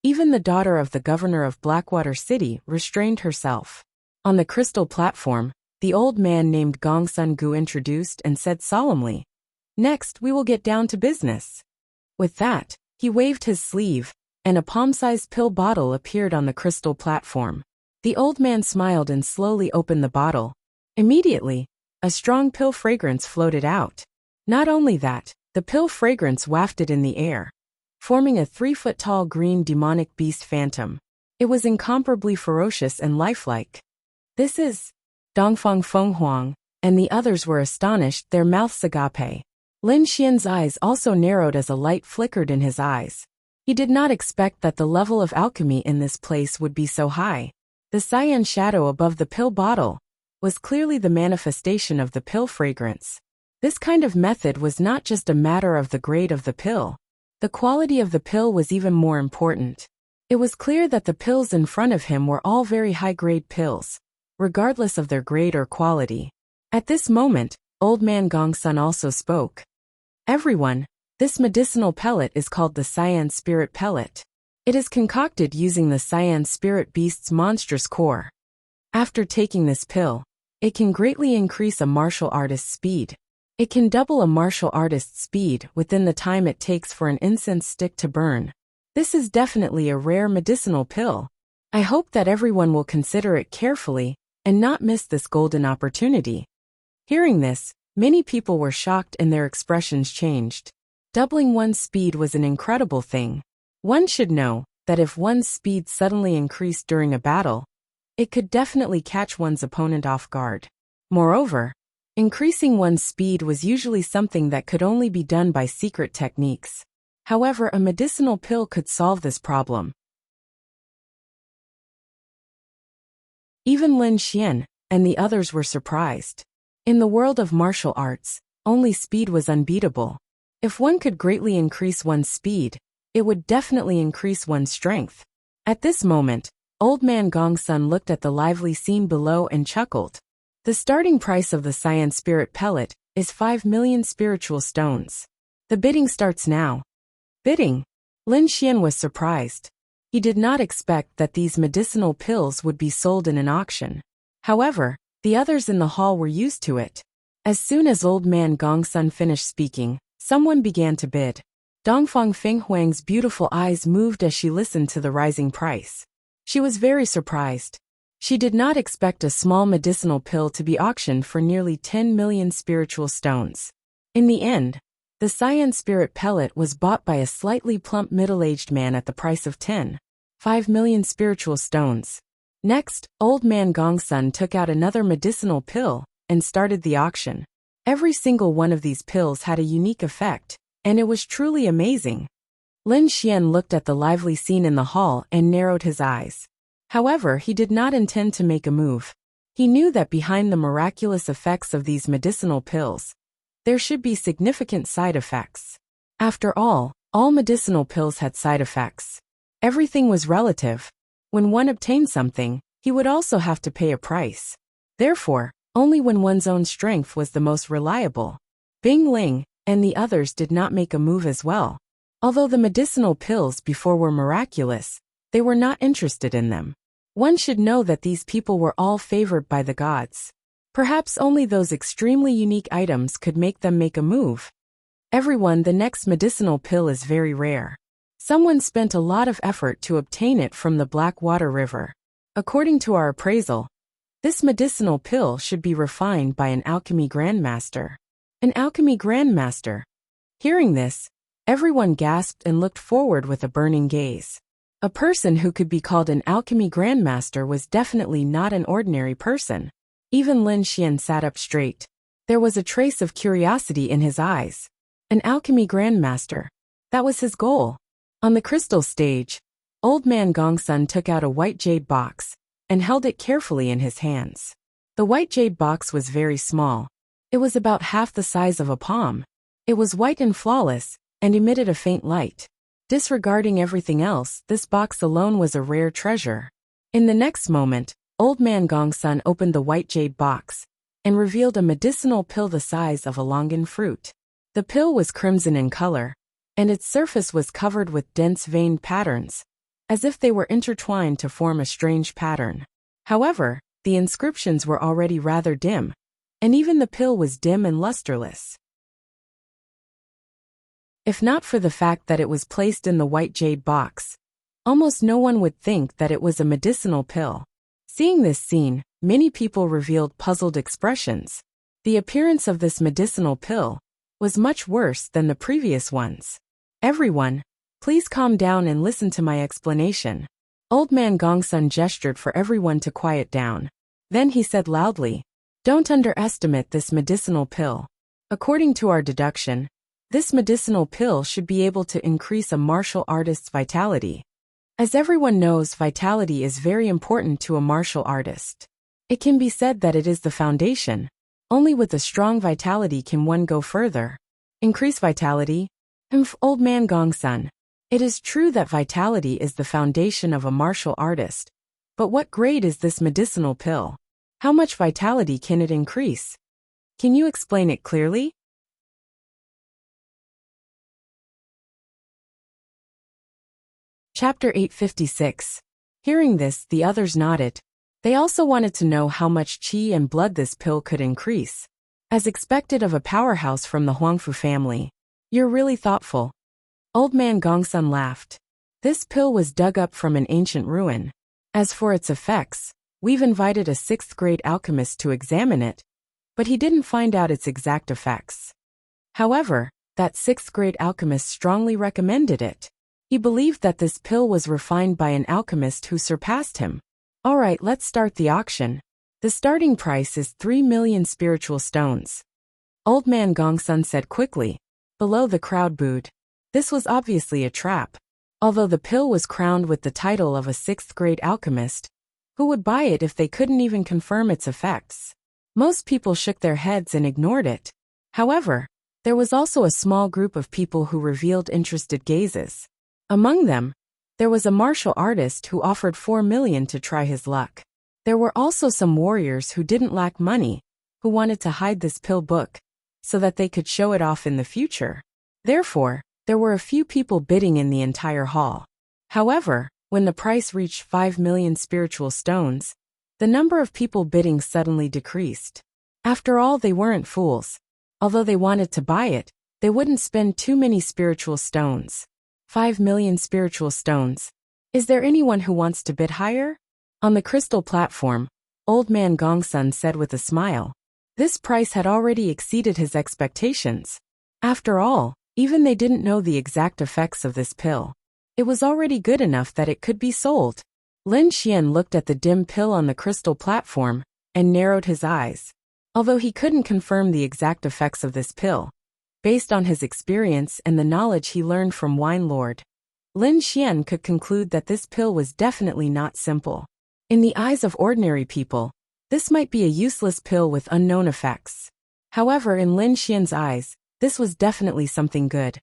Even the daughter of the governor of Blackwater City restrained herself. On the crystal platform, the old man named Gongsun Gu introduced and said solemnly, Next, we will get down to business. With that, he waved his sleeve, and a palm-sized pill bottle appeared on the crystal platform. The old man smiled and slowly opened the bottle. Immediately, a strong pill fragrance floated out. Not only that, the pill fragrance wafted in the air, forming a 3-foot-tall green demonic beast phantom. It was incomparably ferocious and lifelike. This is Dongfang Fenghuang, and the others were astonished, their mouths agape. Lin Xian's eyes also narrowed as a light flickered in his eyes. He did not expect that the level of alchemy in this place would be so high. The cyan shadow above the pill bottle was clearly the manifestation of the pill fragrance. This kind of method was not just a matter of the grade of the pill. The quality of the pill was even more important. It was clear that the pills in front of him were all very high-grade pills, regardless of their grade or quality. At this moment, Old Man Gongsun also spoke. Everyone, this medicinal pellet is called the Cyan Spirit Pellet. It is concocted using the Cyan Spirit Beast's monstrous core. After taking this pill, it can greatly increase a martial artist's speed. It can double a martial artist's speed within the time it takes for an incense stick to burn. This is definitely a rare medicinal pill. I hope that everyone will consider it carefully and not miss this golden opportunity. Hearing this, many people were shocked and their expressions changed. Doubling one's speed was an incredible thing. One should know that if one's speed suddenly increased during a battle, it could definitely catch one's opponent off guard. Moreover, increasing one's speed was usually something that could only be done by secret techniques. However, a medicinal pill could solve this problem. Even Lin Xian and the others were surprised. In the world of martial arts, only speed was unbeatable. If one could greatly increase one's speed, it would definitely increase one's strength. At this moment, Old Man Gongsun looked at the lively scene below and chuckled. The starting price of the Cyan Spirit Pellet is 5 million spiritual stones. The bidding starts now. Bidding? Lin Xian was surprised. He did not expect that these medicinal pills would be sold in an auction. However, the others in the hall were used to it. As soon as Old Man Gongsun finished speaking, someone began to bid. Dongfang Fenghuang's beautiful eyes moved as she listened to the rising price. She was very surprised. She did not expect a small medicinal pill to be auctioned for nearly 10 million spiritual stones. In the end, the Cyan Spirit Pellet was bought by a slightly plump middle-aged man at the price of 5 million spiritual stones. Next, Old Man Gongsun took out another medicinal pill and started the auction. Every single one of these pills had a unique effect, and it was truly amazing. Lin Xian looked at the lively scene in the hall and narrowed his eyes. However, he did not intend to make a move. He knew that behind the miraculous effects of these medicinal pills, there should be significant side effects. After all medicinal pills had side effects. Everything was relative. When one obtained something, he would also have to pay a price. Therefore, only when one's own strength was the most reliable. Bing Ling and the others did not make a move as well. Although the medicinal pills before were miraculous, they were not interested in them. One should know that these people were all favored by the gods. Perhaps only those extremely unique items could make them make a move. Everyone, the next medicinal pill is very rare. Someone spent a lot of effort to obtain it from the Blackwater River. According to our appraisal, this medicinal pill should be refined by an alchemy grandmaster. An alchemy grandmaster. Hearing this, everyone gasped and looked forward with a burning gaze. A person who could be called an alchemy grandmaster was definitely not an ordinary person. Even Lin Xian sat up straight. There was a trace of curiosity in his eyes. An alchemy grandmaster. That was his goal. On the crystal stage, Old Man Gongsun took out a white jade box and held it carefully in his hands. The white jade box was very small. It was about half the size of a palm. It was white and flawless, and emitted a faint light. Disregarding everything else, this box alone was a rare treasure. In the next moment, Old Man Gongsun opened the white jade box and revealed a medicinal pill the size of a longan fruit. The pill was crimson in color, and its surface was covered with dense veined patterns, as if they were intertwined to form a strange pattern. However, the inscriptions were already rather dim, and even the pill was dim and lusterless. If not for the fact that it was placed in the white jade box, almost no one would think that it was a medicinal pill. Seeing this scene, many people revealed puzzled expressions. The appearance of this medicinal pill was much worse than the previous ones. Everyone, please calm down and listen to my explanation. Old Man Gongsun gestured for everyone to quiet down. Then he said loudly, "Don't underestimate this medicinal pill. According to our deduction, this medicinal pill should be able to increase a martial artist's vitality. As everyone knows, vitality is very important to a martial artist. It can be said that it is the foundation. Only with a strong vitality can one go further. Increase vitality? Old Man Gongsun. It is true that vitality is the foundation of a martial artist. But what grade is this medicinal pill? How much vitality can it increase? Can you explain it clearly?" Chapter 856. Hearing this, the others nodded. They also wanted to know how much qi and blood this pill could increase. As expected of a powerhouse from the Huangfu family. "You're really thoughtful." Old Man Gongsun laughed. "This pill was dug up from an ancient ruin. As for its effects, we've invited a 6th-grade alchemist to examine it, but he didn't find out its exact effects. However, that 6th-grade alchemist strongly recommended it. He believed that this pill was refined by an alchemist who surpassed him. Alright, let's start the auction. The starting price is 3 million spiritual stones." Old Man Gongsun said quickly. Below, the crowd booed. This was obviously a trap. Although the pill was crowned with the title of a 6th-grade alchemist, who would buy it if they couldn't even confirm its effects? Most people shook their heads and ignored it. However, there was also a small group of people who revealed interested gazes. Among them, there was a martial artist who offered 4 million to try his luck. There were also some warriors who didn't lack money, who wanted to hide this pill book, so that they could show it off in the future. Therefore, there were a few people bidding in the entire hall. However, when the price reached 5 million spiritual stones, the number of people bidding suddenly decreased. After all, they weren't fools. Although they wanted to buy it, they wouldn't spend too many spiritual stones. 5 million spiritual stones. Is there anyone who wants to bid higher? On the crystal platform, Old Man Gongsun said with a smile. This price had already exceeded his expectations. After all, even they didn't know the exact effects of this pill. It was already good enough that it could be sold. Lin Xian looked at the dim pill on the crystal platform and narrowed his eyes. Although he couldn't confirm the exact effects of this pill, based on his experience and the knowledge he learned from Wine Lord, Lin Xian could conclude that this pill was definitely not simple. In the eyes of ordinary people, this might be a useless pill with unknown effects. However, in Lin Xian's eyes, this was definitely something good.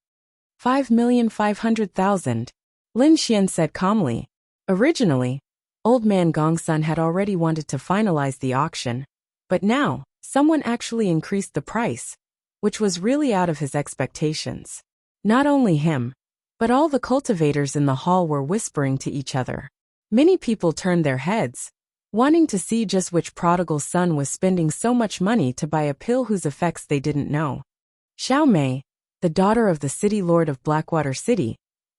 5,500,000. Lin Xian said calmly. Originally, Old Man Gongsun had already wanted to finalize the auction, But now, someone actually increased the price, which was really out of his expectations. Not only him, but all the cultivators in the hall were whispering to each other. Many people turned their heads, wanting to see just which prodigal son was spending so much money to buy a pill whose effects they didn't know. Xiao Mei, the daughter of the city lord of Blackwater City,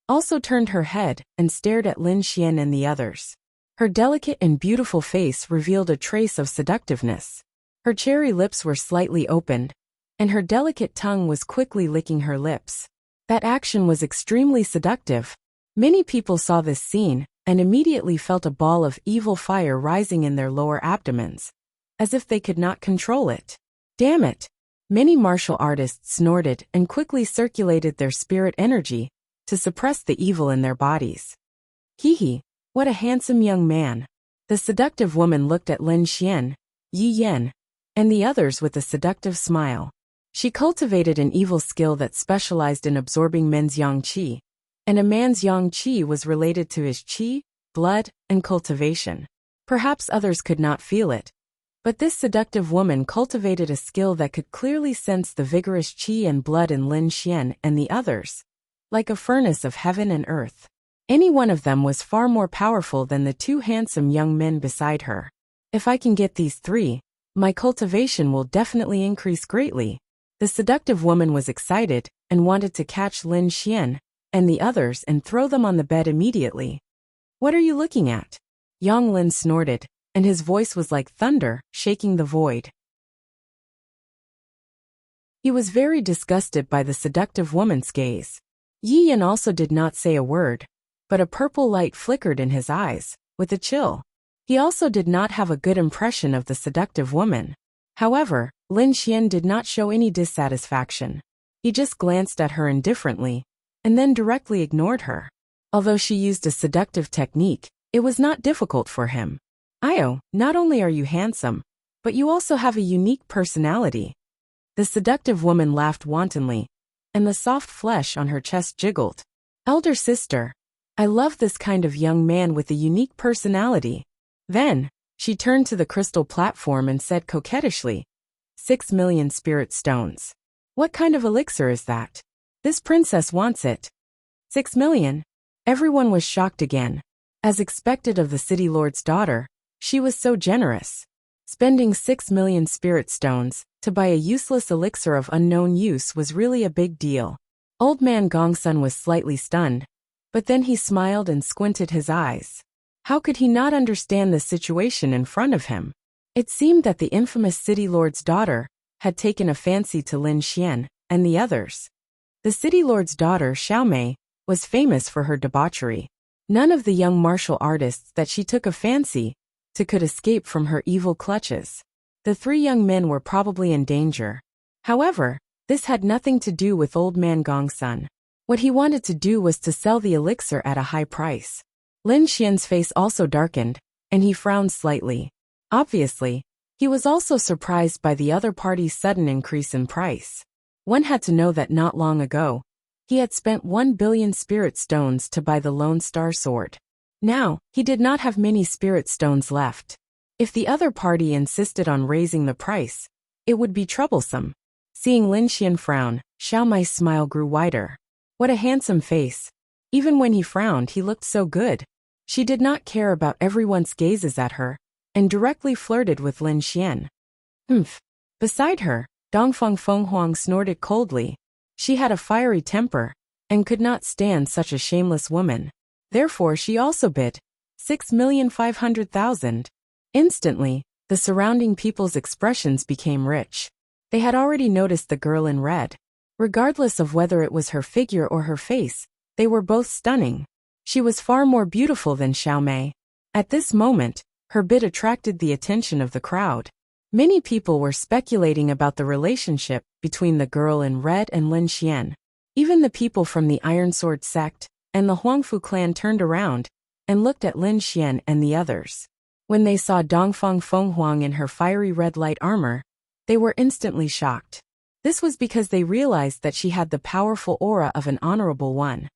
also turned her head and stared at Lin Xian and the others. Her delicate and beautiful face revealed a trace of seductiveness. Her cherry lips were slightly opened, and her delicate tongue was quickly licking her lips. That action was extremely seductive. Many people saw this scene and immediately felt a ball of evil fire rising in their lower abdomens, as if they could not control it. Damn it! Many martial artists snorted and quickly circulated their spirit energy to suppress the evil in their bodies. Hee, what a handsome young man. The seductive woman looked at Lin Xian, Yi Yan, and the others with a seductive smile. She cultivated an evil skill that specialized in absorbing men's yang qi, and a man's yang qi was related to his qi, blood, and cultivation. Perhaps others could not feel it, but this seductive woman cultivated a skill that could clearly sense the vigorous qi and blood in Lin Xian and the others, like a furnace of heaven and earth. Any one of them was far more powerful than the two handsome young men beside her. If I can get these three, my cultivation will definitely increase greatly. The seductive woman was excited and wanted to catch Lin Xian and the others and throw them on the bed immediately. What are you looking at? Yang Lin snorted, and his voice was like thunder, shaking the void. He was very disgusted by the seductive woman's gaze. Yi Yan also did not say a word, but a purple light flickered in his eyes, with a chill. He also did not have a good impression of the seductive woman. However, Lin Xian did not show any dissatisfaction. He just glanced at her indifferently, and then directly ignored her. Although she used a seductive technique, it was not difficult for him. Io, not only are you handsome, but you also have a unique personality. The seductive woman laughed wantonly, and the soft flesh on her chest jiggled. Elder sister, I love this kind of young man with a unique personality. Then, she turned to the crystal platform and said coquettishly, 6 million spirit stones. What kind of elixir is that? This princess wants it. 6 million? Everyone was shocked again. As expected of the city lord's daughter, she was so generous. Spending 6 million spirit stones to buy a useless elixir of unknown use was really a big deal. Old man Gongsun was slightly stunned, but then he smiled and squinted his eyes. How could he not understand the situation in front of him? It seemed that the infamous city lord's daughter had taken a fancy to Lin Xian and the others. The city lord's daughter, Xiao Mei, was famous for her debauchery. None of the young martial artists that she took a fancy to could escape from her evil clutches. The three young men were probably in danger. However, this had nothing to do with old man Gongsun. What he wanted to do was to sell the elixir at a high price. Lin Xian's face also darkened, and he frowned slightly. Obviously, he was also surprised by the other party's sudden increase in price. One had to know that not long ago, he had spent 1 billion spirit stones to buy the Lone Star Sword. Now, he did not have many spirit stones left. If the other party insisted on raising the price, it would be troublesome. Seeing Lin Xian frown, Xiao Mei's smile grew wider. What a handsome face. Even when he frowned, he looked so good. She did not care about everyone's gazes at her, and directly flirted with Lin Xian. Humph. Beside her, Dongfeng Fenghuang snorted coldly. She had a fiery temper, and could not stand such a shameless woman. Therefore she also bid 6,500,000. Instantly, the surrounding people's expressions became rich. They had already noticed the girl in red. Regardless of whether it was her figure or her face, they were both stunning. She was far more beautiful than Xiao Mei. At this moment, her bid attracted the attention of the crowd. Many people were speculating about the relationship between the girl in red and Lin Xian. Even the people from the Iron Sword sect and the Huangfu clan turned around and looked at Lin Xian and the others. When they saw Dongfeng Fenghuang in her fiery red light armor, they were instantly shocked. This was because they realized that she had the powerful aura of an honorable one.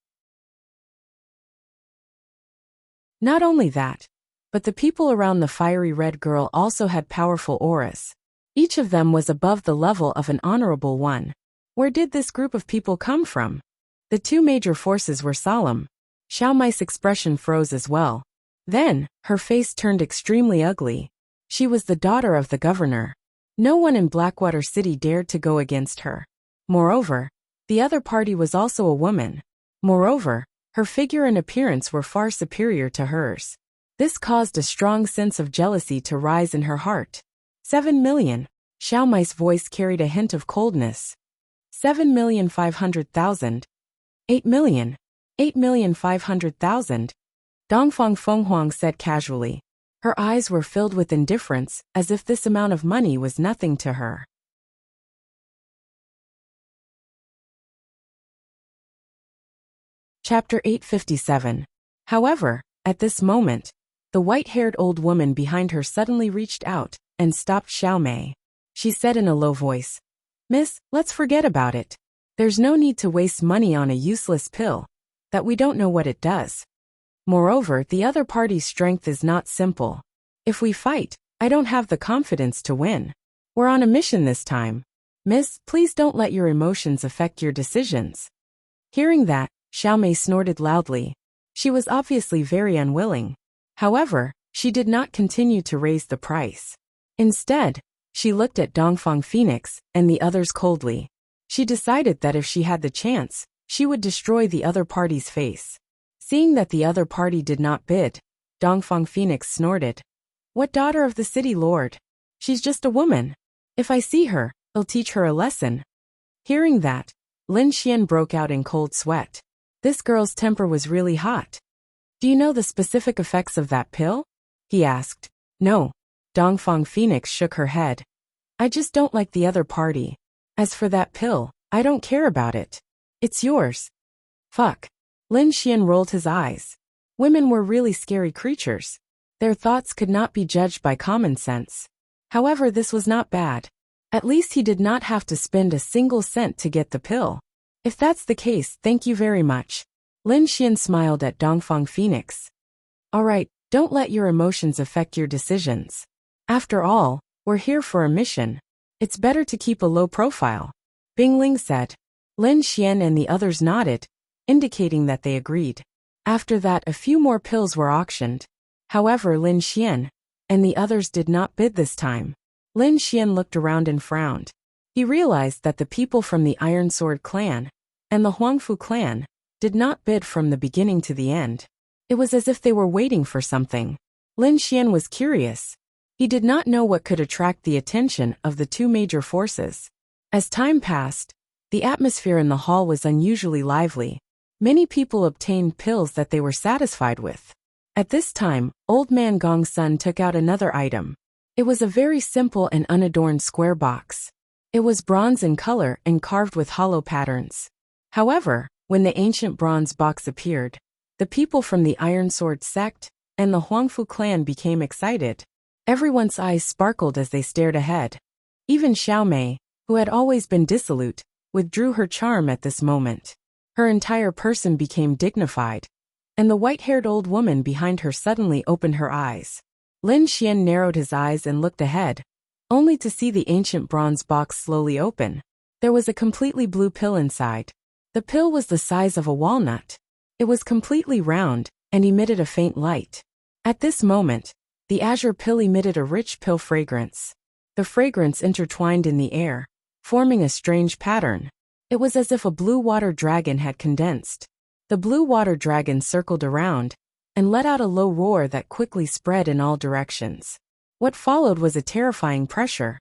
Not only that, but the people around the fiery red girl also had powerful auras. Each of them was above the level of an honorable one. Where did this group of people come from? The two major forces were solemn. Xiao Mei's expression froze as well. Then, her face turned extremely ugly. She was the daughter of the governor. No one in Blackwater City dared to go against her. Moreover, the other party was also a woman. Moreover, her figure and appearance were far superior to hers. This caused a strong sense of jealousy to rise in her heart. 7 million. Xiao Mei's voice carried a hint of coldness. 7,500,000. 8 million. 8,500,000. Dongfang Fenghuang said casually. Her eyes were filled with indifference, as if this amount of money was nothing to her. Chapter 857. However, at this moment, the white-haired old woman behind her suddenly reached out and stopped Xiao Mei. She said in a low voice, "Miss, let's forget about it. There's no need to waste money on a useless pill that we don't know what it does. Moreover, the other party's strength is not simple. If we fight, I don't have the confidence to win. We're on a mission this time. Miss, please don't let your emotions affect your decisions." Hearing that, Xiao Mei snorted loudly. She was obviously very unwilling. However, she did not continue to raise the price. Instead, she looked at Dongfang Phoenix and the others coldly. She decided that if she had the chance, she would destroy the other party's face. Seeing that the other party did not bid, Dongfang Phoenix snorted. "What daughter of the city lord? She's just a woman. If I see her, I'll teach her a lesson." Hearing that, Lin Xian broke out in cold sweat. This girl's temper was really hot. "Do you know the specific effects of that pill?" he asked. "No." Dongfang Phoenix shook her head. "I just don't like the other party. As for that pill, I don't care about it. It's yours." Fuck. Lin Xian rolled his eyes. Women were really scary creatures. Their thoughts could not be judged by common sense. However, this was not bad. At least he did not have to spend a single cent to get the pill. "If that's the case, thank you very much." Lin Xian smiled at Dongfang Phoenix. "Alright, don't let your emotions affect your decisions. After all, we're here for a mission. It's better to keep a low profile," Bing Ling said. Lin Xian and the others nodded, indicating that they agreed. After that, a few more pills were auctioned. However, Lin Xian and the others did not bid this time. Lin Xian looked around and frowned. He realized that the people from the Iron Sword clan and the Huangfu clan did not bid from the beginning to the end. It was as if they were waiting for something. Lin Xian was curious. He did not know what could attract the attention of the two major forces. As time passed, the atmosphere in the hall was unusually lively. Many people obtained pills that they were satisfied with. At this time, Old Man Gong's son took out another item. It was a very simple and unadorned square box. It was bronze in color and carved with hollow patterns. However, when the ancient bronze box appeared, the people from the Iron Sword sect and the Huangfu clan became excited. Everyone's eyes sparkled as they stared ahead. Even Xiao Mei, who had always been dissolute, withdrew her charm at this moment. Her entire person became dignified, and the white-haired old woman behind her suddenly opened her eyes. Lin Xian narrowed his eyes and looked ahead, only to see the ancient bronze box slowly open. There was a completely blue pill inside. The pill was the size of a walnut. It was completely round and emitted a faint light. At this moment, the azure pill emitted a rich pill fragrance. The fragrance intertwined in the air, forming a strange pattern. It was as if a blue water dragon had condensed. The blue water dragon circled around and let out a low roar that quickly spread in all directions. What followed was a terrifying pressure.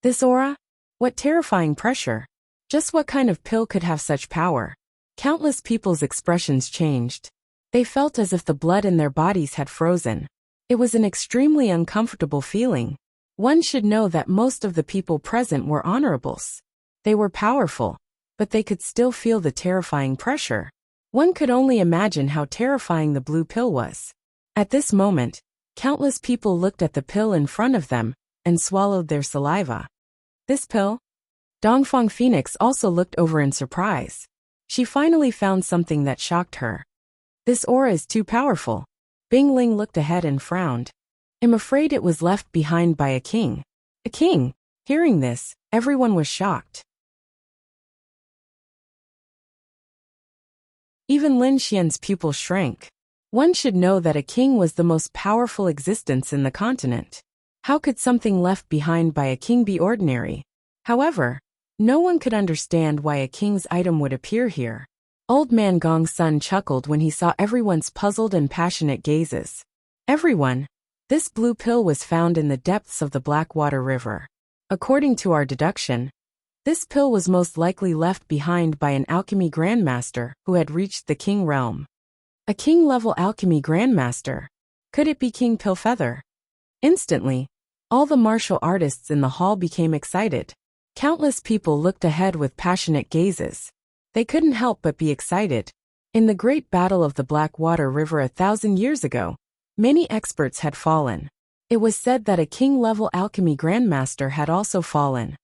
This aura? What terrifying pressure? Just what kind of pill could have such power? Countless people's expressions changed. They felt as if the blood in their bodies had frozen. It was an extremely uncomfortable feeling. One should know that most of the people present were honorables. They were powerful, but they could still feel the terrifying pressure. One could only imagine how terrifying the blue pill was. At this moment, countless people looked at the pill in front of them and swallowed their saliva. This pill? Dongfang Phoenix also looked over in surprise. She finally found something that shocked her. This aura is too powerful. Bing Ling looked ahead and frowned. I'm afraid it was left behind by a king. A king? Hearing this, everyone was shocked. Even Lin Xian's pupil shrank. One should know that a king was the most powerful existence in the continent. How could something left behind by a king be ordinary? However, no one could understand why a king's item would appear here. Old man Gong's son chuckled when he saw everyone's puzzled and passionate gazes. Everyone, this blue pill was found in the depths of the Blackwater River. According to our deduction, this pill was most likely left behind by an alchemy grandmaster who had reached the king realm. A king-level alchemy grandmaster. Could it be King Pillfeather? Instantly, all the martial artists in the hall became excited. Countless people looked ahead with passionate gazes. They couldn't help but be excited. In the great battle of the Blackwater River 1,000 years ago, many experts had fallen. It was said that a king-level alchemy grandmaster had also fallen.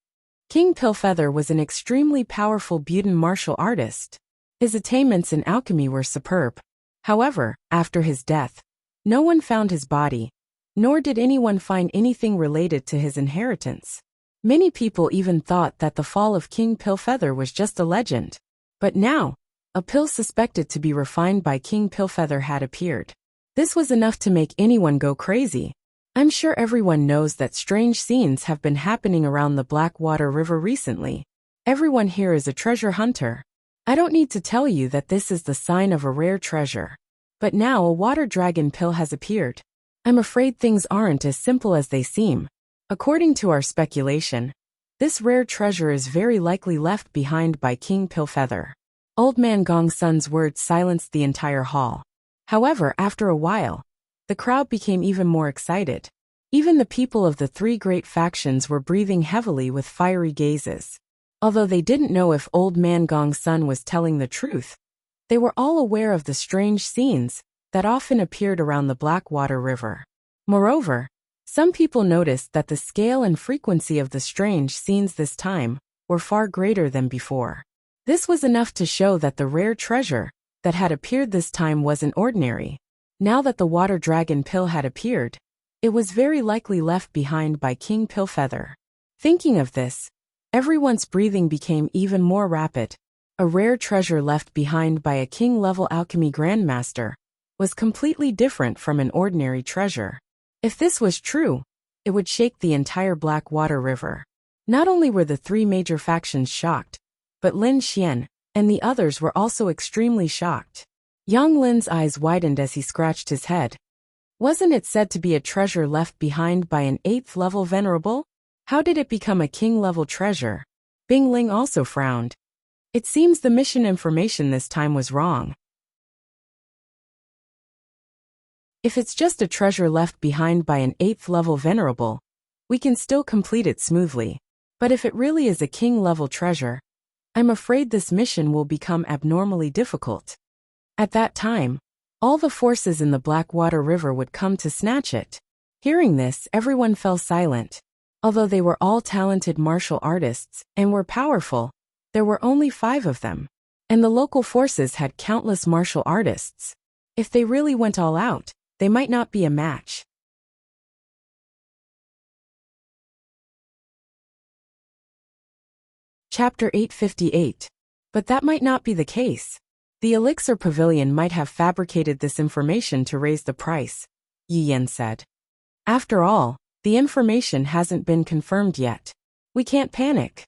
King Pillfeather was an extremely powerful Budan martial artist. His attainments in alchemy were superb. However, after his death, no one found his body, nor did anyone find anything related to his inheritance. Many people even thought that the fall of King Pillfeather was just a legend. But now, a pill suspected to be refined by King Pillfeather had appeared. This was enough to make anyone go crazy. I'm sure everyone knows that strange scenes have been happening around the Blackwater River recently. Everyone here is a treasure hunter. I don't need to tell you that this is the sign of a rare treasure. But now a water dragon pill has appeared. I'm afraid things aren't as simple as they seem. According to our speculation, this rare treasure is very likely left behind by King Pillfeather. Old man Gong's son's words silenced the entire hall. However, after a while, the crowd became even more excited. Even the people of the three great factions were breathing heavily with fiery gazes. Although they didn't know if Old Man Gong's son was telling the truth, they were all aware of the strange scenes that often appeared around the Blackwater River. Moreover, some people noticed that the scale and frequency of the strange scenes this time were far greater than before. This was enough to show that the rare treasure that had appeared this time wasn't ordinary. Now that the water dragon pill had appeared, it was very likely left behind by King Pillfeather. Thinking of this, everyone's breathing became even more rapid. A rare treasure left behind by a king-level alchemy grandmaster was completely different from an ordinary treasure. If this was true, it would shake the entire Blackwater River. Not only were the three major factions shocked, but Lin Xian and the others were also extremely shocked. Yang Lin's eyes widened as he scratched his head. Wasn't it said to be a treasure left behind by an 8th-level venerable? How did it become a king-level treasure? Bing Ling also frowned. It seems the mission information this time was wrong. If it's just a treasure left behind by an 8th-level venerable, we can still complete it smoothly. But if it really is a king-level treasure, I'm afraid this mission will become abnormally difficult. At that time, all the forces in the Blackwater River would come to snatch it. Hearing this, everyone fell silent. Although they were all talented martial artists and were powerful, there were only 5 of them. And the local forces had countless martial artists. If they really went all out, they might not be a match. Chapter 858. But that might not be the case. The Elixir Pavilion might have fabricated this information to raise the price, Yi Yan said. After all, the information hasn't been confirmed yet. We can't panic.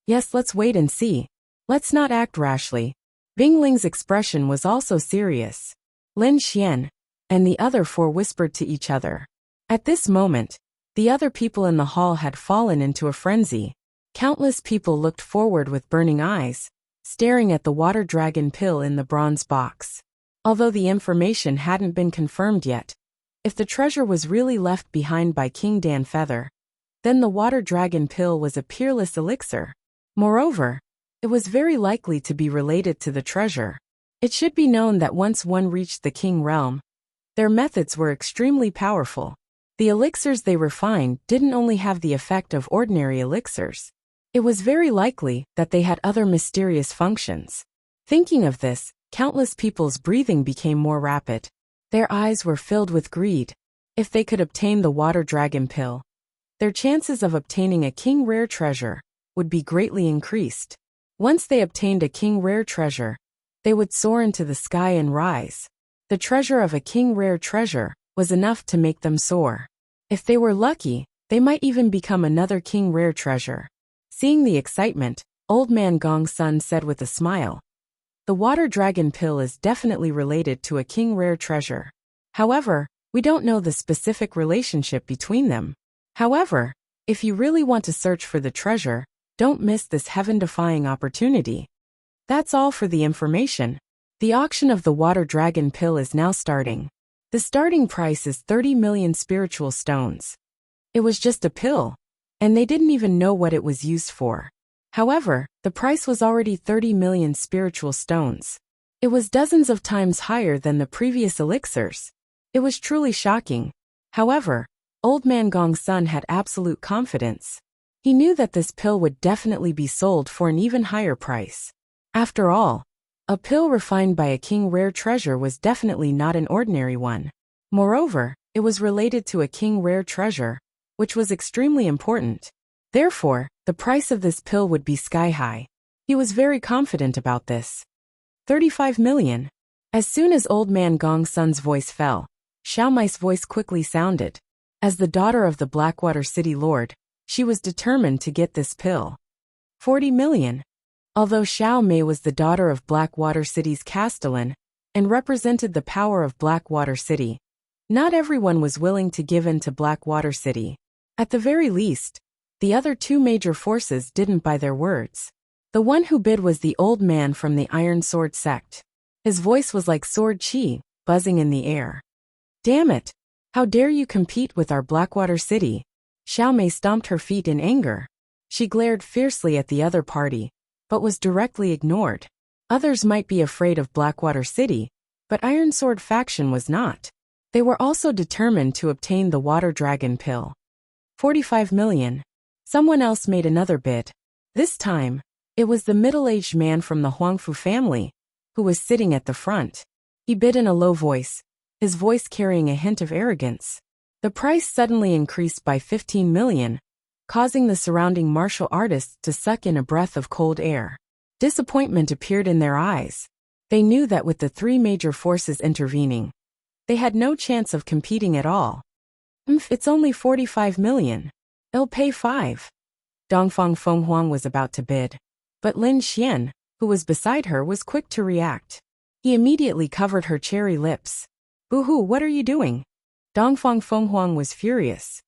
Yes, let's wait and see. Let's not act rashly. Bing Ling's expression was also serious. Lin Xian and the other 4 whispered to each other. At this moment, the other people in the hall had fallen into a frenzy. Countless people looked forward with burning eyes, staring at the water dragon pill in the bronze box. Although the information hadn't been confirmed yet, if the treasure was really left behind by King Dan Feather, then the water dragon pill was a peerless elixir. Moreover, it was very likely to be related to the treasure. It should be known that once one reached the king realm, their methods were extremely powerful. The elixirs they refined didn't only have the effect of ordinary elixirs. It was very likely that they had other mysterious functions. Thinking of this, countless people's breathing became more rapid. Their eyes were filled with greed. If they could obtain the water dragon pill, their chances of obtaining a king rare treasure would be greatly increased. Once they obtained a king rare treasure, they would soar into the sky and rise. The treasure of a king rare treasure was enough to make them soar. If they were lucky, they might even become another king rare treasure. Seeing the excitement, Old Man Gong's son said with a smile, "The water dragon pill is definitely related to a king rare treasure. However, we don't know the specific relationship between them. However, if you really want to search for the treasure, don't miss this heaven-defying opportunity." That's all for the information. The auction of the water dragon pill is now starting. The starting price is 30 million spiritual stones. It was just a pill, and they didn't even know what it was used for. However, the price was already 30 million spiritual stones. It was dozens of times higher than the previous elixirs. It was truly shocking. However, Old Man Gong's son had absolute confidence. He knew that this pill would definitely be sold for an even higher price. After all, a pill refined by a king rare treasure was definitely not an ordinary one. Moreover, it was related to a king rare treasure, which was extremely important. Therefore, the price of this pill would be sky high. He was very confident about this. 35 million. As soon as Old Man Gong's son's voice fell, Xiao Mei's voice quickly sounded. As the daughter of the Blackwater City Lord, she was determined to get this pill. 40 million. Although Xiao Mei was the daughter of Blackwater City's castellan and represented the power of Blackwater City, not everyone was willing to give in to Blackwater City. At the very least, the other two major forces didn't buy their words. The one who bid was the old man from the Iron Sword sect. His voice was like sword chi, buzzing in the air. "Damn it! How dare you compete with our Blackwater City?" Xiao Mei stomped her feet in anger. She glared fiercely at the other party, but was directly ignored. Others might be afraid of Blackwater City, but Iron Sword faction was not. They were also determined to obtain the water dragon pill. 45 million. Someone else made another bid. This time, it was the middle-aged man from the Huangfu family, who was sitting at the front. He bid in a low voice, his voice carrying a hint of arrogance. The price suddenly increased by 15 million, causing the surrounding martial artists to suck in a breath of cold air. Disappointment appeared in their eyes. They knew that with the three major forces intervening, they had no chance of competing at all. It's only 45 million. I'll pay 5. Dongfang Fenghuang was about to bid. But Lin Xian, who was beside her, was quick to react. He immediately covered her cherry lips. "Boo-hoo, what are you doing?" Dongfang Fenghuang was furious.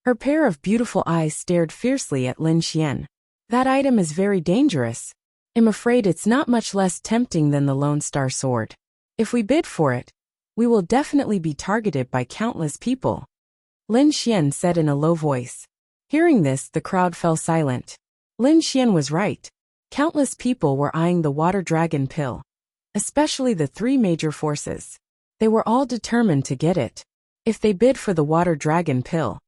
Her pair of beautiful eyes stared fiercely at Lin Xian. "That item is very dangerous. I'm afraid it's not much less tempting than the Lone Star Sword. If we bid for it, we will definitely be targeted by countless people," Lin Xian said in a low voice. Hearing this, the crowd fell silent. Lin Xian was right. Countless people were eyeing the water dragon pill, especially the three major forces. They were all determined to get it. If they bid for the water dragon pill,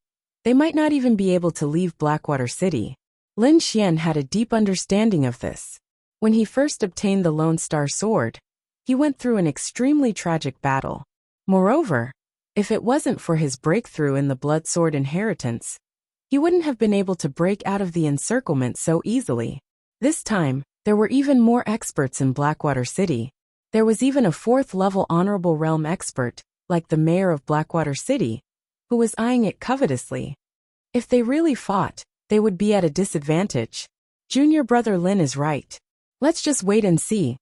they might not even be able to leave Blackwater City. Lin Xian had a deep understanding of this. When he first obtained the Lone Star Sword, he went through an extremely tragic battle. Moreover, if it wasn't for his breakthrough in the Blood Sword inheritance, he wouldn't have been able to break out of the encirclement so easily. This time, there were even more experts in Blackwater City. There was even a 4th-level Honorable Realm expert, like the mayor of Blackwater City, who was eyeing it covetously. If they really fought, they would be at a disadvantage. Junior brother Lin is right. Let's just wait and see,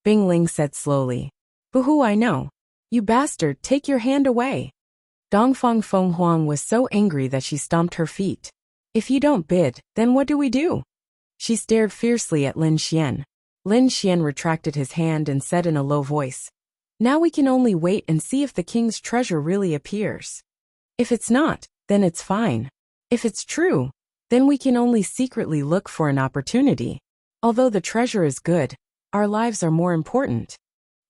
Bing Ling said slowly. Boo-hoo, I know. You bastard, take your hand away. Dongfang Fenghuang was so angry that she stomped her feet. If you don't bid, then what do we do? She stared fiercely at Lin Xian. Lin Xian retracted his hand and said in a low voice, "Now we can only wait and see if the king's treasure really appears. If it's not, then it's fine. If it's true, then we can only secretly look for an opportunity. Although the treasure is good, our lives are more important."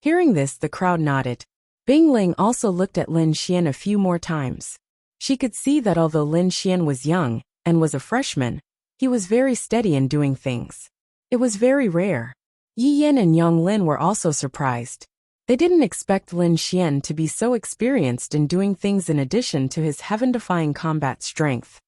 Hearing this, the crowd nodded. Bing Ling also looked at Lin Xian a few more times. She could see that although Lin Xian was young and was a freshman, he was very steady in doing things. It was very rare. Yi Yan and Yang Lin were also surprised. They didn't expect Lin Xian to be so experienced in doing things in addition to his heaven-defying combat strength.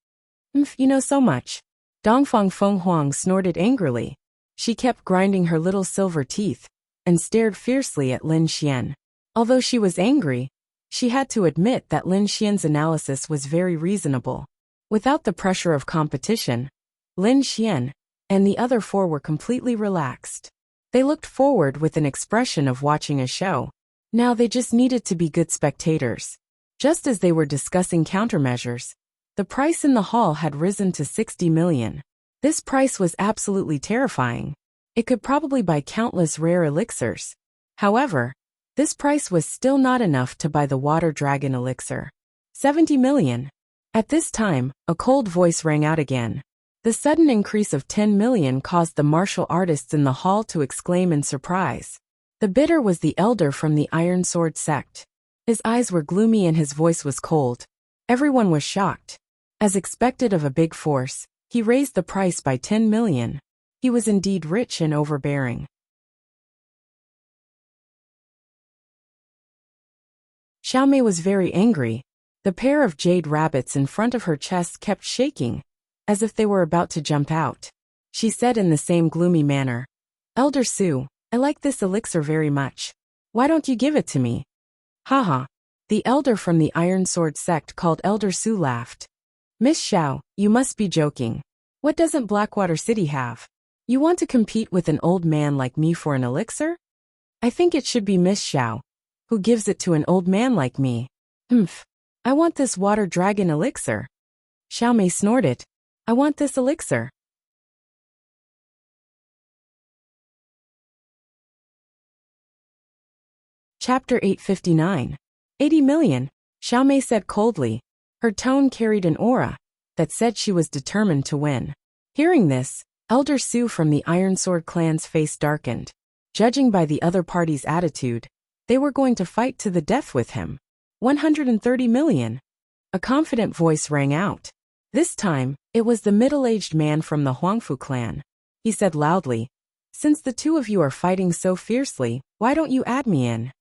You know so much. Dongfang Fenghuang snorted angrily. She kept grinding her little silver teeth and stared fiercely at Lin Xian. Although she was angry, she had to admit that Lin Xian's analysis was very reasonable. Without the pressure of competition, Lin Xian and the other four were completely relaxed. They looked forward with an expression of watching a show. Now they just needed to be good spectators. Just as they were discussing countermeasures, the price in the hall had risen to 60 million. This price was absolutely terrifying. It could probably buy countless rare elixirs. However, this price was still not enough to buy the water dragon elixir. 70 million. At this time, a cold voice rang out again. The sudden increase of 10 million caused the martial artists in the hall to exclaim in surprise. The bidder was the elder from the Iron Sword sect. His eyes were gloomy and his voice was cold. Everyone was shocked. As expected of a big force, he raised the price by 10 million. He was indeed rich and overbearing. Xiaomei was very angry. The pair of jade rabbits in front of her chest kept shaking, as if they were about to jump out. She said in the same gloomy manner, "Elder Su, I like this elixir very much. Why don't you give it to me?" Haha. The elder from the Iron Sword sect called Elder Su laughed. "Miss Xiao, you must be joking. What doesn't Blackwater City have? You want to compete with an old man like me for an elixir? I think it should be Miss Xiao who gives it to an old man like me. I want this water dragon elixir." Xiaomei snorted. "I want this elixir." Chapter 859. 80 million, Xiaomei said coldly. Her tone carried an aura that said she was determined to win. Hearing this, Elder Su from the Iron Sword clan's face darkened. Judging by the other party's attitude, they were going to fight to the death with him. 130 million. A confident voice rang out. This time, it was the middle-aged man from the Huangfu clan. He said loudly, "Since the two of you are fighting so fiercely, why don't you add me in?"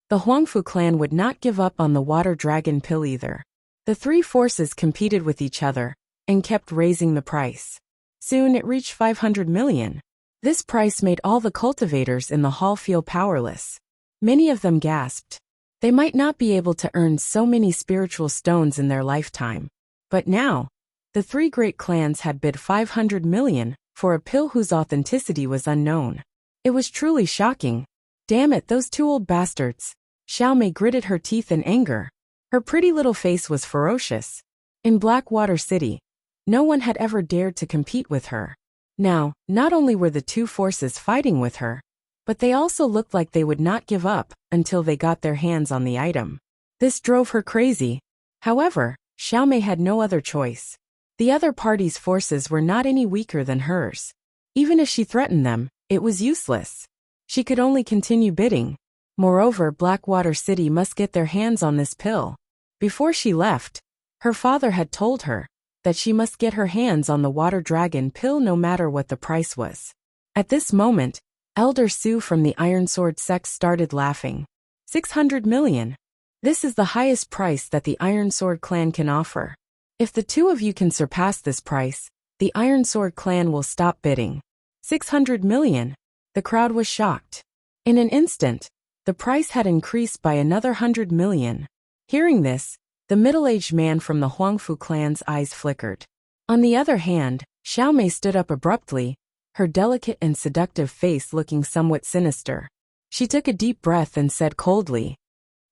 The Huangfu clan would not give up on the water dragon pill either. The three forces competed with each other and kept raising the price. Soon it reached 500 million. This price made all the cultivators in the hall feel powerless. Many of them gasped. They might not be able to earn so many spiritual stones in their lifetime. But now, the three great clans had bid 500 million for a pill whose authenticity was unknown. It was truly shocking. Damn it, those two old bastards. Xiaomei gritted her teeth in anger. Her pretty little face was ferocious. In Blackwater City, no one had ever dared to compete with her. Now, not only were the two forces fighting with her, but they also looked like they would not give up until they got their hands on the item. This drove her crazy. However, Xiaomei had no other choice. The other party's forces were not any weaker than hers. Even if she threatened them, it was useless. She could only continue bidding. Moreover, Blackwater City must get their hands on this pill. Before she left, her father had told her that she must get her hands on the water dragon pill no matter what the price was. At this moment, Elder Su from the Iron Sword sect started laughing. 600 million. This is the highest price that the Iron Sword clan can offer. If the two of you can surpass this price, the Iron Sword clan will stop bidding. 600 million. The crowd was shocked. In an instant, the price had increased by another 100 million. Hearing this, the middle-aged man from the Huangfu clan's eyes flickered. On the other hand, Xiaomei stood up abruptly, her delicate and seductive face looking somewhat sinister. She took a deep breath and said coldly,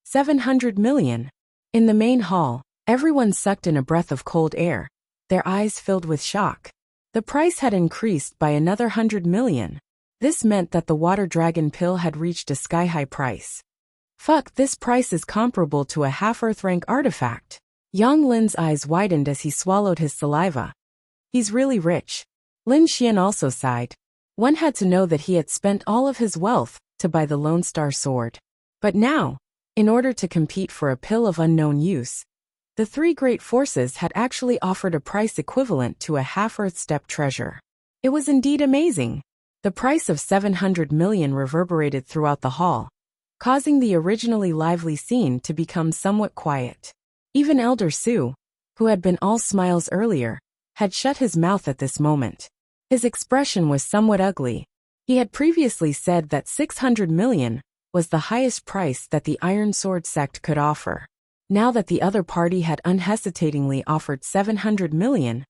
700 million. In the main hall, everyone sucked in a breath of cold air, their eyes filled with shock. The price had increased by another 100 million. This meant that the water dragon pill had reached a sky-high price. Fuck, this price is comparable to a half-Earth rank artifact. Yang Lin's eyes widened as he swallowed his saliva. He's really rich. Lin Xian also sighed. One had to know that he had spent all of his wealth to buy the Lone Star Sword. But now, in order to compete for a pill of unknown use, the three great forces had actually offered a price equivalent to a half-Earth step treasure. It was indeed amazing. The price of 700 million reverberated throughout the hall. causing the originally lively scene to become somewhat quiet. Even Elder Su, who had been all smiles earlier, had shut his mouth at this moment. His expression was somewhat ugly. He had previously said that 600 million was the highest price that the Iron Sword sect could offer. Now that the other party had unhesitatingly offered 700 million,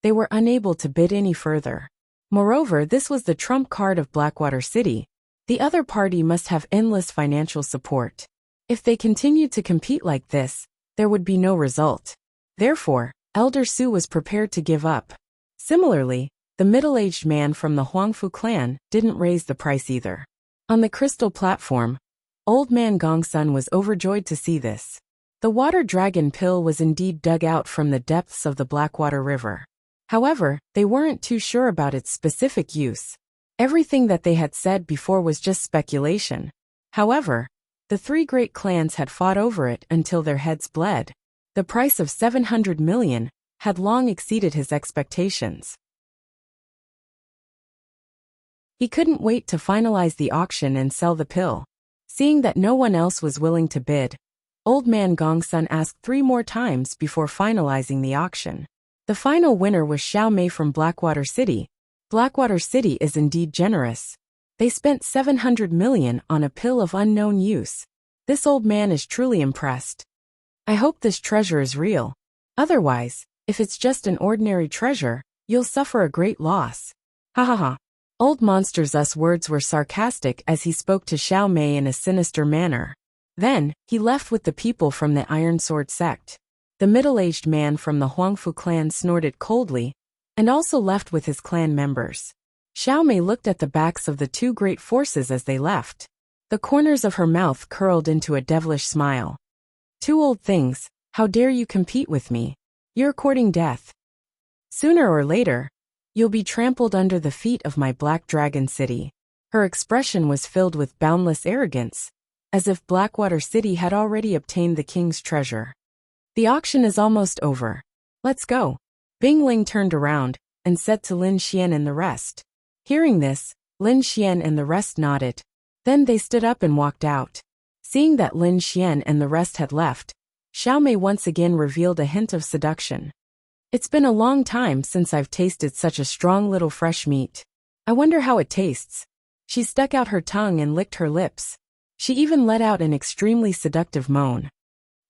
they were unable to bid any further. Moreover, this was the trump card of Blackwater City. The other party must have endless financial support. If they continued to compete like this, there would be no result. Therefore, Elder Su was prepared to give up. Similarly, the middle-aged man from the Huangfu clan didn't raise the price either. On the crystal platform, Old Man Gongsun was overjoyed to see this. The water dragon pill was indeed dug out from the depths of the Blackwater River. However, they weren't too sure about its specific use. Everything that they had said before was just speculation. However, the three great clans had fought over it until their heads bled. The price of 700 million had long exceeded his expectations. He couldn't wait to finalize the auction and sell the pill. Seeing that no one else was willing to bid, Old Man Gongsun asked 3 more times before finalizing the auction. The final winner was Xiao Mei from Blackwater City. Blackwater City is indeed generous. They spent 700 million on a pill of unknown use. This old man is truly impressed. I hope this treasure is real. Otherwise, if it's just an ordinary treasure, you'll suffer a great loss. Ha ha ha. Old Monster's words were sarcastic as he spoke to Xiao Mei in a sinister manner. Then, he left with the people from the Iron Sword sect. The middle-aged man from the Huangfu clan snorted coldly, and also left with his clan members. Xiao Mei looked at the backs of the 2 great forces as they left. The corners of her mouth curled into a devilish smile. 2 old things, how dare you compete with me? You're courting death. Sooner or later, you'll be trampled under the feet of my Black Dragon City. Her expression was filled with boundless arrogance, as if Blackwater City had already obtained the king's treasure. The auction is almost over. Let's go. Bing Ling turned around and said to Lin Xian and the rest. Hearing this, Lin Xian and the rest nodded. Then they stood up and walked out. Seeing that Lin Xian and the rest had left, Xiao Mei once again revealed a hint of seduction. It's been a long time since I've tasted such a strong little fresh meat. I wonder how it tastes. She stuck out her tongue and licked her lips. She even let out an extremely seductive moan.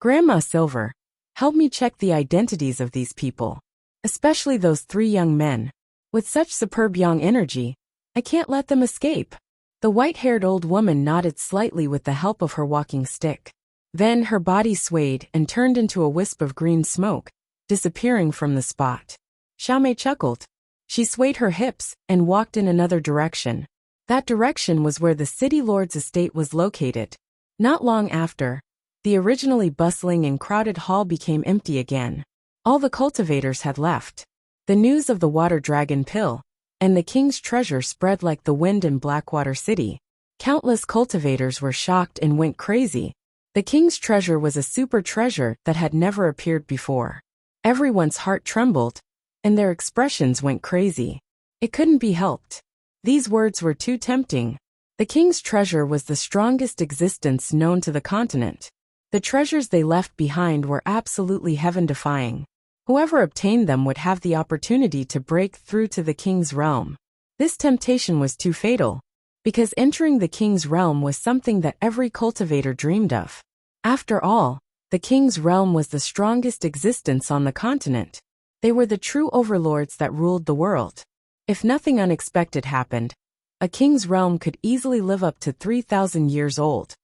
Grandma Silver, help me check the identities of these people. Especially those 3 young men. With such superb young energy, I can't let them escape. The white-haired old woman nodded slightly with the help of her walking stick. Then her body swayed and turned into a wisp of green smoke, disappearing from the spot. Xiao Mei chuckled. She swayed her hips and walked in another direction. That direction was where the city lord's estate was located. Not long after, the originally bustling and crowded hall became empty again. All the cultivators had left. The news of the water dragon pill and the king's treasure spread like the wind in Blackwater City. Countless cultivators were shocked and went crazy. The king's treasure was a super treasure that had never appeared before. Everyone's heart trembled, and their expressions went crazy. It couldn't be helped. These words were too tempting. The king's treasure was the strongest existence known to the continent. The treasures they left behind were absolutely heaven-defying. Whoever obtained them would have the opportunity to break through to the king's realm. This temptation was too fatal, because entering the king's realm was something that every cultivator dreamed of. After all, the king's realm was the strongest existence on the continent. They were the true overlords that ruled the world. If nothing unexpected happened, a king's realm could easily live up to 3,000 years old.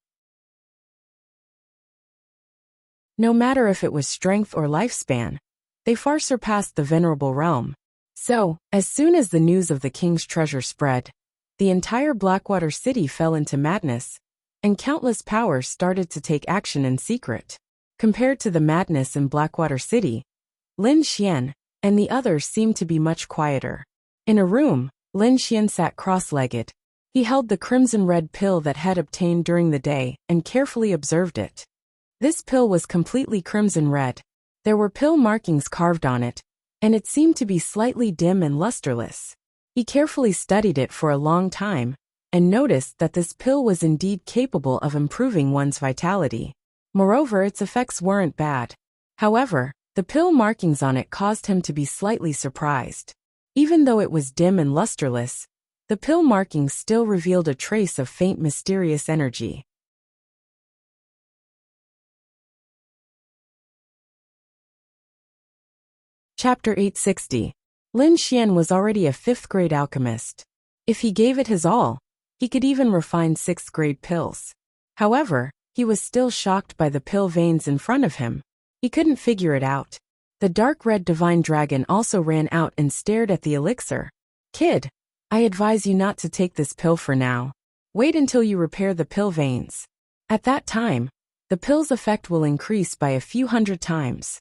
No matter if it was strength or lifespan, they far surpassed the venerable realm. So, as soon as the news of the king's treasure spread, the entire Blackwater City fell into madness, and countless powers started to take action in secret. Compared to the madness in Blackwater City, Lin Xian and the others seemed to be much quieter. In a room, Lin Xian sat cross-legged. He held the crimson-red pill that had obtained during the day and carefully observed it. This pill was completely crimson-red. There were pill markings carved on it, and it seemed to be slightly dim and lusterless. He carefully studied it for a long time, and noticed that this pill was indeed capable of improving one's vitality. Moreover, its effects weren't bad. However, the pill markings on it caused him to be slightly surprised. Even though it was dim and lusterless, the pill markings still revealed a trace of faint mysterious energy. Chapter 860. Lin Xian was already a 5th-grade alchemist. If he gave it his all, he could even refine 6th-grade pills. However, he was still shocked by the pill veins in front of him. He couldn't figure it out. The dark red divine dragon also ran out and stared at the elixir. "Kid, I advise you not to take this pill for now. Wait until you repair the pill veins. At that time, the pill's effect will increase by a few hundred times."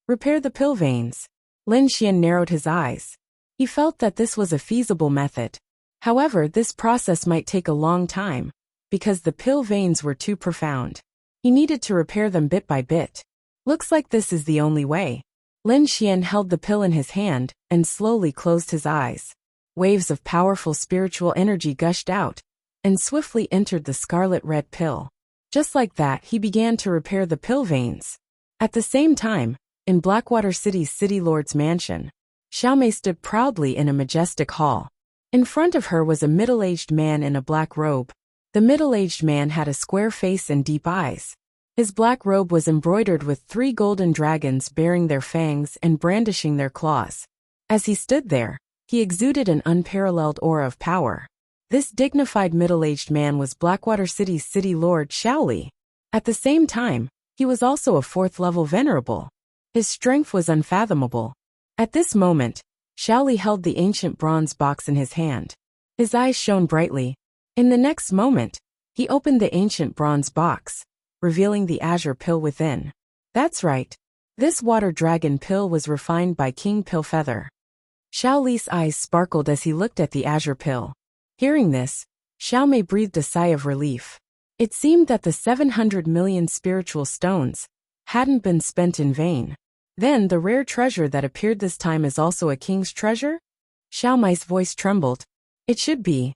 Repair the pill veins. Lin Xian narrowed his eyes. He felt that this was a feasible method. However, this process might take a long time, because the pill veins were too profound. He needed to repair them bit by bit. Looks like this is the only way. Lin Xian held the pill in his hand and slowly closed his eyes. Waves of powerful spiritual energy gushed out and swiftly entered the scarlet red pill. Just like that, he began to repair the pill veins. At the same time, in Blackwater City's City Lord's mansion, Xiaomei stood proudly in a majestic hall. In front of her was a middle-aged man in a black robe. The middle-aged man had a square face and deep eyes. His black robe was embroidered with 3 golden dragons bearing their fangs and brandishing their claws. As he stood there, he exuded an unparalleled aura of power. This dignified middle-aged man was Blackwater City's City Lord Shaoli. At the same time, he was also a 4th-level venerable. His strength was unfathomable. At this moment, Shaoli held the ancient bronze box in his hand. His eyes shone brightly. In the next moment, he opened the ancient bronze box, revealing the azure pill within. That's right. This water dragon pill was refined by King Pillfeather. Shaoli's eyes sparkled as he looked at the azure pill. Hearing this, Xiaomei breathed a sigh of relief. It seemed that the 700 million spiritual stones hadn't been spent in vain. Then the rare treasure that appeared this time is also a king's treasure? Xiaomei's voice trembled. It should be.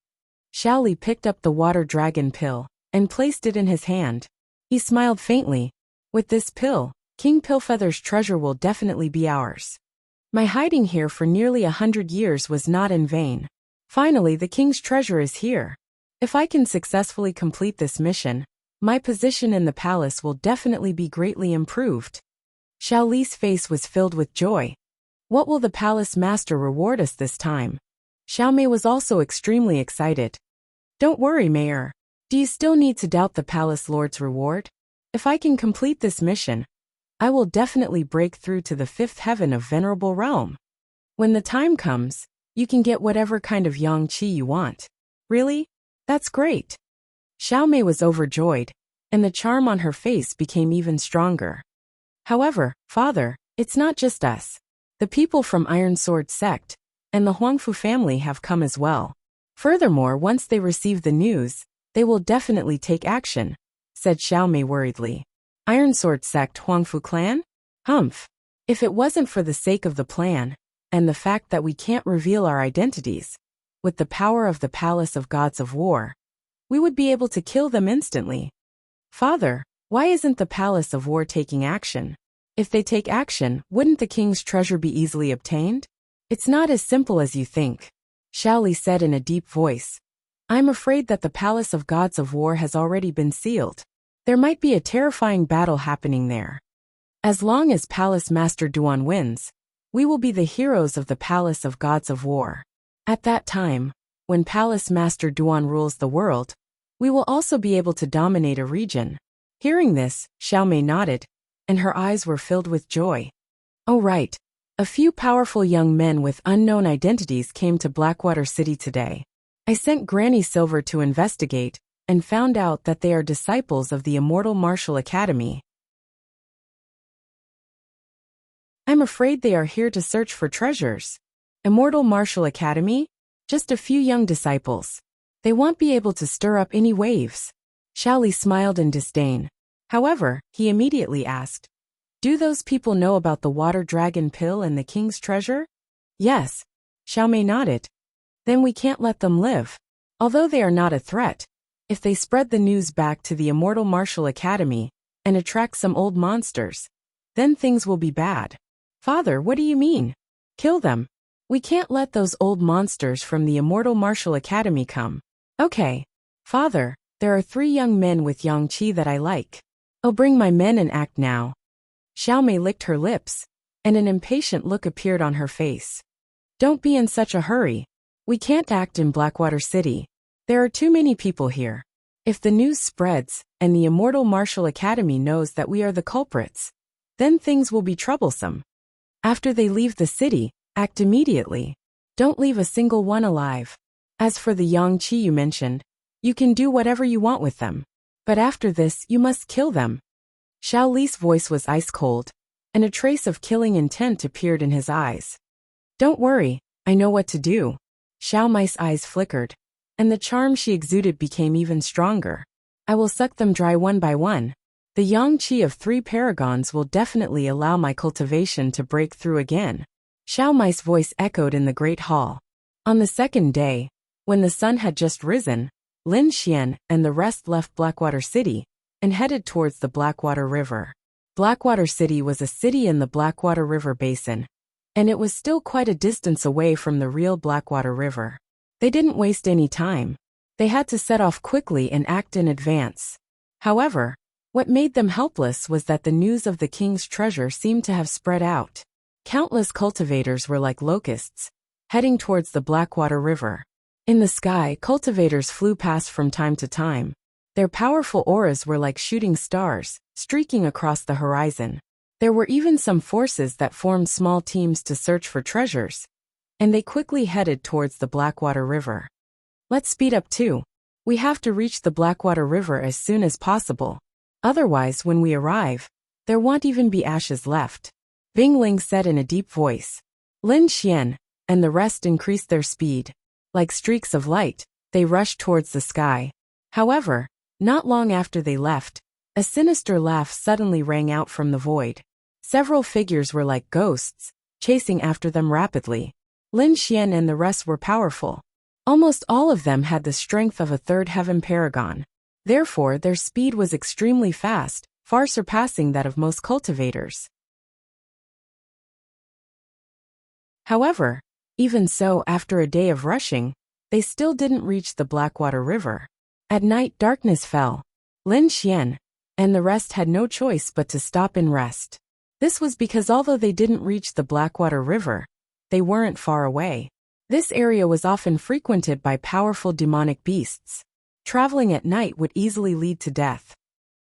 Shaoli picked up the water dragon pill and placed it in his hand. He smiled faintly. With this pill, King Pillfeather's treasure will definitely be ours. My hiding here for nearly 100 years was not in vain. Finally, the king's treasure is here. If I can successfully complete this mission, my position in the palace will definitely be greatly improved. Shaoli's face was filled with joy. What will the palace master reward us this time? Xiaomei was also extremely excited. Don't worry, Mayor. Do you still need to doubt the palace lord's reward? If I can complete this mission, I will definitely break through to the 5th heaven of Venerable Realm. When the time comes, you can get whatever kind of yang qi you want. Really? That's great. Xiaomei was overjoyed, and the charm on her face became even stronger. However, Father, it's not just us. The people from Iron Sword Sect and the Huangfu family have come as well. Furthermore, once they receive the news, they will definitely take action, said Xiaomei worriedly. Iron Sword Sect Huangfu clan? Humph. If it wasn't for the sake of the plan, and the fact that we can't reveal our identities, with the power of the Palace of Gods of War, we would be able to kill them instantly. Father, why isn't the Palace of War taking action? If they take action, wouldn't the king's treasure be easily obtained? It's not as simple as you think, Shaoli said in a deep voice. I'm afraid that the Palace of Gods of War has already been sealed. There might be a terrifying battle happening there. As long as Palace Master Duan wins, we will be the heroes of the Palace of Gods of War. At that time, when Palace Master Duan rules the world, we will also be able to dominate a region. Hearing this, Xiaomei nodded, and her eyes were filled with joy. Oh right, a few powerful young men with unknown identities came to Blackwater City today. I sent Granny Silver to investigate, and found out that they are disciples of the Immortal Martial Academy. I'm afraid they are here to search for treasures. Immortal Martial Academy? Just a few young disciples. They won't be able to stir up any waves. Shaoli smiled in disdain. However, he immediately asked, do those people know about the water dragon pill and the king's treasure? Yes. Xiaomei nodded. Then we can't let them live. Although they are not a threat, if they spread the news back to the Immortal Martial Academy and attract some old monsters, then things will be bad. Father, what do you mean? Kill them. We can't let those old monsters from the Immortal Martial Academy come. Okay. Father, there are 3 young men with yang qi that I like. I'll bring my men and act now. Xiaomei licked her lips, and an impatient look appeared on her face. Don't be in such a hurry. We can't act in Blackwater City. There are too many people here. If the news spreads, and the Immortal Martial Academy knows that we are the culprits, then things will be troublesome. After they leave the city, act immediately. Don't leave a single one alive. As for the yang qi you mentioned, you can do whatever you want with them. But after this, you must kill them. Xiao Li's voice was ice-cold, and a trace of killing intent appeared in his eyes. Don't worry, I know what to do. Xiao Mei's eyes flickered, and the charm she exuded became even stronger. I will suck them dry one by one. The yang qi of 3 paragons will definitely allow my cultivation to break through again. Xiao Mei's voice echoed in the great hall. On the second day, when the sun had just risen, Lin Xian and the rest left Blackwater City and headed towards the Blackwater River. Blackwater City was a city in the Blackwater River basin, and it was still quite a distance away from the real Blackwater River. They didn't waste any time. They had to set off quickly and act in advance. However, what made them helpless was that the news of the king's treasure seemed to have spread out. Countless cultivators were like locusts, heading towards the Blackwater River. In the sky, cultivators flew past from time to time. Their powerful auras were like shooting stars, streaking across the horizon. There were even some forces that formed small teams to search for treasures, and they quickly headed towards the Blackwater River. Let's speed up too. We have to reach the Blackwater River as soon as possible. Otherwise, when we arrive, there won't even be ashes left. Bing Ling said in a deep voice. Lin Xian and the rest increased their speed. Like streaks of light, they rushed towards the sky. However, not long after they left, a sinister laugh suddenly rang out from the void. Several figures were like ghosts, chasing after them rapidly. Lin Xian and the rest were powerful. Almost all of them had the strength of a 3rd heaven paragon. Therefore, their speed was extremely fast, far surpassing that of most cultivators. However, even so, after a day of rushing, they still didn't reach the Blackwater River. At night, darkness fell. Lin Xian and the rest had no choice but to stop and rest. This was because although they didn't reach the Blackwater River, they weren't far away. This area was often frequented by powerful demonic beasts. Traveling at night would easily lead to death.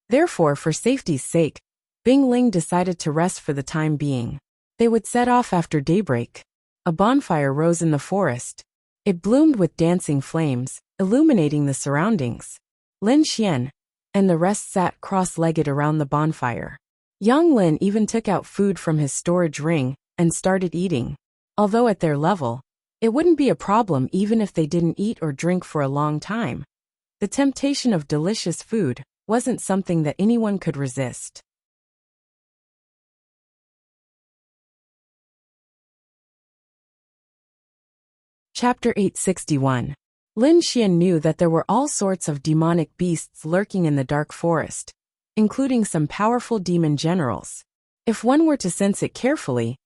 Therefore, for safety's sake, Bing Ling decided to rest for the time being. They would set off after daybreak. A bonfire rose in the forest. It bloomed with dancing flames, illuminating the surroundings. Lin Xian and the rest sat cross-legged around the bonfire. Yang Lin even took out food from his storage ring and started eating. Although at their level, it wouldn't be a problem even if they didn't eat or drink for a long time. The temptation of delicious food wasn't something that anyone could resist. Chapter 861. Lin Xian knew that there were all sorts of demonic beasts lurking in the dark forest, including some powerful demon generals. If one were to sense it carefully,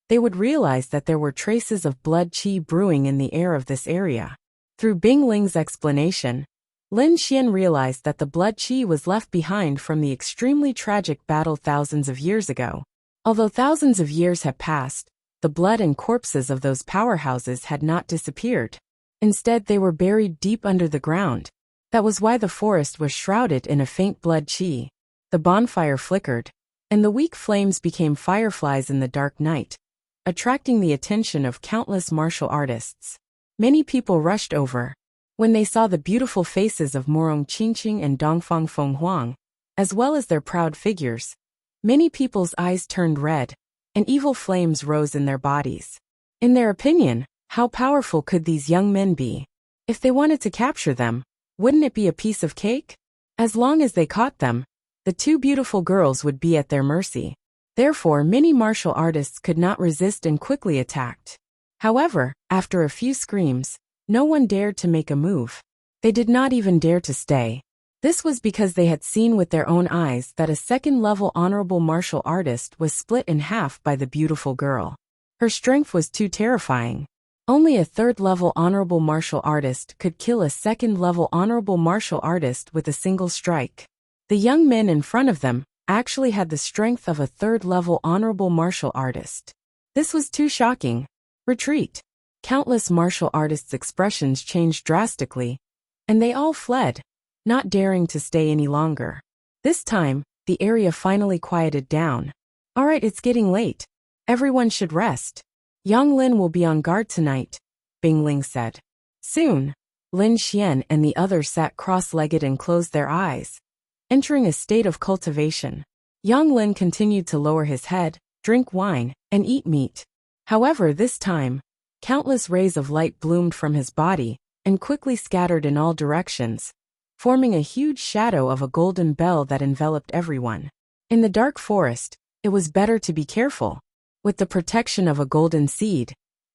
they would realize that there were traces of blood qi brewing in the air of this area. Through Bing Ling's explanation, Lin Xian realized that the blood qi was left behind from the extremely tragic battle thousands of years ago. Although thousands of years have passed, the blood and corpses of those powerhouses had not disappeared. Instead, they were buried deep under the ground. That was why the forest was shrouded in a faint blood qi. The bonfire flickered, and the weak flames became fireflies in the dark night, attracting the attention of countless martial artists. Many people rushed over. When they saw the beautiful faces of Morong Qingqing and Dongfang Fenghuang, as well as their proud figures, many people's eyes turned red, and evil flames rose in their bodies. In their opinion, how powerful could these young men be? If they wanted to capture them, wouldn't it be a piece of cake? As long as they caught them, the 2 beautiful girls would be at their mercy. Therefore, many martial artists could not resist and quickly attacked. However, after a few screams, no one dared to make a move. They did not even dare to stay. This was because they had seen with their own eyes that a second-level honorable martial artist was split in half by the beautiful girl. Her strength was too terrifying. Only a third-level honorable martial artist could kill a second-level honorable martial artist with a single strike. The young men in front of them actually had the strength of a third-level honorable martial artist. This was too shocking. Retreat. Countless martial artists' expressions changed drastically, and they all fled, not daring to stay any longer. This time, the area finally quieted down. All right, it's getting late. Everyone should rest. Yang Lin will be on guard tonight, Bing Ling said. Soon, Lin Xian and the others sat cross-legged and closed their eyes, entering a state of cultivation. Yang Lin continued to lower his head, drink wine, and eat meat. However, this time, countless rays of light bloomed from his body and quickly scattered in all directions, forming a huge shadow of a golden bell that enveloped everyone. In the dark forest, it was better to be careful. With the protection of a golden seed,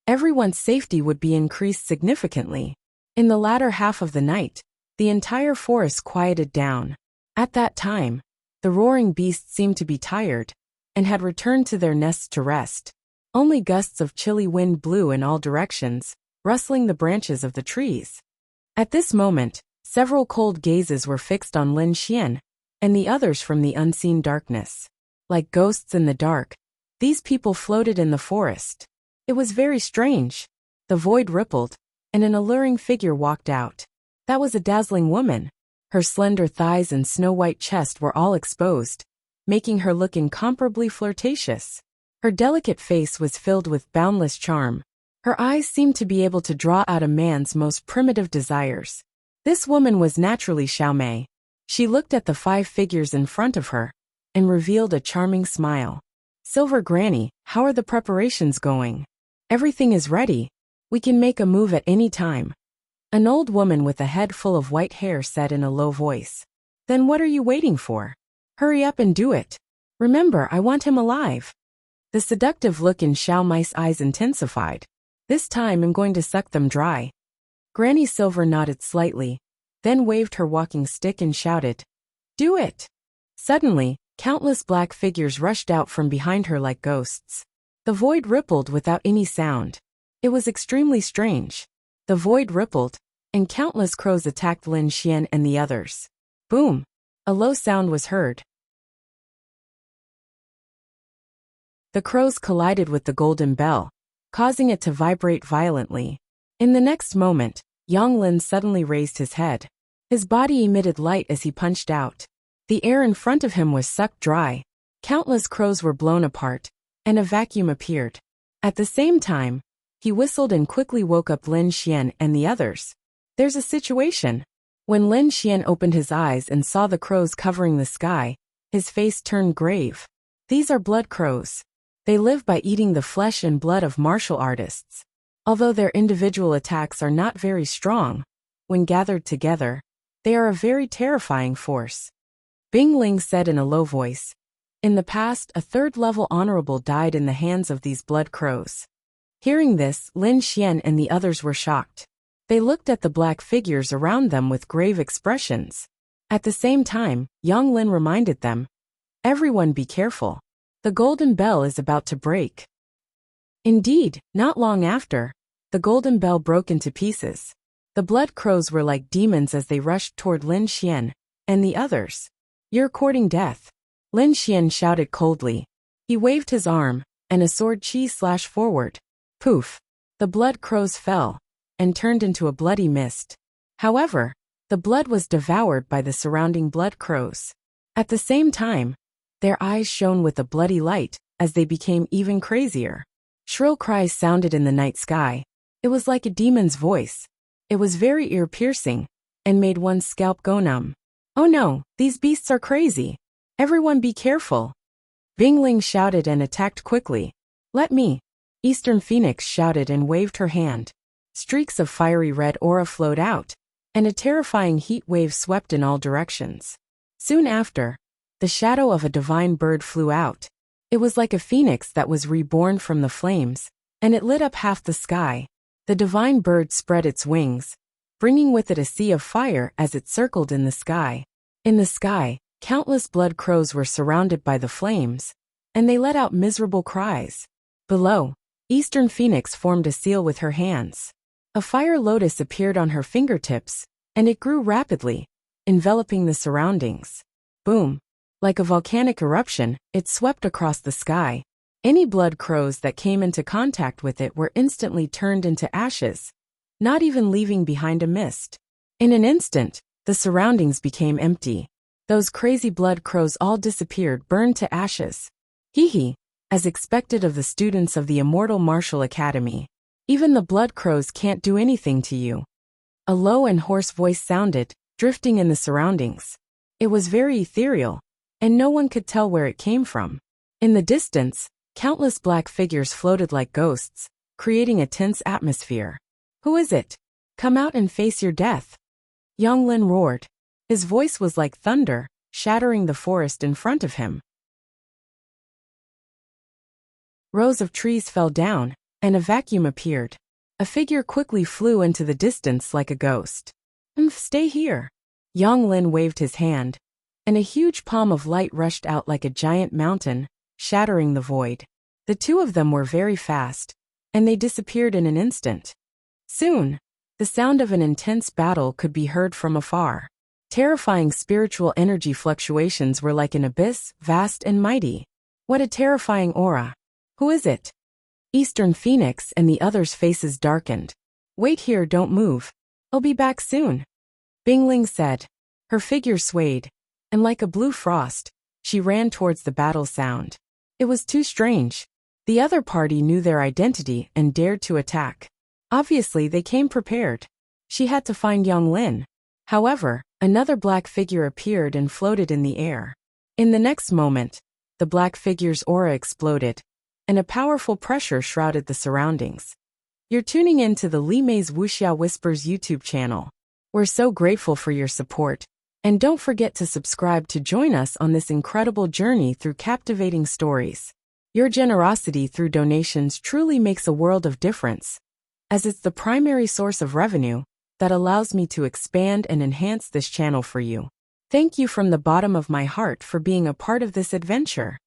everyone's safety would be increased significantly. In the latter half of the night, the entire forest quieted down. At that time, the roaring beasts seemed to be tired and had returned to their nests to rest. Only gusts of chilly wind blew in all directions, rustling the branches of the trees. At this moment, several cold gazes were fixed on Lin Xian and the others from the unseen darkness. Like ghosts in the dark, these people floated in the forest. It was very strange. The void rippled, and an alluring figure walked out. That was a dazzling woman. Her slender thighs and snow-white chest were all exposed, making her look incomparably flirtatious. Her delicate face was filled with boundless charm. Her eyes seemed to be able to draw out a man's most primitive desires. This woman was naturally Xiaomei. She looked at the 5 figures in front of her and revealed a charming smile. Silver Granny, how are the preparations going? Everything is ready. We can make a move at any time. An old woman with a head full of white hair said in a low voice. Then what are you waiting for? Hurry up and do it. Remember, I want him alive. The seductive look in Xiaomei's eyes intensified. This time I'm going to suck them dry. Granny Silver nodded slightly, then waved her walking stick and shouted, Do it! Suddenly, countless black figures rushed out from behind her like ghosts. The void rippled without any sound. It was extremely strange. The void rippled, and countless crows attacked Lin Xian and the others. Boom! A low sound was heard. The crows collided with the golden bell, causing it to vibrate violently. In the next moment, Yang Lin suddenly raised his head. His body emitted light as he punched out. The air in front of him was sucked dry. Countless crows were blown apart, and a vacuum appeared. At the same time, he whistled and quickly woke up Lin Xian and the others. There's a situation. When Lin Xian opened his eyes and saw the crows covering the sky, his face turned grave. These are blood crows. They live by eating the flesh and blood of martial artists. Although their individual attacks are not very strong, when gathered together, they are a very terrifying force. Bing Ling said in a low voice. In the past, a third-level honorable died in the hands of these blood crows. Hearing this, Lin Xian and the others were shocked. They looked at the black figures around them with grave expressions. At the same time, Yang Lin reminded them, Everyone be careful. The golden bell is about to break. Indeed, not long after, the golden bell broke into pieces. The blood crows were like demons as they rushed toward Lin Xian and the others. You're courting death. Lin Xian shouted coldly. He waved his arm, and a sword chi-slashed forward. Poof! The blood crows fell, and turned into a bloody mist. However, the blood was devoured by the surrounding blood crows. At the same time, their eyes shone with a bloody light, as they became even crazier. Shrill cries sounded in the night sky. It was like a demon's voice. It was very ear-piercing, and made one's scalp go numb. Oh no, these beasts are crazy. Everyone be careful. Bing Ling shouted and attacked quickly. Let me. Eastern Phoenix shouted and waved her hand. Streaks of fiery red aura flowed out, and a terrifying heat wave swept in all directions. Soon after, the shadow of a divine bird flew out. It was like a phoenix that was reborn from the flames, and it lit up half the sky. The divine bird spread its wings, bringing with it a sea of fire as it circled in the sky. In the sky, countless blood crows were surrounded by the flames, and they let out miserable cries. Below, Eastern Phoenix formed a seal with her hands. A fire lotus appeared on her fingertips, and it grew rapidly, enveloping the surroundings. Boom! Like a volcanic eruption, it swept across the sky. Any blood crows that came into contact with it were instantly turned into ashes, not even leaving behind a mist. In an instant, the surroundings became empty. Those crazy blood crows all disappeared, burned to ashes. Hee, as expected of the students of the Immortal Martial Academy. Even the blood crows can't do anything to you. A low and hoarse voice sounded, drifting in the surroundings. It was very ethereal, and no one could tell where it came from. In the distance, countless black figures floated like ghosts, creating a tense atmosphere. Who is it? Come out and face your death. Yonglin roared. His voice was like thunder, shattering the forest in front of him. Rows of trees fell down, and a vacuum appeared. A figure quickly flew into the distance like a ghost. Stay here. Yonglin waved his hand, and a huge palm of light rushed out like a giant mountain, shattering the void. The two of them were very fast, and they disappeared in an instant. Soon, the sound of an intense battle could be heard from afar. Terrifying spiritual energy fluctuations were like an abyss, vast and mighty. What a terrifying aura. Who is it? Eastern Phoenix and the others' faces darkened. Wait here, don't move. I'll be back soon. Bingling said. Her figure swayed, and like a blue frost, she ran towards the battle sound. It was too strange. The other party knew their identity and dared to attack. Obviously, they came prepared. She had to find Yonglin. However, another black figure appeared and floated in the air. In the next moment, the black figure's aura exploded, and a powerful pressure shrouded the surroundings. You're tuning in to the Li Mei's Wuxia Whispers YouTube channel. We're so grateful for your support, and don't forget to subscribe to join us on this incredible journey through captivating stories. Your generosity through donations truly makes a world of difference, as it's the primary source of revenue that allows me to expand and enhance this channel for you. Thank you from the bottom of my heart for being a part of this adventure.